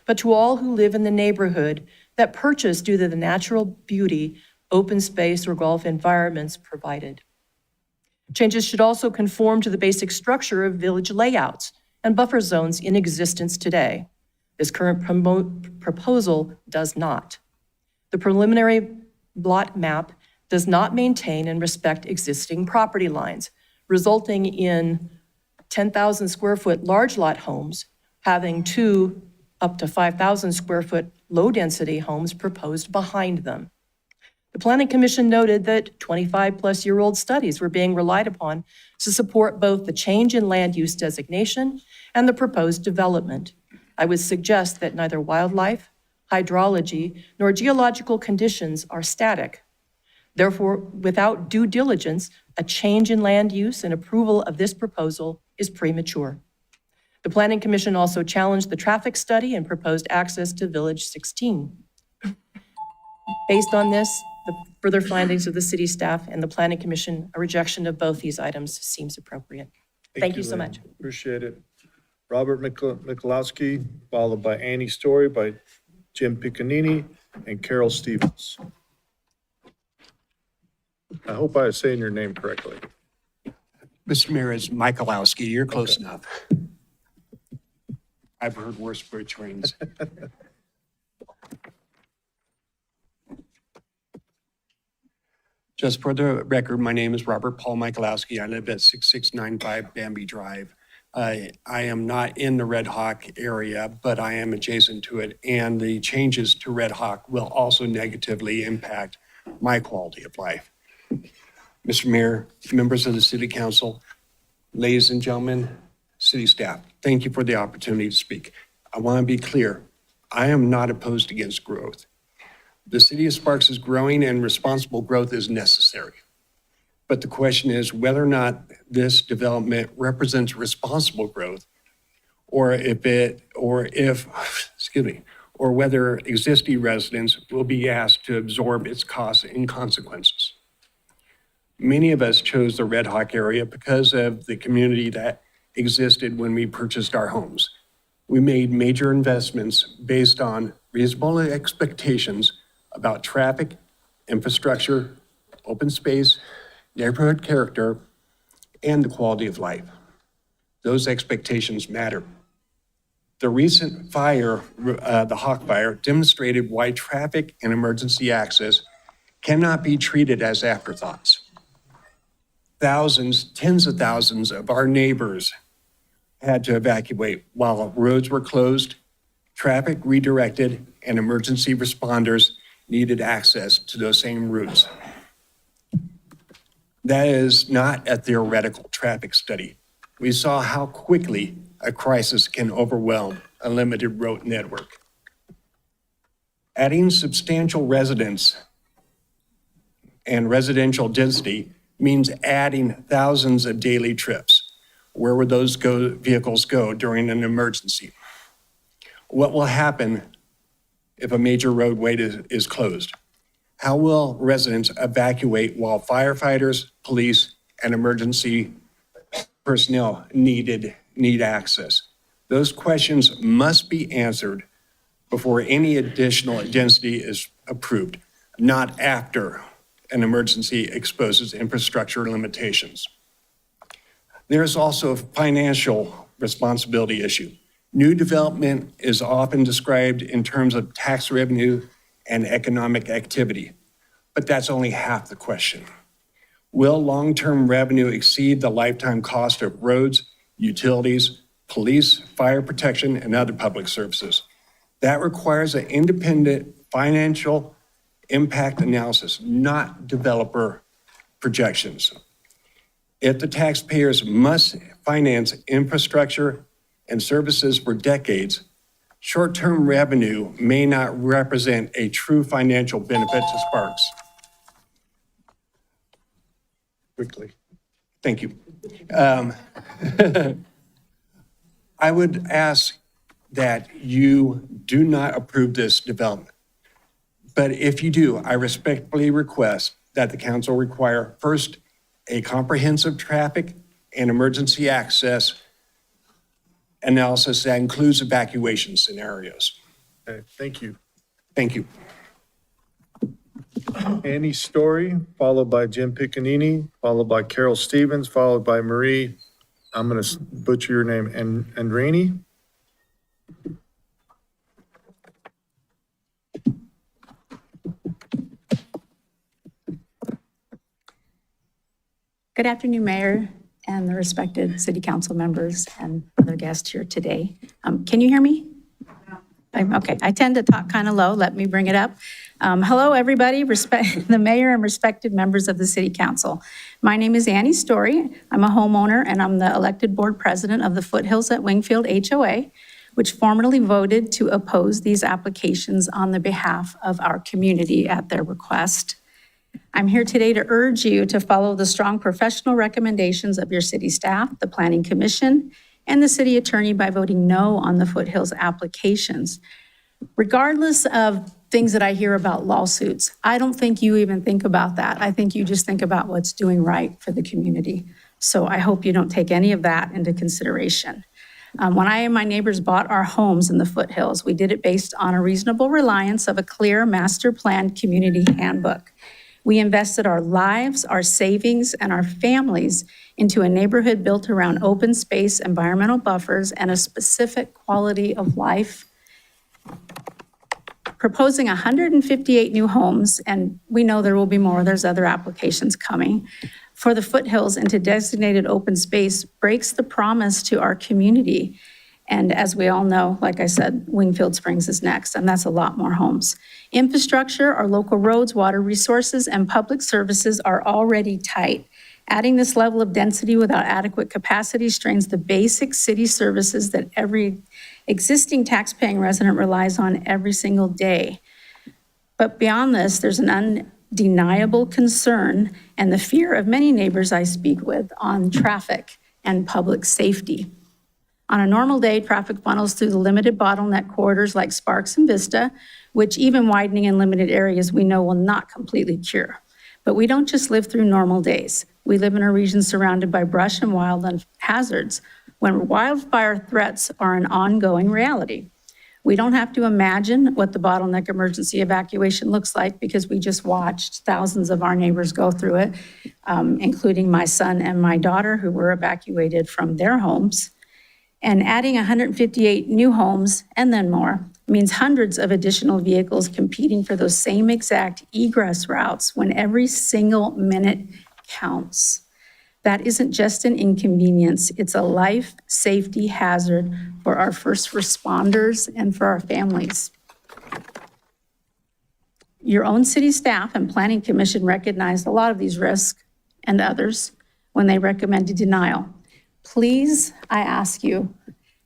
but to all who live in the neighborhood that purchase due to the natural beauty open space or golf environments provided. Changes should also conform to the basic structure of village layouts and buffer zones in existence today. This current proposal does not. The preliminary lot map does not maintain and respect existing property lines, resulting in 10,000 square foot large lot homes having 2 up to 5,000 square foot low density homes proposed behind them. The Planning Commission noted that 25-plus-year-old studies were being relied upon to support both the change in land use designation and the proposed development. I would suggest that neither wildlife, hydrology, nor geological conditions are static. Therefore, without due diligence, a change in land use and approval of this proposal is premature. The Planning Commission also challenged the traffic study and proposed access to Village 16. Based on this, the further findings of the city staff and the Planning Commission, a rejection of both these items seems appropriate. Thank you so Lynn. much. Appreciate it. Robert Michalowski, followed by Annie Story, by Jim Piccanini, and Carol Stevens. I hope I was saying your name correctly. Mr. Mayor, it's Michalowski. You're close enough. I've heard worse butcherings. Just for the record, my name is Robert Paul Michalowski. I live at 6695 Bambi Drive. I am not in the Red Hawk area, but I am adjacent to it, and the changes to Red Hawk will also negatively impact my quality of life. Mr. Mayor, members of the City Council, ladies and gentlemen, city staff, thank you for the opportunity to speak. I want to be clear. I am not opposed against growth. The city of Sparks is growing and responsible growth is necessary. But the question is whether or not this development represents responsible growth or whether existing residents will be asked to absorb its costs and consequences. Many of us chose the Red Hawk area because of the community that existed when we purchased our homes. We made major investments based on reasonable expectations about traffic, infrastructure, open space, neighborhood character, and the quality of life. Those expectations matter. The recent fire, the Hawk Fire, demonstrated why traffic and emergency access cannot be treated as afterthoughts. Thousands, tens of thousands of our neighbors had to evacuate while roads were closed, traffic redirected, and emergency responders needed access to those same routes. That is not a theoretical traffic study. We saw how quickly a crisis can overwhelm a limited road network. Adding substantial residents and residential density means adding thousands of daily trips. Where would those vehicles go during an emergency? What will happen if a major roadway is closed? How will residents evacuate while firefighters, police, and emergency personnel need access? Those questions must be answered before any additional density is approved, not after an emergency exposes infrastructure limitations. There's also a financial responsibility issue. New development is often described in terms of tax revenue and economic activity, but that's only half the question. Will long-term revenue exceed the lifetime cost of roads, utilities, police, fire protection, and other public services? That requires an independent financial impact analysis, not developer projections. If the taxpayers must finance infrastructure and services for decades, short-term revenue may not represent a true financial benefit to Sparks. Quickly. Thank you. I would ask that you do not approve this development. But if you do, I respectfully request that the council require first a comprehensive traffic and emergency access analysis that includes evacuation scenarios. Okay, thank you. Thank you. Annie Story, followed by Jim Piccinini, followed by Carol Stevens, followed by Marie, I'm going to butcher your name, Andrini. Good afternoon, Mayor and the respected city council members and other guests here today. Can you hear me? Okay, I tend to talk kind of low. Let me bring it up. Hello, everybody, the mayor and respected members of the city council. My name is Annie Story. I'm a homeowner and I'm the elected board president of the Foothills at Wingfield HOA, which formally voted to oppose these applications on the behalf of our community at their request. I'm here today to urge you to follow the strong professional recommendations of your city staff, the Planning Commission, and the city attorney by voting no on the Foothills applications. Regardless of things that I hear about lawsuits, I don't think you even think about that. I think you just think about what's doing right for the community. So I hope you don't take any of that into consideration. When I and my neighbors bought our homes in the Foothills, we did it based on a reasonable reliance of a clear master plan community handbook. We invested our lives, our savings, and our families into a neighborhood built around open space, environmental buffers, and a specific quality of life. Proposing 158 new homes, and we know there will be more, there's other applications coming, for the Foothills into designated open space breaks the promise to our community. And as we all know, like I said, Wingfield Springs is next, and that's a lot more homes. Infrastructure, our local roads, water resources, and public services are already tight. Adding this level of density without adequate capacity strains the basic city services that every existing taxpaying resident relies on every single day. But beyond this, there's an undeniable concern and the fear of many neighbors I speak with on traffic and public safety. On a normal day, traffic funnels through the limited bottleneck corridors like Sparks and Vista, which even widening in limited areas we know will not completely cure. But we don't just live through normal days. We live in a region surrounded by brush and wildland hazards when wildfire threats are an ongoing reality. We don't have to imagine what the bottleneck emergency evacuation looks like because we just watched thousands of our neighbors go through it, including my son and my daughter who were evacuated from their homes. And adding 158 new homes and then more means hundreds of additional vehicles competing for those same exact egress routes when every single minute counts. That isn't just an inconvenience, it's a life safety hazard for our first responders and for our families. Your own city staff and Planning Commission recognized a lot of these risks and others when they recommended denial. Please, I ask you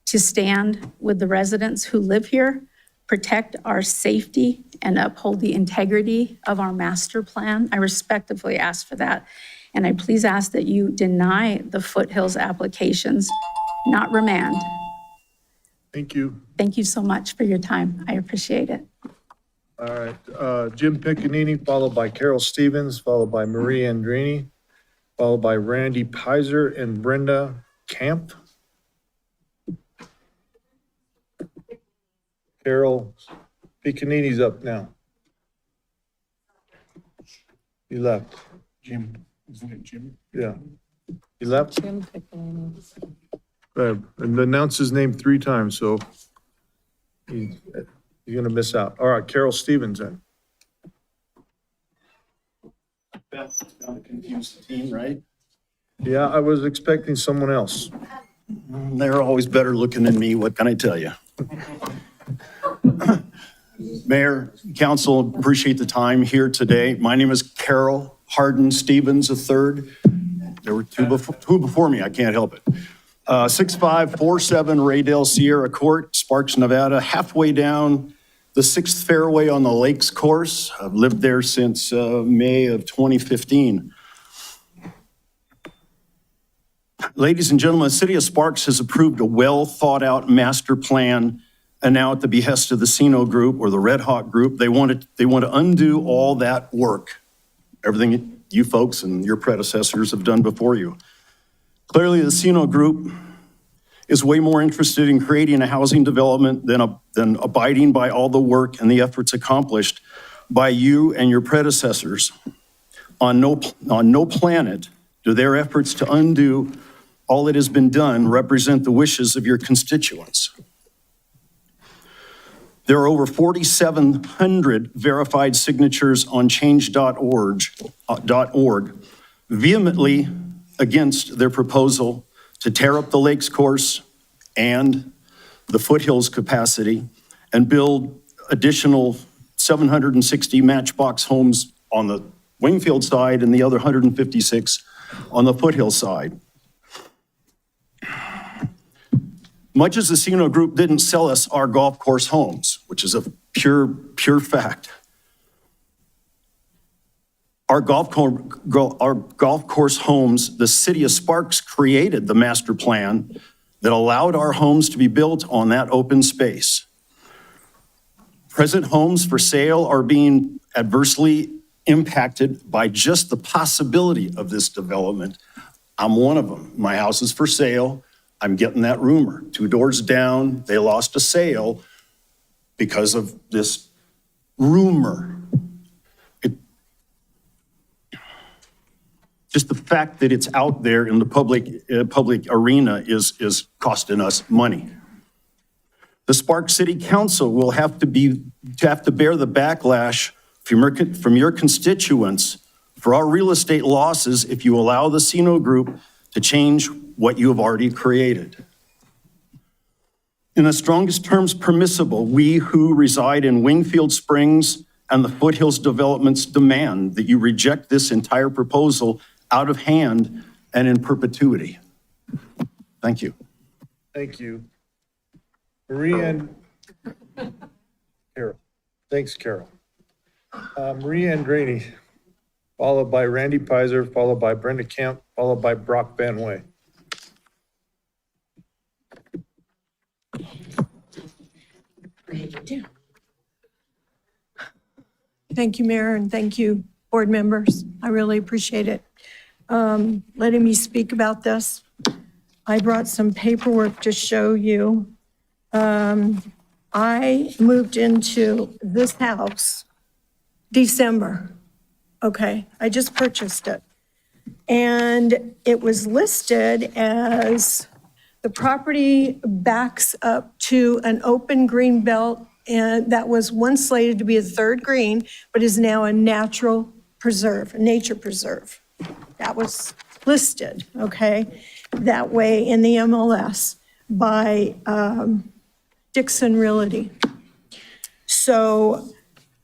to stand with the residents who live here, protect our safety, and uphold the integrity of our master plan. I respectfully ask for that. And I please ask that you deny the Foothills applications, not remand. Thank you. Thank you so much for your time. I appreciate it. All right, Jim Piccinini, followed by Carol Stevens, followed by Marie Andrini, followed by Randy Pizer and Brenda Camp. Carol Piccinini's up now. He left. Jim, isn't it Jim? Yeah. He left? Jim Piccinini. And announce his name 3 times, so he's gonna miss out. All right, Carol Stevens then. to confuse the team, right? Yeah, I was expecting someone else. They're always better looking than me, what can I tell you? Mayor, council, appreciate the time here today. My name is Carol Hardin Stevens III. There were two before me, I can't help it. 6547 Raydale Sierra Court, Sparks, Nevada, halfway down the 6th fairway on the Lakes course. I've lived there since May of 2015. Ladies and gentlemen, the city of Sparks has approved a well-thought-out master plan, and now at the behest of the Sino Group or the Red Hawk Group, they want to undo all that work, everything you folks and your predecessors have done before you. Clearly, the Sino Group is way more interested in creating a housing development than abiding by all the work and the efforts accomplished by you and your predecessors. On no planet do their efforts to undo all that has been done represent the wishes of your constituents. There are over 4,700 verified signatures on change.org vehemently against their proposal to tear up the Lakes course and the foothills capacity and build additional 760 matchbox homes on the Wingfield side and the other 156 on the foothill side. Much as the Sino Group didn't sell us our golf course homes, which is a pure fact. Our golf course homes, the city of Sparks created the master plan that allowed our homes to be built on that open space. Present homes for sale are being adversely impacted by just the possibility of this development. I'm one of them. My house is for sale. I'm getting that rumor. 2 doors down, they lost a sale because of this rumor. Just the fact that it's out there in the public arena is costing us money. The Sparks City Council will have to bear the backlash from your constituents for our real estate losses if you allow the Sino Group to change what you have already created. In the strongest terms permissible, we who reside in Wingfield Springs and the Foothills developments demand that you reject this entire proposal out of hand and in perpetuity. Thank you. Thank you. Marie-Ann, Carol. Thanks, Carol. Marie-Ann Graney, followed by Randy Pizer, followed by Brenda Kemp, followed by Brock Van Way. Thank you, Mayor, and thank you, board members. I really appreciate it. Letting me speak about this. I brought some paperwork to show you. I moved into this house December. Okay, I just purchased it. And it was listed as the property backs up to an open green belt, and that was once slated to be a 3rd green, but is now a natural preserve, a nature preserve. That was listed, okay, that way in the MLS by Dixon Realty. So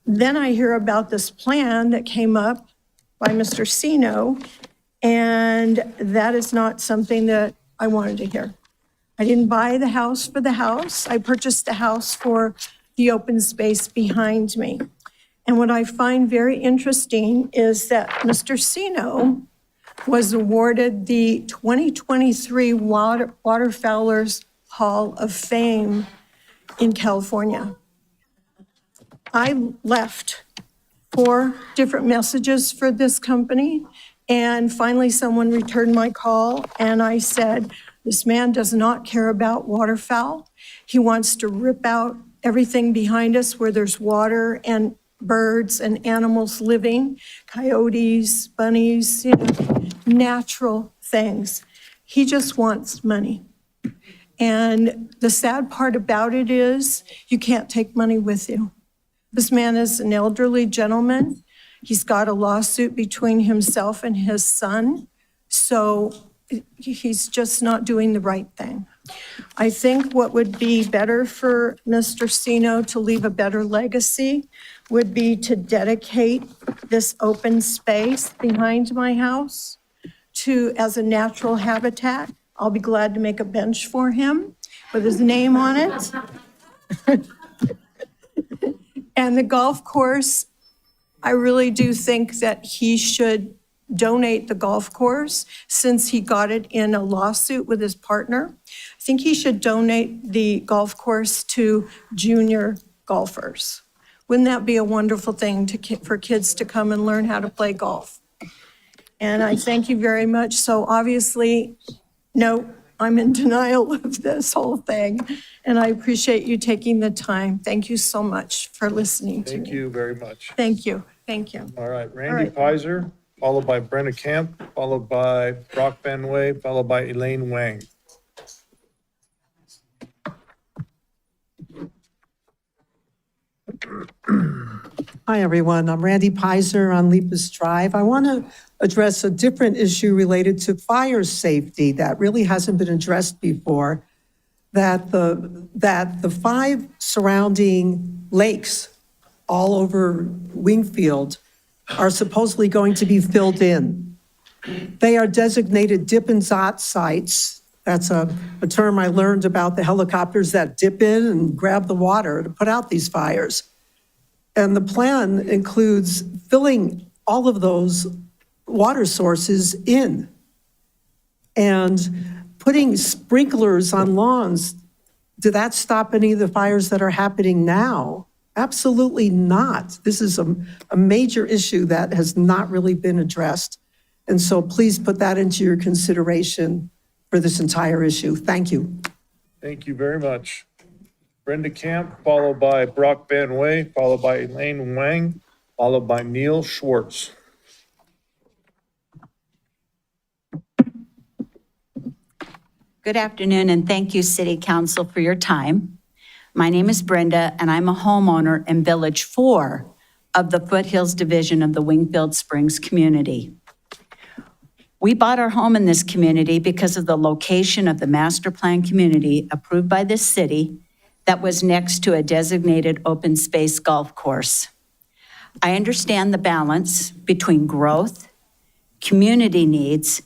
then I hear about this plan that came up by Mr. Sino, and that is not something that I wanted to hear. I didn't buy the house for the house. I purchased the house for the open space behind me. And what I find very interesting is that Mr. Sino was awarded the 2023 Waterfowlers Hall of Fame in California. I left 4 different messages for this company, and finally someone returned my call, and I said, this man does not care about waterfowl. He wants to rip out everything behind us where there's water and birds and animals living, coyotes, bunnies, natural things. He just wants money. And the sad part about it is you can't take money with you. This man is an elderly gentleman. He's got a lawsuit between himself and his son, so he's just not doing the right thing. I think what would be better for Mr. Sino to leave a better legacy would be to dedicate this open space behind my house as a natural habitat. I'll be glad to make a bench for him with his name on it. And the golf course, I really do think that he should donate the golf course since he got it in a lawsuit with his partner. I think he should donate the golf course to junior golfers. Wouldn't that be a wonderful thing for kids to come and learn how to play golf? And I thank you very much. So obviously, no, I'm in denial of this whole thing. And I appreciate you taking the time. Thank you so much for listening to me. Thank you very much. Thank you. Thank you. All right, Randy Pizer, followed by Brenda Camp, followed by Brock Van Way, followed by Elaine Wang. Hi, everyone. I'm Randy Pizer on Lepus Drive. I want to address a different issue related to fire safety that really hasn't been addressed before, that the 5 surrounding lakes all over Wingfield are supposedly going to be filled in. They are designated dip and dot sites. That's a term I learned about the helicopters that dip in and grab the water to put out these fires. And the plan includes filling all of those water sources in and putting sprinklers on lawns. Did that stop any of the fires that are happening now? Absolutely not. This is a major issue that has not really been addressed. And so please put that into your consideration for this entire issue. Thank you. Thank you very much. Brenda Camp, followed by Brock Van Way, followed by Elaine Wang, followed by Neil Schwartz. Good afternoon, and thank you, City Council, for your time. My name is Brenda, and I'm a homeowner in Village 4 of the Foothills Division of the Wingfield Springs community. We bought our home in this community because of the location of the master plan community approved by this city that was next to a designated open space golf course. I understand the balance between growth, community needs,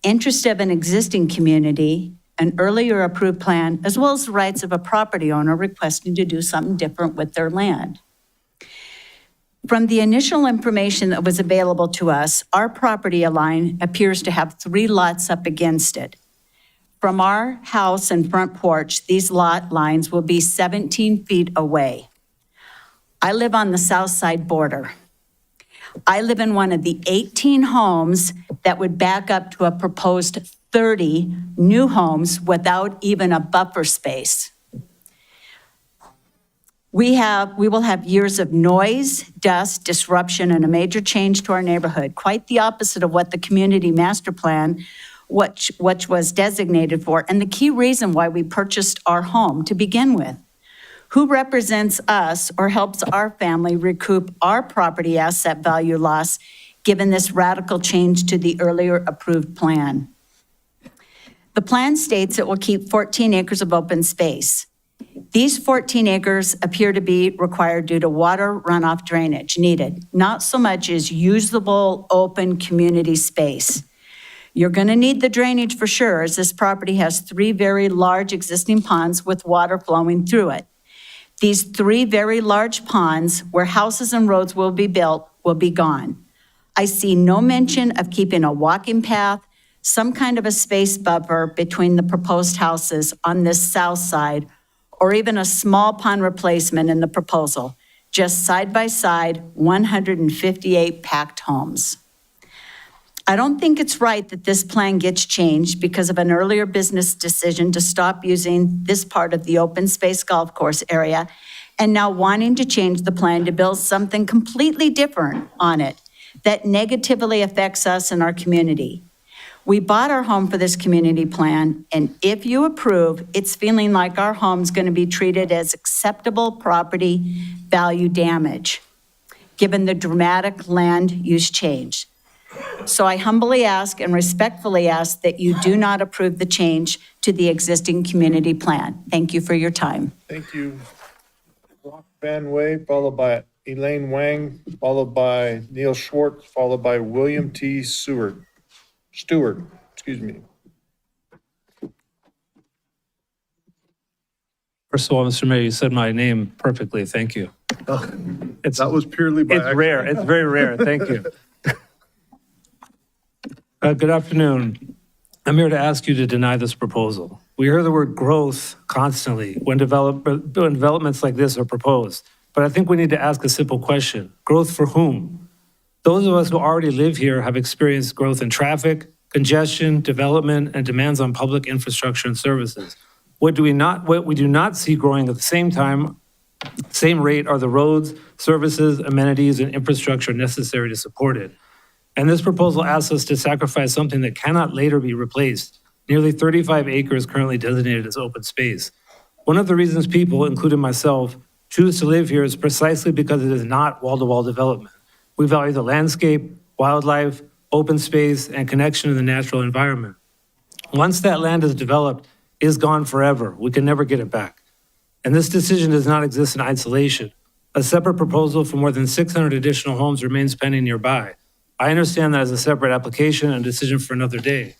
interest of an existing community, an earlier approved plan, as well as the rights of a property owner requesting to do something different with their land. From the initial information that was available to us, our property line appears to have 3 lots up against it. From our house and front porch, these lot lines will be 17 feet away. I live on the south side border. I live in one of the 18 homes that would back up to a proposed 30 new homes without even a buffer space. We will have years of noise, dust, disruption, and a major change to our neighborhood, quite the opposite of what the community master plan, which was designated for, and the key reason why we purchased our home to begin with. Who represents us or helps our family recoup our property asset value loss given this radical change to the earlier approved plan? The plan states it will keep 14 acres of open space. These 14 acres appear to be required due to water runoff drainage needed, not so much as usable open community space. You're going to need the drainage for sure, as this property has 3 very large existing ponds with water flowing through it. These 3 very large ponds where houses and roads will be built will be gone. I see no mention of keeping a walking path, some kind of a space buffer between the proposed houses on this south side, or even a small pond replacement in the proposal, just side by side, 158 packed homes. I don't think it's right that this plan gets changed because of an earlier business decision to stop using this part of the open space golf course area and now wanting to change the plan to build something completely different on it that negatively affects us and our community. We bought our home for this community plan, and if you approve, it's feeling like our home's going to be treated as acceptable property value damage. given the dramatic land use change. So I humbly ask and respectfully ask that you do not approve the change to the existing community plan. Thank you for your time. Thank you. Rock Van Way, followed by Elaine Wang, followed by Neil Schwartz, followed by William T. Stewart, excuse me. First of all, Mr. Mayor, you said my name perfectly. Thank you. That was purely by It's accident. rare. It's very rare. Thank you. Good afternoon. I'm here to ask you to deny this proposal. We hear the word growth constantly when developments like this are proposed. But I think we need to ask a simple question. Growth for whom? Those of us who already live here have experienced growth in traffic, congestion, development, and demands on public infrastructure and services. What we do not see growing at the same rate are the roads, services, amenities, and infrastructure necessary to support it. And this proposal asks us to sacrifice something that cannot later be replaced, nearly 35 acres currently designated as open space. One of the reasons people, including myself, choose to live here is precisely because it is not wall-to-wall development. We value the landscape, wildlife, open space, and connection to the natural environment. Once that land is developed, it is gone forever. We can never get it back. And this decision does not exist in isolation. A separate proposal for more than 600 additional homes remains pending nearby. I understand that as a separate application and decision for another day.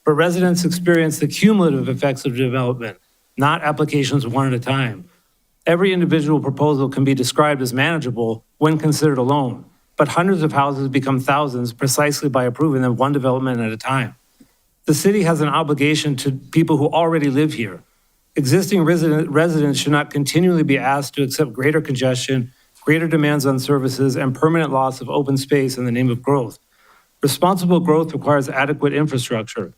But residents experience the cumulative effects of development, not applications one at a time. Every individual proposal can be described as manageable when considered alone, but hundreds of houses become thousands precisely by approving them one development at a time. The city has an obligation to people who already live here. Existing residents should not continually be asked to accept greater congestion, greater demands on services, and permanent loss of open space in the name of growth. Responsible growth requires adequate infrastructure,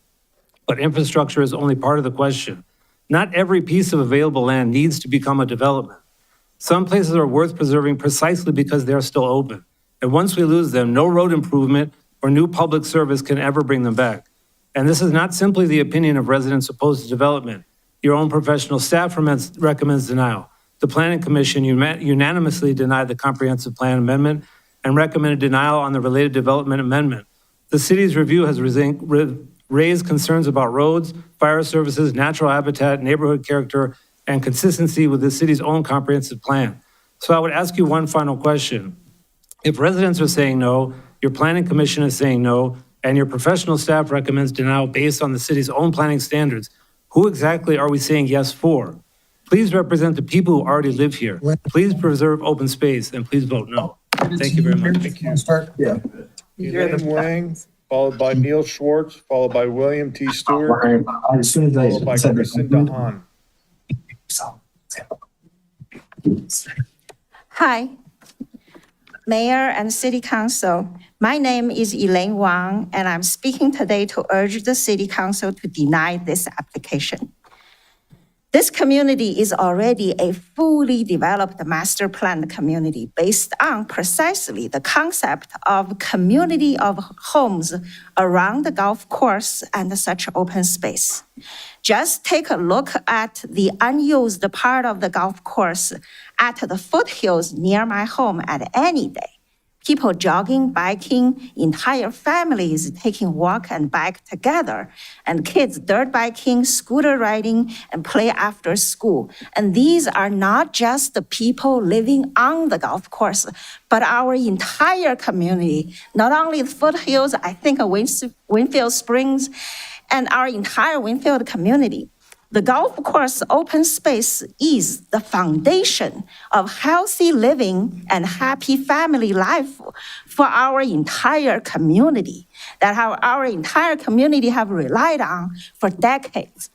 but infrastructure is only part of the question. Not every piece of available land needs to become a development. Some places are worth preserving precisely because they are still open. And once we lose them, no road improvement or new public service can ever bring them back. And this is not simply the opinion of residents opposed to development. Your own professional staff recommends denial. The Planning Commission unanimously denied the comprehensive plan amendment and recommended denial on the related development amendment. The city's review has raised concerns about roads, fire services, natural habitat, neighborhood character, and consistency with the city's own comprehensive plan. So I would ask you one final question. If residents are saying no, your Planning Commission is saying no, and your professional staff recommends denial based on the city's own planning standards, who exactly are we saying yes for? Please represent the people who already live here. Please preserve open space, and please vote no. Thank you very much. Elaine Wang, followed by Neil Schwartz, followed by William T. Stewart, followed by Kristen DeHaan. Hi, Mayor and City Council. My name is Elaine Wang, and I'm speaking today to urge the City Council to deny this application. This community is already a fully developed master planned community based on precisely the concept of community of homes around the golf course and such open space. Just take a look at the unused part of the golf course at the foothills near my home at any day. People jogging, biking, entire families taking walk and bike together, and kids dirt biking, scooter riding, and play after school. And these are not just the people living on the golf course, but our entire community, not only the foothills, I think of Winfield Springs, and our entire Winfield community. The golf course open space is the foundation of healthy living and happy family life for our entire community, that our entire community have relied on for decades.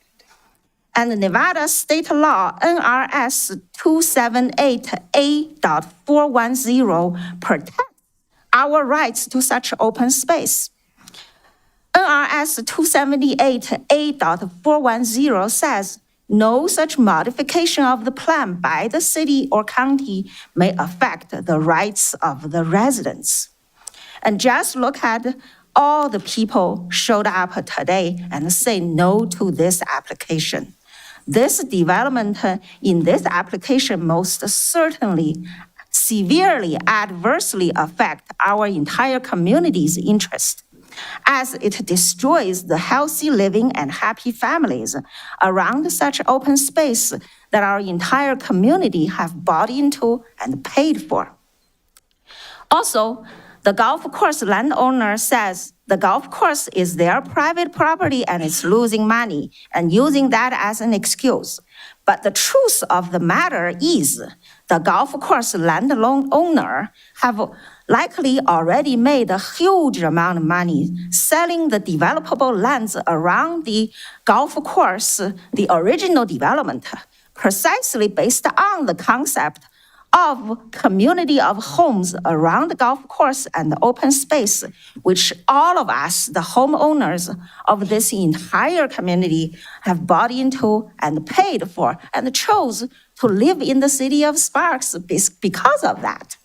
And the Nevada state law, NRS 278A.410, protects our rights to such open space. NRS 278A.410 says, no such modification of the plan by the city or county may affect the rights of the residents. And just look at all the people showed up today and say no to this application. This development in this application most certainly severely adversely affect our entire community's interest, as it destroys the healthy living and happy families around such open space that our entire community have bought into and paid for. Also, the golf course landowner says the golf course is their private property and is losing money and using that as an excuse. But the truth of the matter is the golf course landowner have likely already made a huge amount of money selling the developable lands around the golf course, the original development, precisely based on the concept of community of homes around the golf course and the open space, which all of us, the homeowners of this entire community, have bought into and paid for and chose to live in the city of Sparks because of that.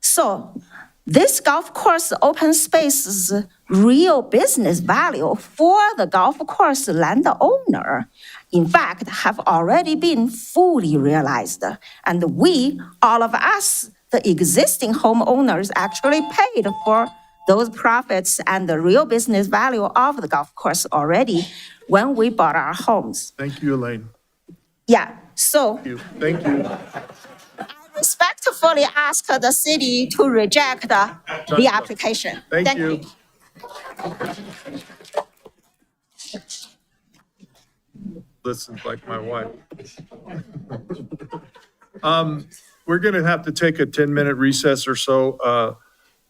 So this golf course open space's real business value for the golf course landowner, in fact, have already been fully realized. And we, all of us, the existing homeowners, actually paid for those profits and the real business value of the golf course already when we bought our homes. Thank you, Elaine. Yeah, so Thank you. respectfully ask the city to reject the application. Thank you. Listens like my wife. We're going to have to take a 10-minute recess or so.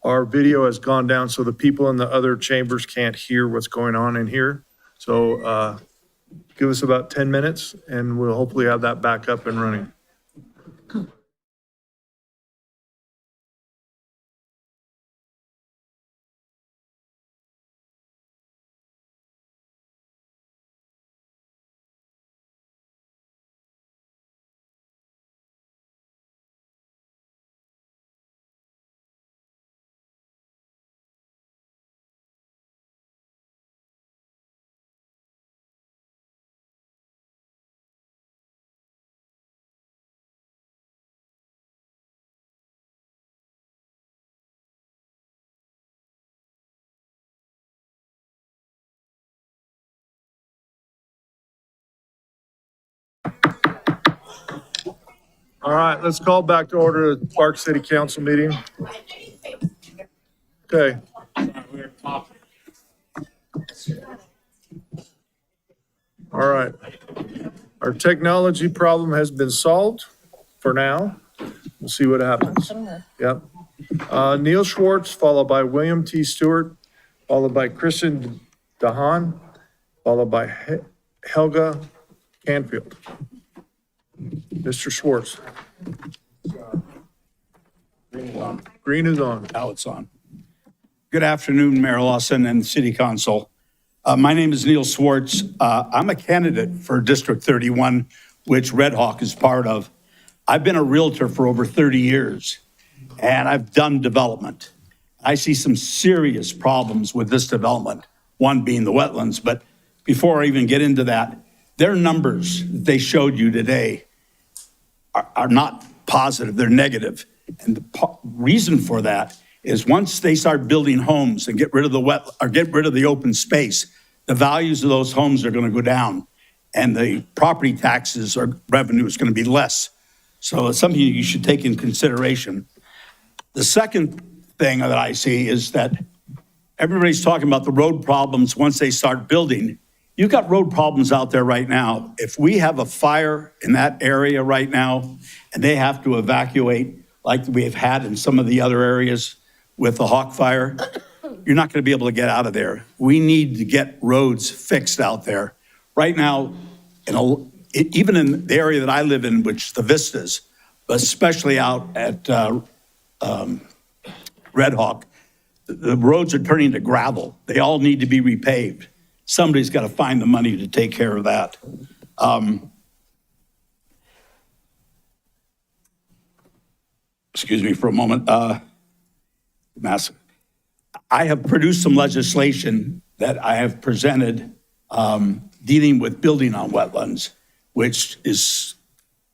Our video has gone down, so the people in the other chambers can't hear what's going on in here. So give us about 10 minutes, and we'll hopefully have that back up and running. All right, let's call back to order the Park City Council meeting. Okay. All right. Our technology problem has been solved for now. We'll see what happens. Yep. Neil Schwartz, followed by William T. Stewart, followed by Christian Dahan, followed by Helga Canfield. Mr. Schwartz. Green is on. Now it's on. Good afternoon, Mayor Lawson and City Council. My name is Neil Schwartz. I'm a candidate for District 31, which Red Hawk is part of. I've been a realtor for over 30 years, and I've done development. I see some serious problems with this development, one being the wetlands. But before I even get into that, their numbers that they showed you today are not positive, they're negative. And the reason for that is once they start building homes and get rid of the open space, the values of those homes are going to go down and the property taxes or revenue is going to be less. So it's something you should take in consideration. The second thing that I see is that everybody's talking about the road problems once they start building. You've got road problems out there right now. If we have a fire in that area right now and they have to evacuate like we've had in some of the other areas with the Hawk Fire, you're not going to be able to get out of there. We need to get roads fixed out there. Right now, even in the area that I live in, which is the Vistas, especially out at Red Hawk, the roads are turning to gravel. They all need to be repaved. Somebody's got to find the money to take care of that. Excuse me for a moment. I have produced some legislation that I have presented dealing with building on wetlands, which is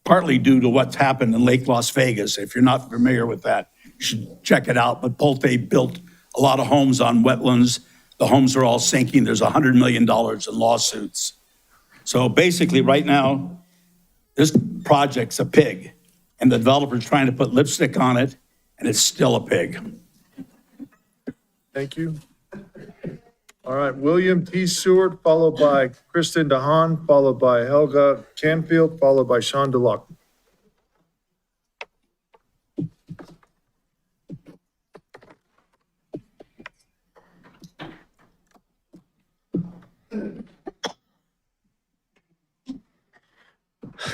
partly due to what's happened in Lake Las Vegas. If you're not familiar with that, you should check it out. But Pulte built a lot of homes on wetlands. The homes are all sinking. There's $100 million in lawsuits. So basically, right now, this project's a pig, and the developer's trying to put lipstick on it, and it's still a pig. Thank you. All right, William T. Seward, followed by Kristen DeHaan, followed by Helga Canfield, followed by Sean DeLocke.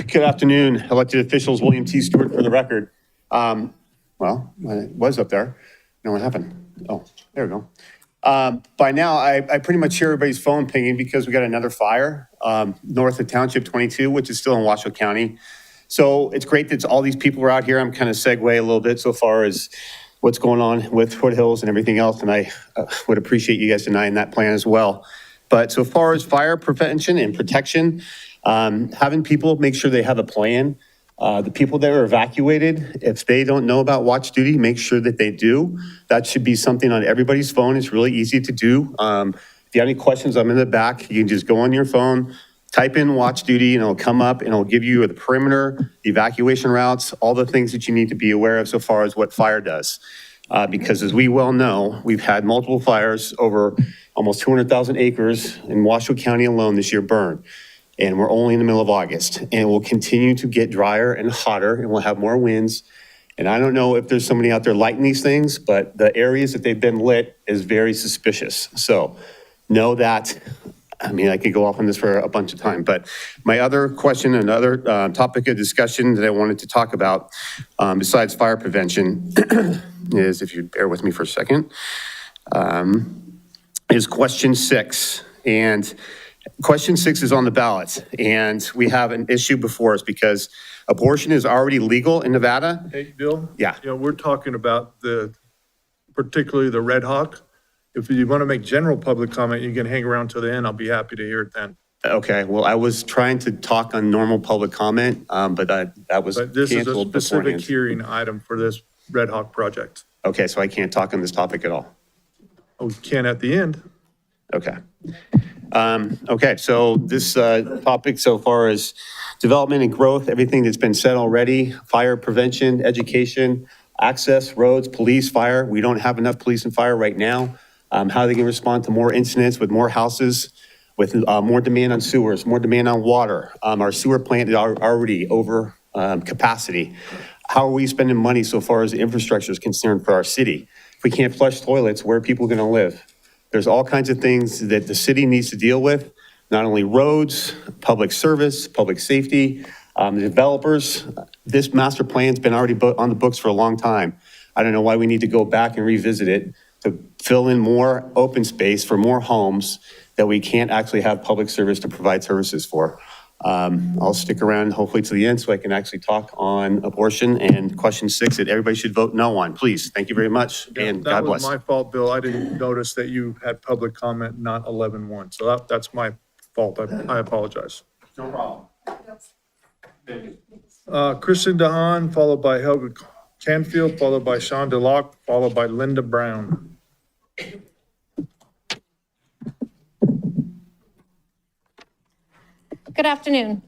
Good afternoon, elected officials. William T. Stewart for the record. Well, I was up there. No, what happened? Oh, there we go. By now, I pretty much hear everybody's phone pinging because we got another fire north of Township 22, which is still in Washoe County. So it's great that all these people are out here. I'm kind of segue a little bit so far as what's going on with Foothills and everything else, and I would appreciate you guys denying that plan as well. But so far as fire prevention and protection, having people make sure they have a plan. The people that are evacuated, if they don't know about watch duty, make sure that they do. That should be something on everybody's phone. It's really easy to do. If you have any questions, I'm in the back. You can just go on your phone, type in watch duty, and it'll come up and it'll give you the perimeter, the evacuation routes, all the things that you need to be aware of so far as what fire does. Because as we well know, we've had multiple fires over almost 200,000 acres in Washoe County alone this year burned. And we're only in the middle of August, and it will continue to get drier and hotter, and we'll have more winds. And I don't know if there's somebody out there lighting these things, but the areas that they've been lit is very suspicious. So know that. I mean, I could go off on this for a bunch of time, but my other question, another topic of discussion that I wanted to talk about, besides fire prevention, is, if you bear with me for a second, is question 6. And question 6 is on the ballot, and we have an issue before us because abortion is already legal in Nevada. Hey, Bill? Yeah. You know, we're talking about particularly the Red Hawk. If you want to make general public comment, you can hang around till the end. I'll be happy to hear it then. Okay, well, I was trying to talk on normal public comment, but that was But this is a canceled specific beforehand. hearing item for this Red Hawk project. Okay, so I can't talk on this topic at all. Oh, we can at the end. Okay. Okay, so this topic so far is development and growth, everything that's been said already, fire prevention, education, access, roads, police, fire. We don't have enough police and fire right now. How they can respond to more incidents with more houses, with more demand on sewers, more demand on water. Our sewer plant is already over capacity. How are we spending money so far as the infrastructure is concerned for our city? If we can't flush toilets, where are people going to live? There's all kinds of things that the city needs to deal with, not only roads, public service, public safety, the developers. This master plan's been already on the books for a long time. I don't know why we need to go back and revisit it to fill in more open space for more homes that we can't actually have public service to provide services for. I'll stick around hopefully to the end so I can actually talk on abortion and question 6 that everybody should vote no on. Please, thank you very much, and God bless. That was my fault, Bill. I didn't notice that you had public comment, not 11-1. So that's my fault. I apologize. No problem. Kristen DeHaan, followed by Helga Canfield, followed by Sean DeLocke, followed by Linda Brown. Good afternoon.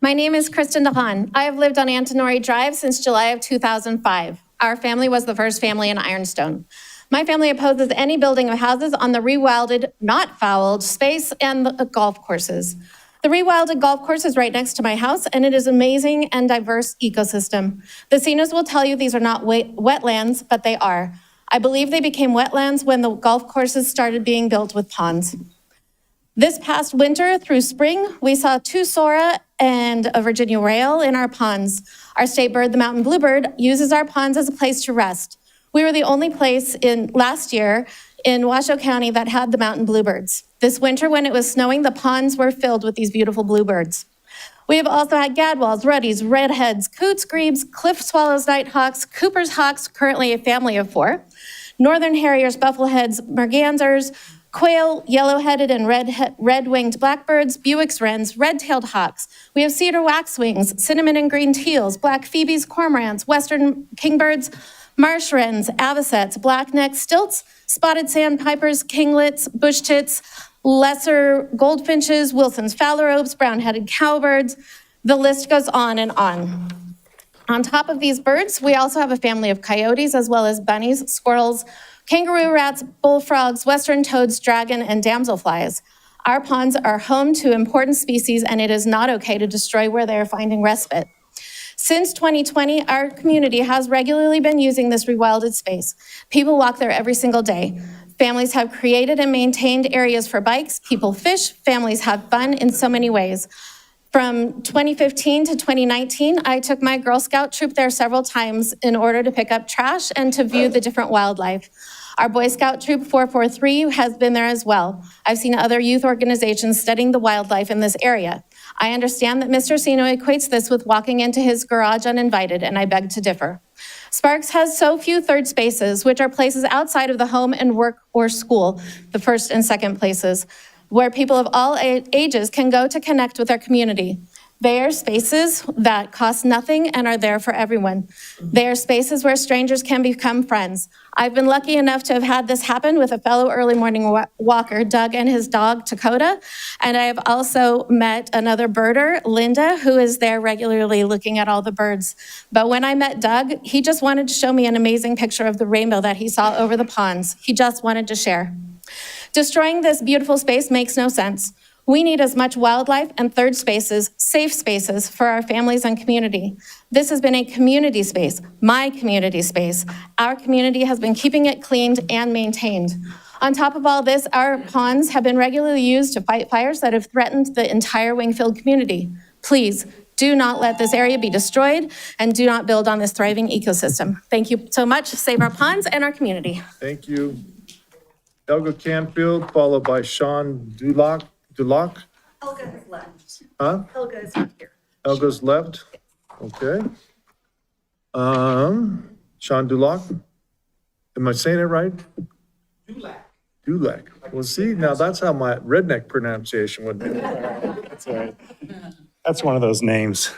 My name is Kristen DeHaan. I have lived on Antonori Drive since July of 2005. Our family was the first family in Ironstone. My family opposes any building of houses on the rewilded, not fouled space and the golf courses. The rewilded golf course is right next to my house, and it is an amazing and diverse ecosystem. The seniors will tell you these are not wetlands, but they are. I believe they became wetlands when the golf courses started being built with ponds. This past winter through spring, we saw 2 Sora and a Virginia rail in our ponds. Our state bird, the mountain bluebird, uses our ponds as a place to rest. We were the only place last year in Washoe County that had the mountain bluebirds. This winter, when it was snowing, the ponds were filled with these beautiful bluebirds. We have also had gadwalls, ruddies, redheads, coots, grebes, cliff swallows, nighthawks, Cooper's hawks, currently a family of 4, northern harriers, buffleheads, mergansers, quail, yellow-headed and red-winged blackbirds, Bewick's wrens, red-tailed hawks. We have cedar waxwings, cinnamon and green teals, black phoebes, cormorants, western kingbirds, marsh wrens, avocets, blacknecks, stilts, spotted sandpipers, kinglets, bush tits, lesser goldfinches, Wilson's phalaropes, brown-headed cowbirds. The list goes on and on. On top of these birds, we also have a family of coyotes, as well as bunnies, squirrels, kangaroo rats, bullfrogs, western toads, dragon, and damselflies. Our ponds are home to important species, and it is not okay to destroy where they are finding respite. Since 2020, our community has regularly been using this rewilded space. People walk there every single day. Families have created and maintained areas for bikes, people fish, families have fun in so many ways. From 2015 to 2019, I took my Girl Scout troop there several times in order to pick up trash and to view the different wildlife. Our Boy Scout Troop 443 has been there as well. I've seen other youth organizations studying the wildlife in this area. I understand that Mr. Sino equates this with walking into his garage uninvited, and I beg to differ. Sparks has so few third spaces, which are places outside of the home and work or school, the first and second places, where people of all ages can go to connect with their community. They are spaces that cost nothing and are there for everyone. They are spaces where strangers can become friends. I've been lucky enough to have had this happen with a fellow early morning walker, Doug, and his dog, Dakota. And I have also met another birder, Linda, who is there regularly looking at all the birds. But when I met Doug, he just wanted to show me an amazing picture of the rainbow that he saw over the ponds. He just wanted to share. Destroying this beautiful space makes no sense. We need as much wildlife and third spaces, safe spaces for our families and community. This has been a community space, my community space. Our community has been keeping it cleaned and maintained. On top of all this, our ponds have been regularly used to fight fires that have threatened the entire Wingfield community. Please, do not let this area be destroyed and do not build on this thriving ecosystem. Thank you so much. Save our ponds and our community. Thank you. Helga Canfield, followed by Sean Duloc. Helga has left. Huh? Helga is not here. Helga's left. Okay. Sean Duloc. Am I saying it right? Dulac. Well, see, now that's how my redneck pronunciation would be. That's all right. That's one of those names.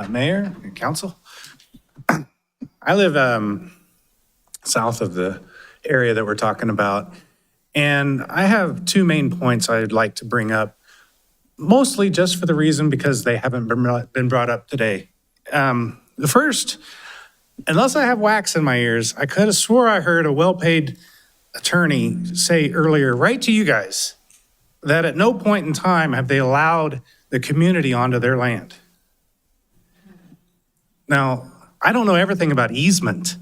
Mayor and council. I live south of the area that we're talking about. And I have two main points I'd like to bring up, mostly just for the reason because they haven't been brought up today. The first, unless I have wax in my ears, I could have swore I heard a well-paid attorney say earlier, right to you guys, that at no point in time have they allowed the community onto their land. Now, I don't know everything about easement,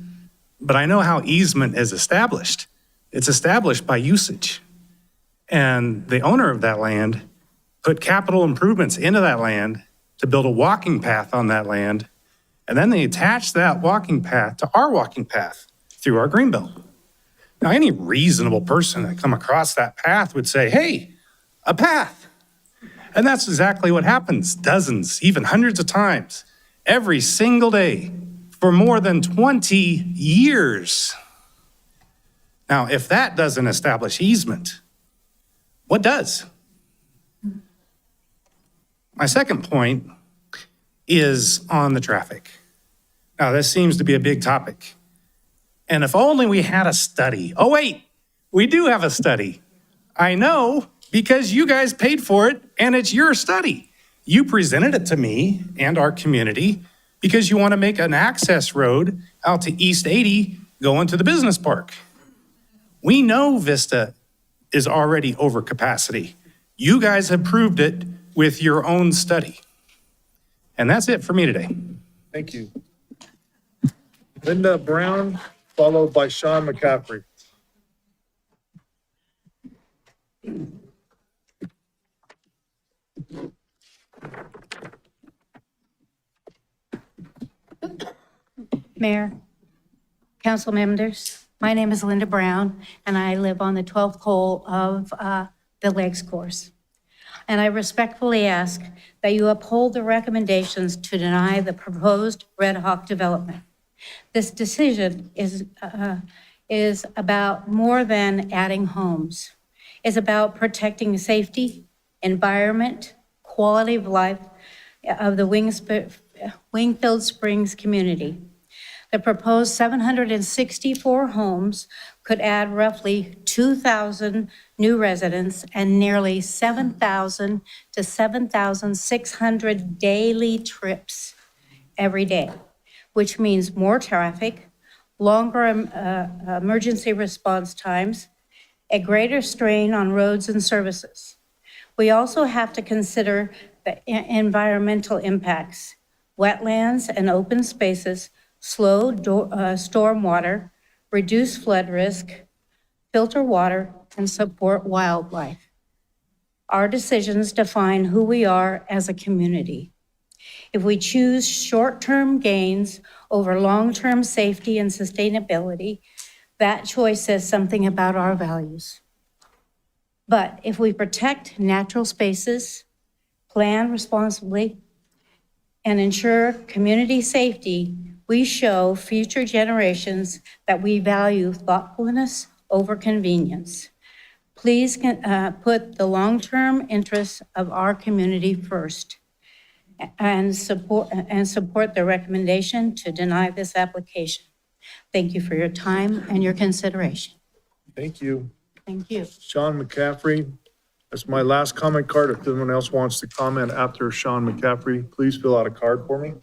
but I know how easement is established. It's established by usage. And the owner of that land put capital improvements into that land to build a walking path on that land. And then they attached that walking path to our walking path through our greenbelt. Now, any reasonable person that come across that path would say, hey, a path. And that's exactly what happens dozens, even hundreds of times, every single day for more than 20 years. Now, if that doesn't establish easement, what does? My second point is on the traffic. Now, this seems to be a big topic. And if only we had a study. Oh, wait, we do have a study. I know because you guys paid for it and it's your study. You presented it to me and our community because you want to make an access road out to East 80 going to the business park. We know Vista is already over capacity. You guys have proved it with your own study. And that's it for me today. Thank you. Linda Brown, followed by Sean McCaffrey. Mayor, council members, my name is Linda Brown, and I live on the 12th hole of the Lakes Course. And I respectfully ask that you uphold the recommendations to deny the proposed Red Hawk development. This decision is is about more than adding homes. It's about protecting safety, environment, quality of life of the Wingfield Springs community. The proposed 764 homes could add roughly 2,000 new residents and nearly 7,000 to 7,600 daily trips every day, which means more traffic, longer emergency response times, a greater strain on roads and services. We also have to consider the environmental impacts. Wetlands and open spaces slow stormwater, reduce flood risk, filter water, and support wildlife. Our decisions define who we are as a community. If we choose short-term gains over long-term safety and sustainability, that choice says something about our values. But if we protect natural spaces, plan responsibly, and ensure community safety, we show future generations that we value thoughtfulness over convenience. Please put the long-term interests of our community first and support the recommendation to deny this application. Thank you for your time and your consideration. Thank you. Thank you. Sean McCaffrey, that's my last comment card. If anyone else wants to comment after Sean McCaffrey, please fill out a card for me.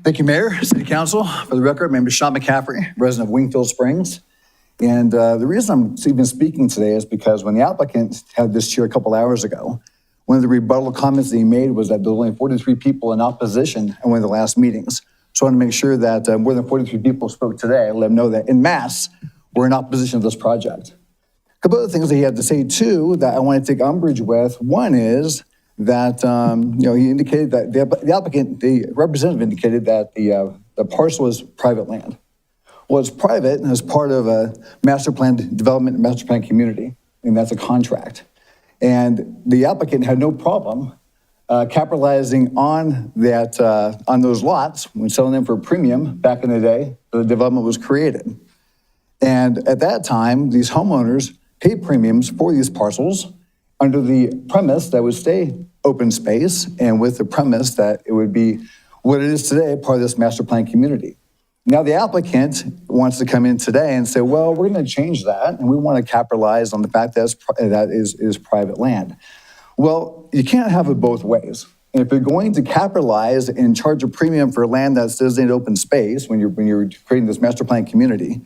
Thank you, Mayor, City Council. For the record, my name is Sean McCaffrey, resident of Wingfield Springs. And the reason I'm even speaking today is because when the applicant had this chair a couple hours ago, one of the rebuttal comments that he made was that there were only 43 people in opposition at one of the last meetings. So I want to make sure that more than 43 people spoke today. I let them know that in mass, we're in opposition to this project. A couple other things that he had to say too that I want to take umbrage with. One is that he indicated that the applicant, the representative indicated that the parcel is private land. Well, it's private as part of a master plan development, master plan community, and that's a contract. And the applicant had no problem capitalizing on that on those lots when selling them for a premium back in the day the development was created. And at that time, these homeowners paid premiums for these parcels under the premise that would stay open space and with the premise that it would be what it is today, part of this master plan community. Now the applicant wants to come in today and say, well, we're going to change that and we want to capitalize on the fact that that is private land. Well, you can't have it both ways. And if you're going to capitalize and charge a premium for land that's designated open space when you're creating this master plan community,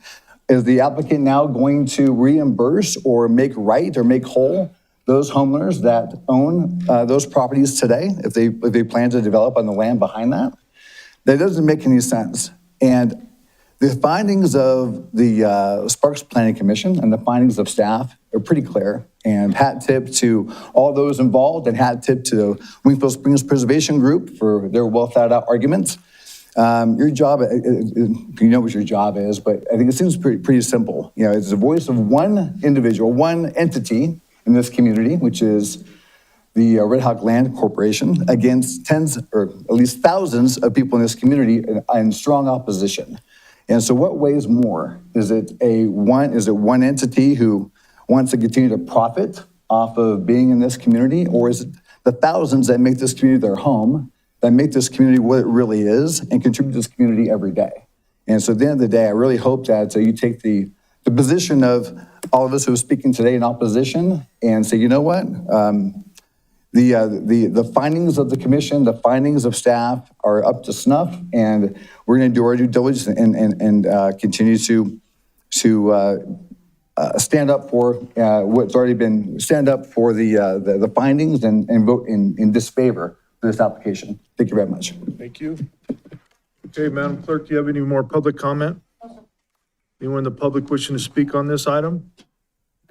is the applicant now going to reimburse or make right or make whole those homeowners that own those properties today if they plan to develop on the land behind that? That doesn't make any sense. And the findings of the Sparks Planning Commission and the findings of staff are pretty clear. And hat tip to all those involved and hat tip to the Wingfield Springs Preservation Group for their well thought out arguments. Your job, you know what your job is, but I think it seems pretty simple. You know, it's the voice of one individual, one entity in this community, which is the Red Hawk Land Corporation, against tens or at least thousands of people in this community in strong opposition. And so what weighs more? Is it one entity who wants to continue to profit off of being in this community? Or is it the thousands that make this community their home, that make this community what it really is and contribute to this community every day? And so at the end of the day, I really hope that you take the position of all of us who are speaking today in opposition and say, you know what? The findings of the commission, the findings of staff are up to snuff, and we're going to do our due diligence and continue to stand up for what's already been, stand up for the findings and vote in disfavor for this application. Thank you very much. Thank you. Okay, Madam Clerk, do you have any more public comment? Anyone in the public wishing to speak on this item?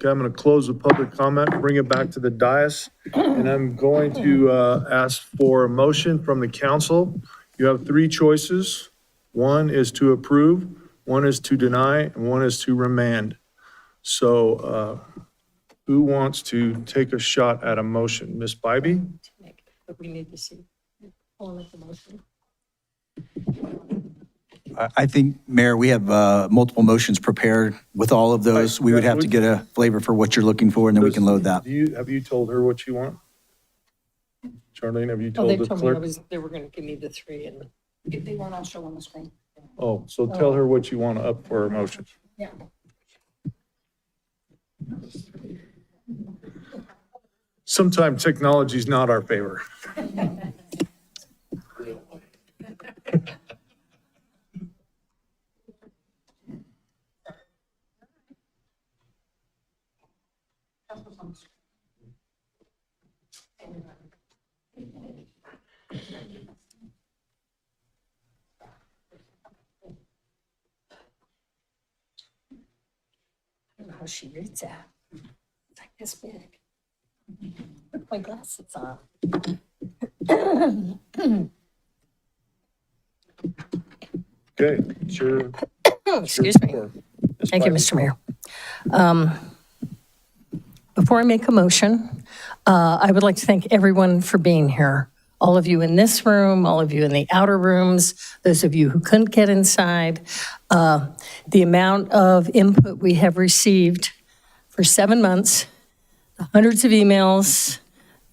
Okay, I'm going to close the public comment, bring it back to the dais, and I'm going to ask for a motion from the council. You have three choices. One is to approve, one is to deny, and one is to remand. So who wants to take a shot at a motion? Ms. Bybee? But we need to see. I think, Mayor, we have multiple motions prepared. With all of those, we would have to get a flavor for what you're looking for, and then we can load that. Have you told her what you want? Charlene, have you Oh, they told the told me clerk? they were going to give me the 3 and. They weren't all shown on the screen. Oh, so tell her what you want up for a motion. Yeah. Sometimes technology's not our favor. I don't know how she reads that. It's like this big. Put my glasses on. Okay, sure. Excuse me. Thank you, Mr. Mayor. Before I make a motion, I would like to thank everyone for being here. All of you in this room, all of you in the outer rooms, those of you who couldn't get inside. The amount of input we have received for 7 months, the hundreds of emails,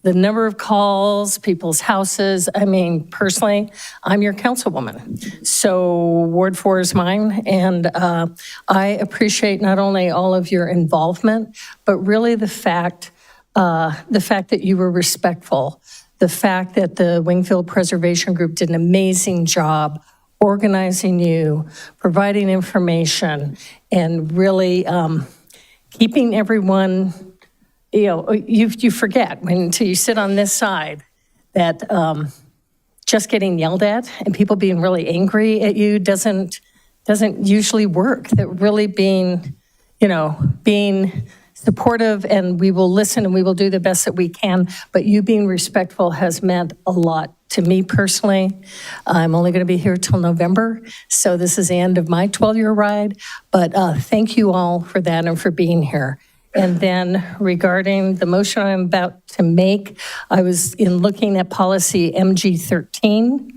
the number of calls, people's houses. I mean, personally, I'm your councilwoman. So Ward 4 is mine, and I appreciate not only all of your involvement, but really the fact that you were respectful, the fact that the Wingfield Preservation Group did an amazing job organizing you, providing information, and really keeping everyone, you forget until you sit on this side that just getting yelled at and people being really angry at you doesn't usually work. That really being supportive, and we will listen and we will do the best that we can, but you being respectful has meant a lot to me personally. I'm only going to be here till November, so this is the end of my 12-year ride, but thank you all for that and for being here. And then regarding the motion I'm about to make, I was looking at policy MG13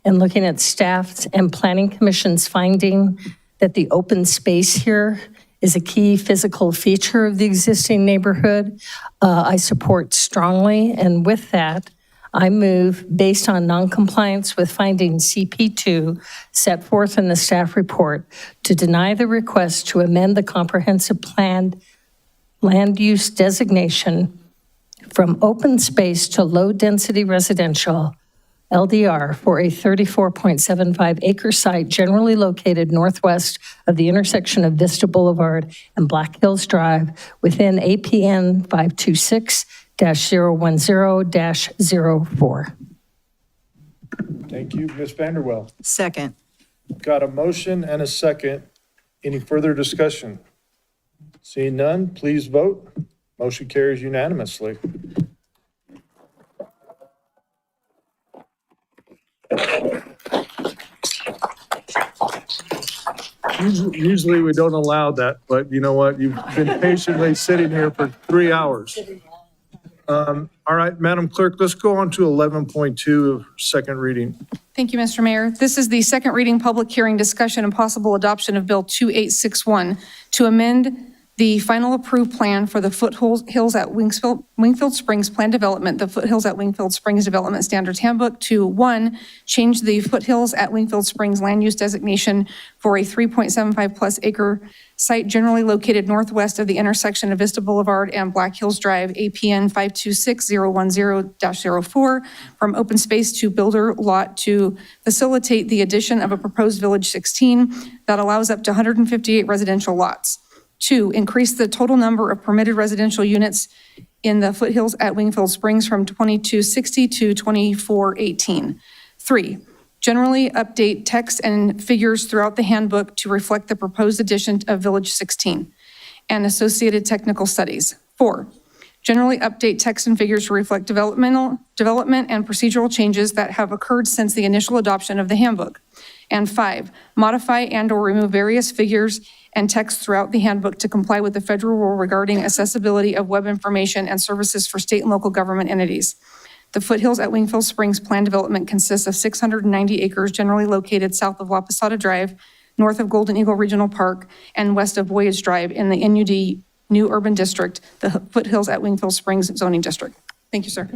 and looking at staff's and planning commission's finding that the open space here is a key physical feature of the existing neighborhood. I support strongly, and with that, I move, based on noncompliance with finding CP2 set forth in the staff report, to deny the request to amend the comprehensive plan land use designation from open space to low-density residential, LDR, for a 34.75 acre site generally located northwest of the intersection of Vista Boulevard and Black Hills Drive within APN 526-010-04. Thank you, Ms. Vanderwell. Second. Got a motion and a second. Any further discussion? Seeing none, please vote. Motion carries unanimously. Usually we don't allow that, but you know what? You've been patiently sitting here for 3 hours. All right, Madam Clerk, let's go on to 11.2, second reading. Thank you, Mr. Mayor. This is the second reading, public hearing, discussion, and possible adoption of Bill 2861 to amend the final approved plan for the Foothills at Wingfield Springs Plan Development, the Foothills at Wingfield Springs Development Standards Handbook to, 1, change the Foothills at Wingfield Springs land use designation for a 3.75 plus acre site generally located northwest of the intersection of Vista Boulevard and Black Hills Drive, APN 526-010-04, from open space to builder lot to facilitate the addition of a proposed Village 16 that allows up to 158 residential lots. 2, increase the total number of permitted residential units in the Foothills at Wingfield Springs from 2260 to 2418. 3, generally update text and figures throughout the handbook to reflect the proposed addition of Village 16 and associated technical studies. 4, generally update text and figures to reflect development and procedural changes that have occurred since the initial adoption of the handbook. And 5, modify and/or remove various figures and text throughout the handbook to comply with the federal rule regarding accessibility of web information and services for state and local government entities. The foothills at Wingfield Springs plan development consists of 690 acres generally located south of La Posada Drive, north of Golden Eagle Regional Park, and west of Voyage Drive in the NUD New Urban District, the foothills at Wingfield Springs zoning district. Thank you, sir.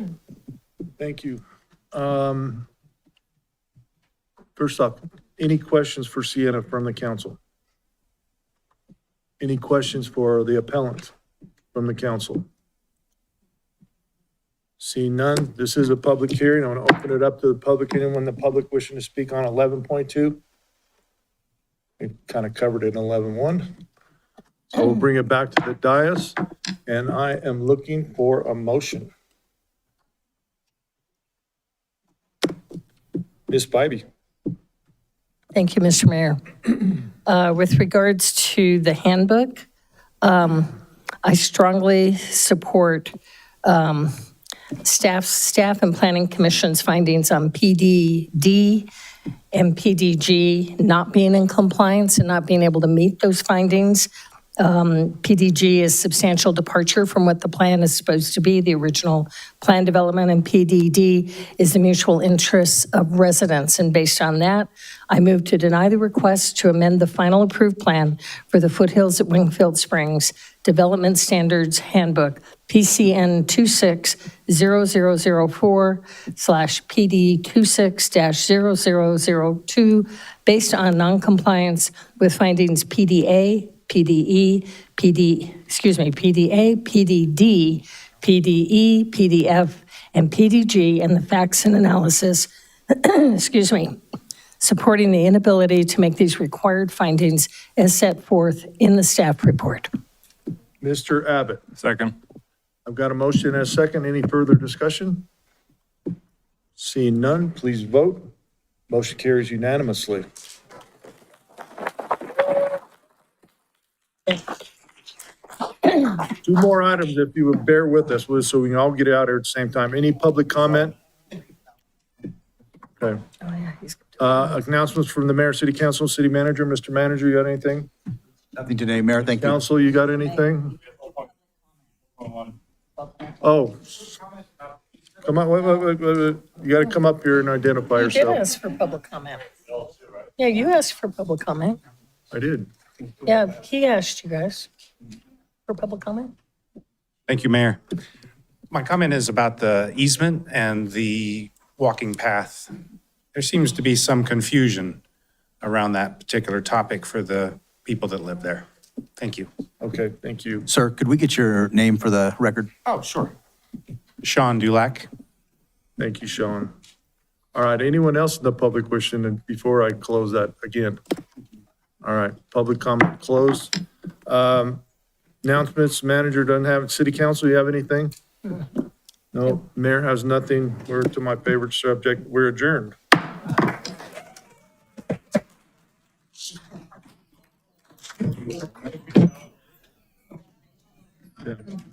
Thank you. First off, any questions for Sienna from the council? Any questions for the appellant from the council? Seeing none, this is a public hearing. I want to open it up to the public. Anyone in the public wishing to speak on 11.2? We kind of covered it in 11.1. So we'll bring it back to the dais, and I am looking for a motion. Ms. Bybee. Thank you, Mr. Mayor. With regards to the handbook, I strongly support staff and planning commission's findings on PDD and PDG not being in compliance and not being able to meet those findings. PDG is substantial departure from what the plan is supposed to be, the original plan development, and PDD is the mutual interests of residents. And based on that, I move to deny the request to amend the final approved plan for the foothills at Wingfield Springs Development Standards Handbook, PCN 260004/PD 26-0002, based on noncompliance with findings PDA, PDA, PDD, PDE, PDF, and PDG, and the facts and analysis, supporting the inability to make these required findings as set forth in the staff report. Mr. Abbott. Second. I've got a motion and a second. Any further discussion? Seeing none, please vote. Motion carries unanimously. Two more items, if you would bear with us, so we can all get out here at the same time. Any public comment? Okay. Announcements from the mayor, city council, city manager. Mr. Manager, you got anything? Nothing today, Mayor. Thank you. Council, you got anything? Oh. Come on, wait. You got to come up here and identify You did yourself. ask for public comment. Yeah, you asked for public comment. I did. Yeah, he asked you guys for public comment. Thank you, Mayor. My comment is about the easement and the walking path. There seems to be some confusion around that particular topic for the people that live there. Thank you. Okay, thank you. Sir, could we get your name for the record? Oh, sure. Sean Dulac. Thank you, Sean. All right, anyone else in the public wishing, and before I close that again? All right, public comment closed. Announcements, manager doesn't have it. City council, you have anything? No, mayor has nothing. We're to my favorite subject. We're adjourned.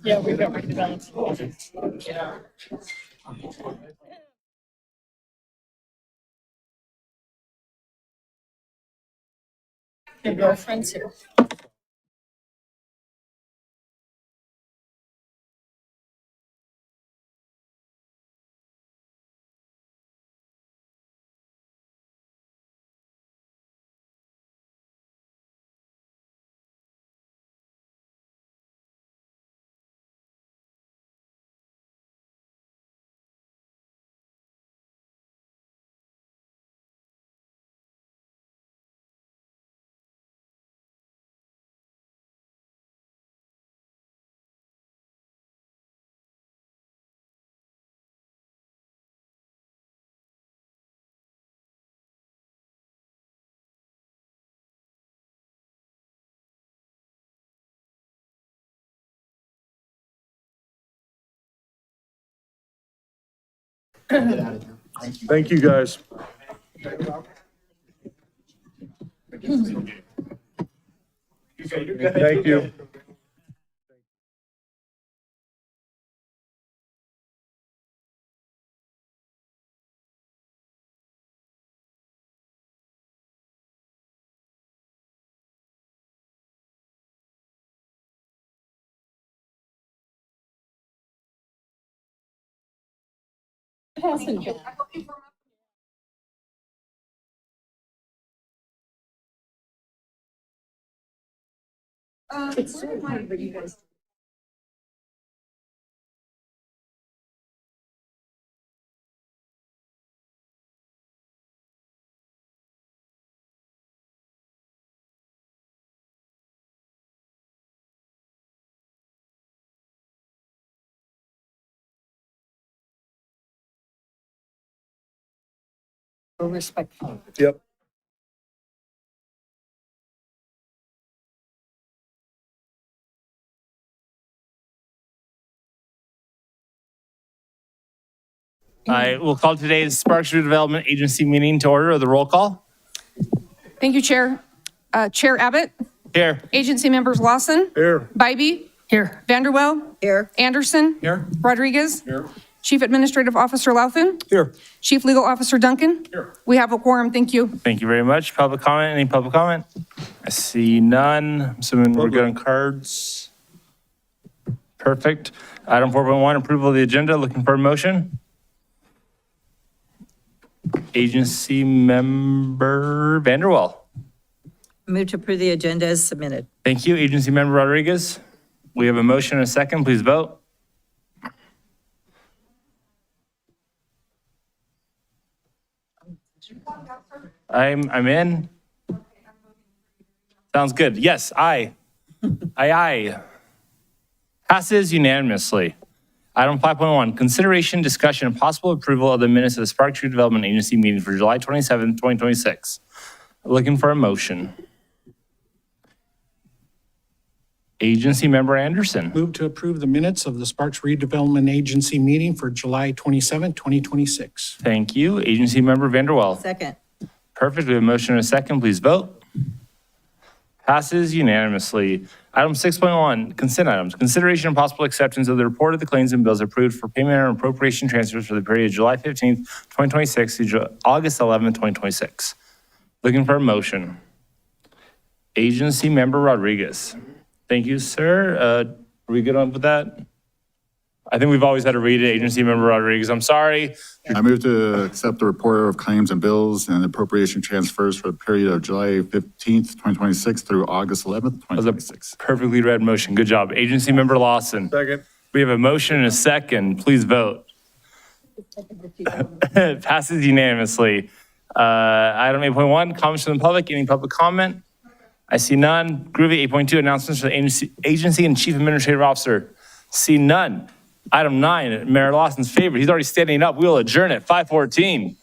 Yeah, we got redeveloped. Your girlfriend's here. Thank you, guys. Thank you. Respectful. Yep. I will call today's Sparks Redevelopment Agency meeting to order. The roll call. Thank you, Chair. Chair Abbott, Here. agency members Lawson, Here. Bybee, Here. Vanderwell, Here. Anderson, Here. Rodriguez, Chief Administrative Officer Lauthen, Here. Chief Legal Officer Duncan. We have a quorum. Thank you. Thank you very much. Public comment? Any public comment? I see none. I'm assuming we're good on cards. Perfect. Item 4.1, approval of the agenda. Looking for a motion. Agency member Vanderwell. Move to approve the agenda as submitted. Thank you. Agency member Rodriguez. We have a motion and a second. Please vote. I'm in. Sounds good. Yes, aye. Aye. Passes unanimously. Item 5.1, consideration, discussion, and possible approval of the minutes of the Spark Tree Development Agency meeting for July 27, 2026. Looking for a motion. Agency member Anderson. Move to approve the minutes of the Sparks Redevelopment Agency meeting for July 27, 2026. Thank you. Agency member Vanderwell. Second. Perfect. We have a motion and a second. Please vote. Passes unanimously. Item 6.1, consent items. Consideration and possible acceptance of the report of the claims and bills approved for payment and appropriation transfers for the period July 15th, 2026 to August 11th, 2026. Looking for a motion. Agency member Rodriguez. Thank you, sir. Are we good on with that? I think we've always had to read it. Agency member Rodriguez, I'm sorry. I move to accept the report of claims and bills and appropriation transfers for the period of July 15th, 2026 through August 11th, 2026. Perfectly read motion. Good job. Agency member Lawson. Second. We have a motion and a second. Please vote. Passes unanimously. Item 8.1, comments from the public. Any public comment? I see none. Groovy 8.2, announcements for the agency and chief administrative officer. See none. Item 9, Mayor Lawson's favorite. He's already standing up. We will adjourn at 5:14.